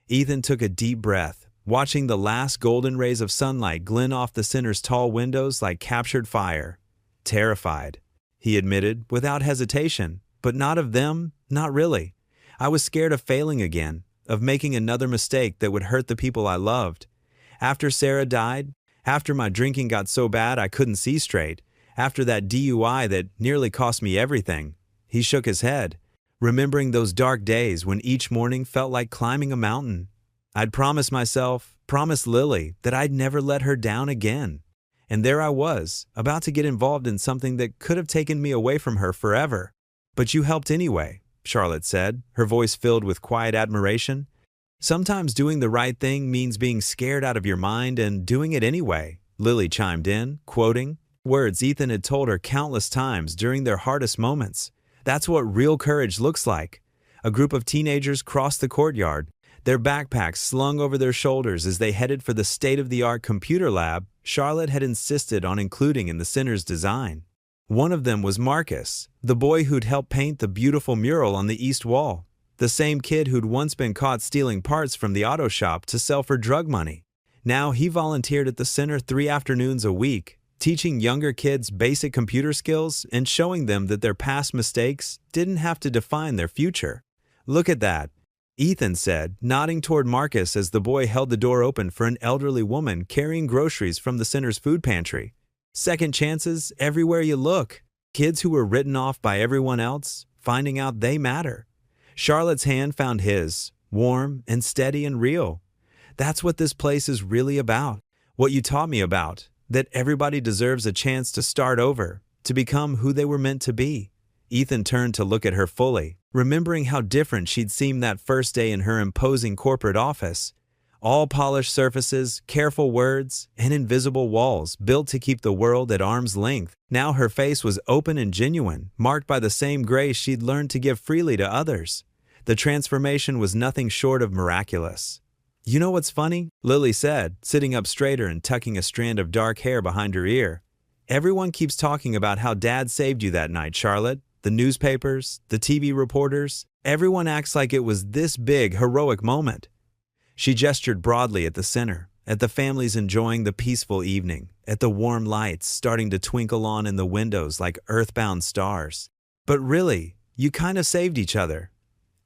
Ethan took a deep breath, watching the last golden rays of sunlight glint off the center's tall windows like captured fire. Terrified, he admitted without hesitation, but not of them, not really. I was scared of failing again, of making another mistake that would hurt the people I loved. After Sarah died, after my drinking got so bad I couldn't see straight, after that DUI that nearly cost me everything. He shook his head, remembering those dark days when each morning felt like climbing a mountain. I'd promised myself, promised Lily, that I'd never let her down again. And there I was, about to get involved in something that could have taken me away from her forever. But you helped anyway, Charlotte said, her voice filled with quiet admiration. Sometimes doing the right thing means being scared out of your mind and doing it anyway, Lily chimed in, quoting words Ethan had told her countless times during their hardest moments. That's what real courage looks like. A group of teenagers crossed the courtyard, their backpacks slung over their shoulders as they headed for the state-of-the-art computer lab Charlotte had insisted on including in the center's design. One of them was Marcus, the boy who'd helped paint the beautiful mural on the east wall, the same kid who'd once been caught stealing parts from the auto shop to sell for drug money. Now he volunteered at the center 3 afternoons a week, teaching younger kids basic computer skills and showing them that their past mistakes didn't have to define their future. Look at that, Ethan said, nodding toward Marcus as the boy held the door open for an elderly woman carrying groceries from the center's food pantry. Second chances everywhere you look. Kids who were written off by everyone else, finding out they matter. Charlotte's hand found his, warm and steady and real. That's what this place is really about. What you taught me about. That everybody deserves a chance to start over, to become who they were meant to be. Ethan turned to look at her fully, remembering how different she'd seemed that first day in her imposing corporate office. All polished surfaces, careful words, and invisible walls built to keep the world at arm's length. Now her face was open and genuine, marked by the same grace she'd learned to give freely to others. The transformation was nothing short of miraculous. You know what's funny? Lily said, sitting up straighter and tucking a strand of dark hair behind her ear. Everyone keeps talking about how Dad saved you that night, Charlotte. The newspapers, the TV reporters, everyone acts like it was this big, heroic moment. She gestured broadly at the center, at the families enjoying the peaceful evening, at the warm lights starting to twinkle on in the windows like earthbound stars. But really, you kind of saved each other.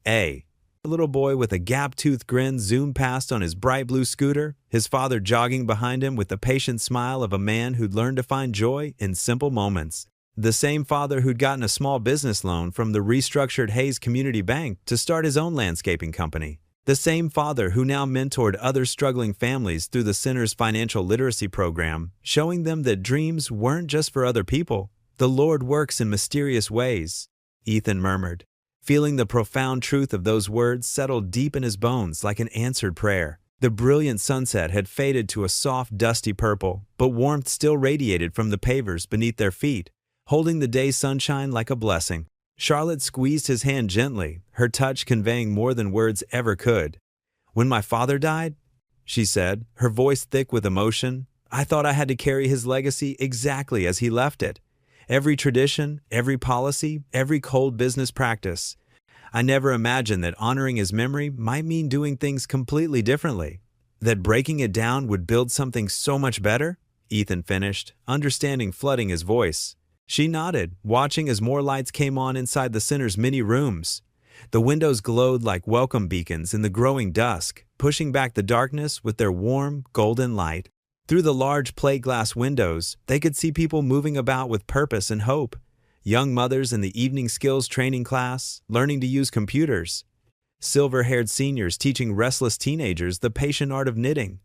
A little boy with a gap-toothed grin zoomed past on his bright blue scooter, his father jogging behind him with the patient smile of a man who'd learned to find joy in simple moments. The same father who'd gotten a small business loan from the restructured Hayes Community Bank to start his own landscaping company. The same father who now mentored other struggling families through the center's financial literacy program, showing them that dreams weren't just for other people. The Lord works in mysterious ways, Ethan murmured, feeling the profound truth of those words settle deep in his bones like an answered prayer. The brilliant sunset had faded to a soft, dusty purple, but warmth still radiated from the pavers beneath their feet, holding the day's sunshine like a blessing. Charlotte squeezed his hand gently, her touch conveying more than words ever could. When my father died, she said, her voice thick with emotion, I thought I had to carry his legacy exactly as he left it. Every tradition, every policy, every cold business practice. I never imagined that honoring his memory might mean doing things completely differently. That breaking it down would build something so much better, Ethan finished, understanding flooding his voice. She nodded, watching as more lights came on inside the center's many rooms. The windows glowed like welcome beacons in the growing dusk, pushing back the darkness with their warm, golden light. Through the large plate glass windows, they could see people moving about with purpose and hope. Young mothers in the evening skills training class, learning to use computers. Silver-haired seniors teaching restless teenagers the patient art of knitting.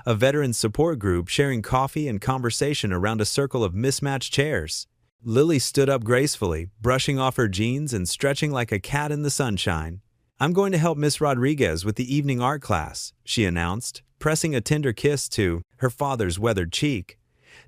A veteran support group sharing coffee and conversation around a circle of mismatched chairs. Lily stood up gracefully, brushing off her jeans and stretching like a cat in the sunshine. "I'm going to help Miss Rodriguez with the evening art class," she announced, pressing a tender kiss to her father's weathered cheek.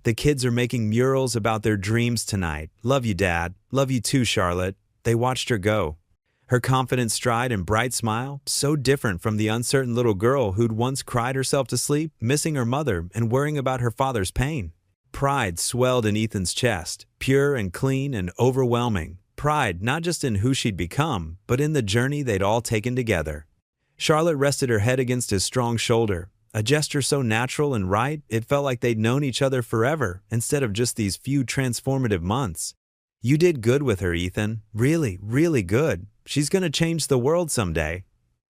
"The kids are making murals about their dreams tonight. Love you, Dad. Love you too, Charlotte." They watched her go. Her confident stride and bright smile, so different from the uncertain little girl who'd once cried herself to sleep, missing her mother and worrying about her father's pain. Pride swelled in Ethan's chest, pure and clean and overwhelming. Pride not just in who she'd become, but in the journey they'd all taken together. Charlotte rested her head against his strong shoulder, a gesture so natural and right it felt like they'd known each other forever instead of just these few transformative months. "You did good with her, Ethan. Really, really good. She's gonna change the world someday."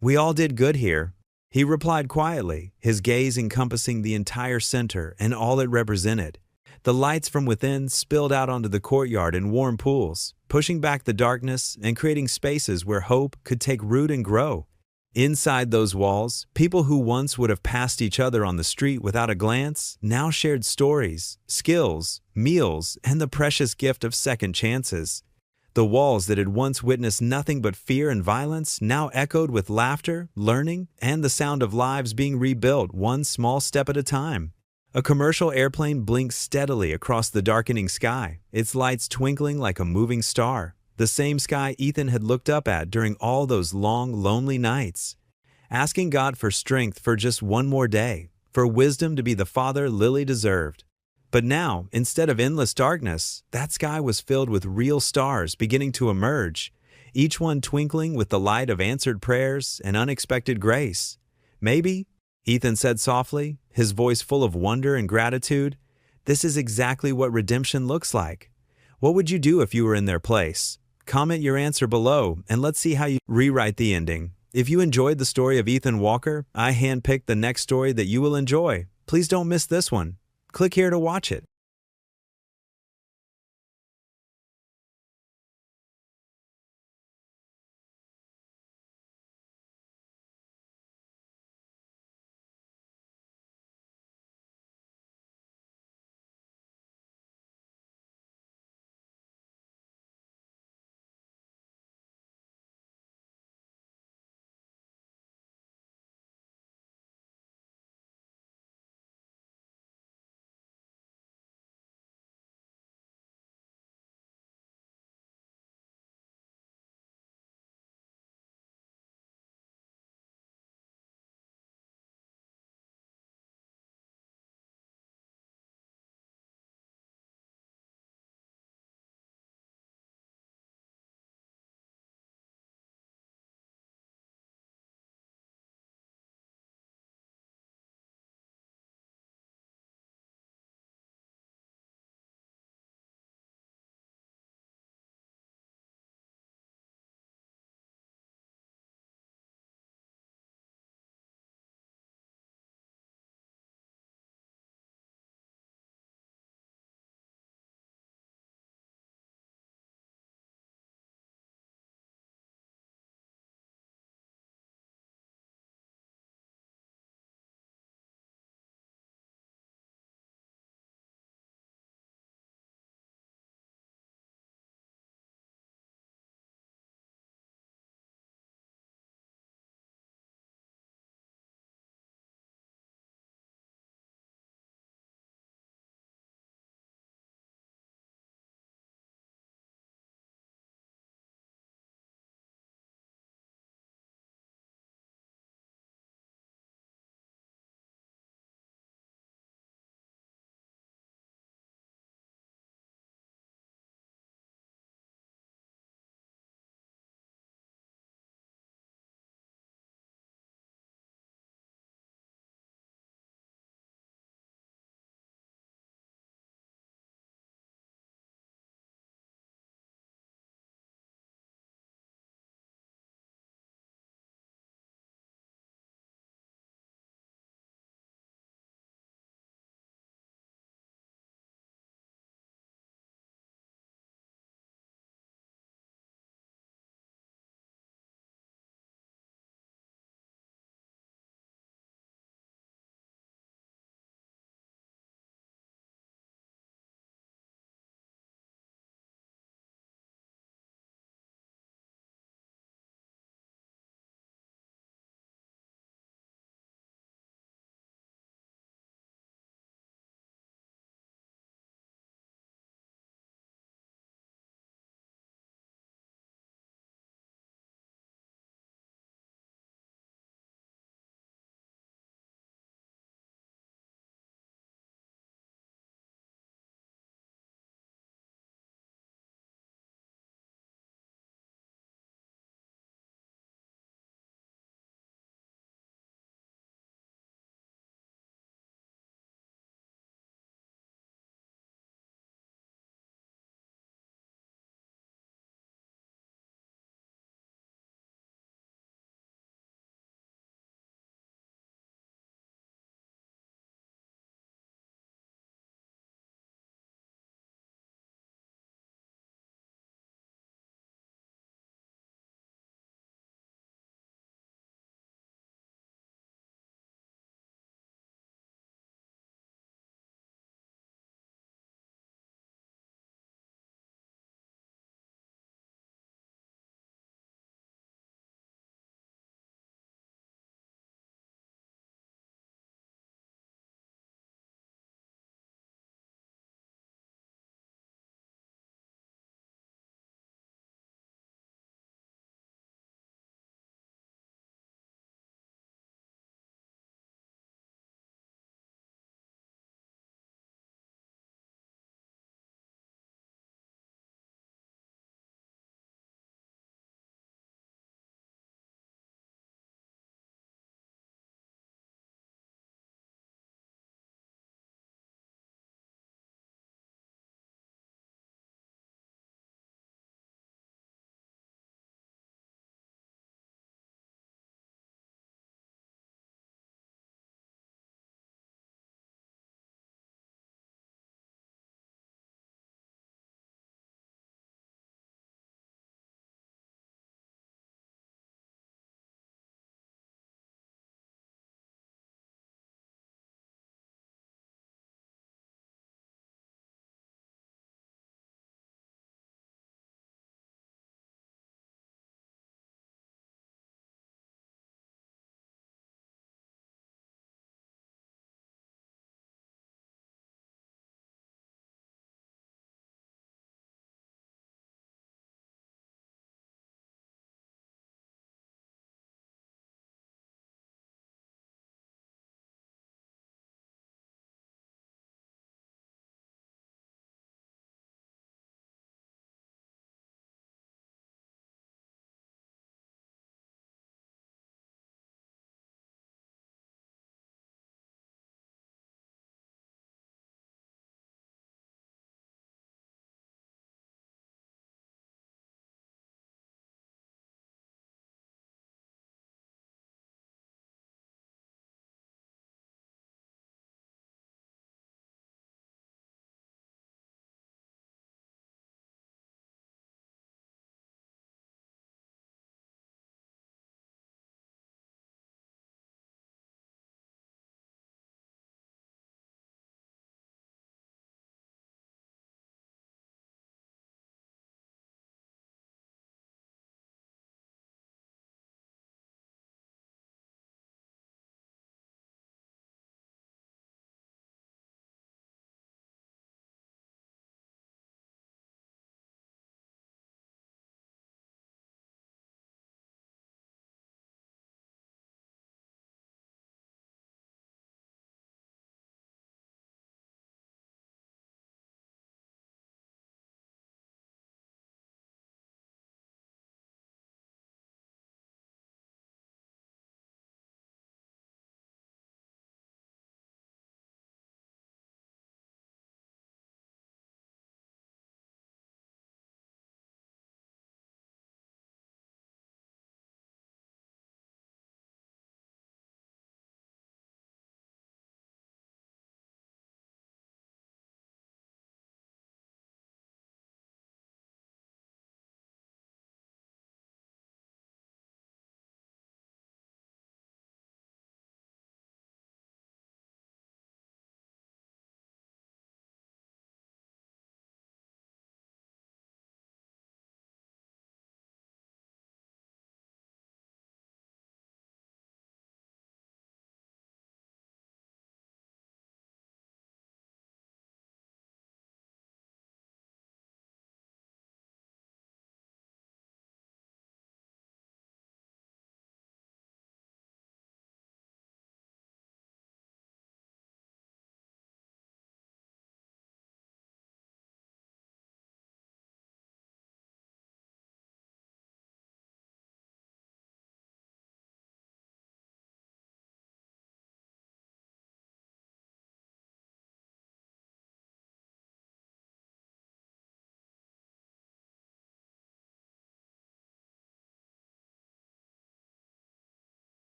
"We all did good here," he replied quietly, his gaze encompassing the entire center and all it represented. The lights from within spilled out onto the courtyard in warm pools, pushing back the darkness and creating spaces where hope could take root and grow. Inside those walls, people who once would have passed each other on the street without a glance now shared stories, skills, meals, and the precious gift of second chances. The walls that had once witnessed nothing but fear and violence now echoed with laughter, learning, and the sound of lives being rebuilt one small step at a time. A commercial airplane blinked steadily across the darkening sky, its lights twinkling like a moving star, the same sky Ethan had looked up at during all those long, lonely nights, asking God for strength for just one more day, for wisdom to be the father Lily deserved. But now, instead of endless darkness, that sky was filled with real stars beginning to emerge, each one twinkling with the light of answered prayers and unexpected grace. "Maybe," Ethan said softly, his voice full of wonder and gratitude, "this is exactly what redemption looks like. What would you do if you were in their place? Comment your answer below, and let's see how you rewrite the ending." If you enjoyed the story of Ethan Walker, I handpicked the next story that you will enjoy. Please don't miss this one. Click here to watch it.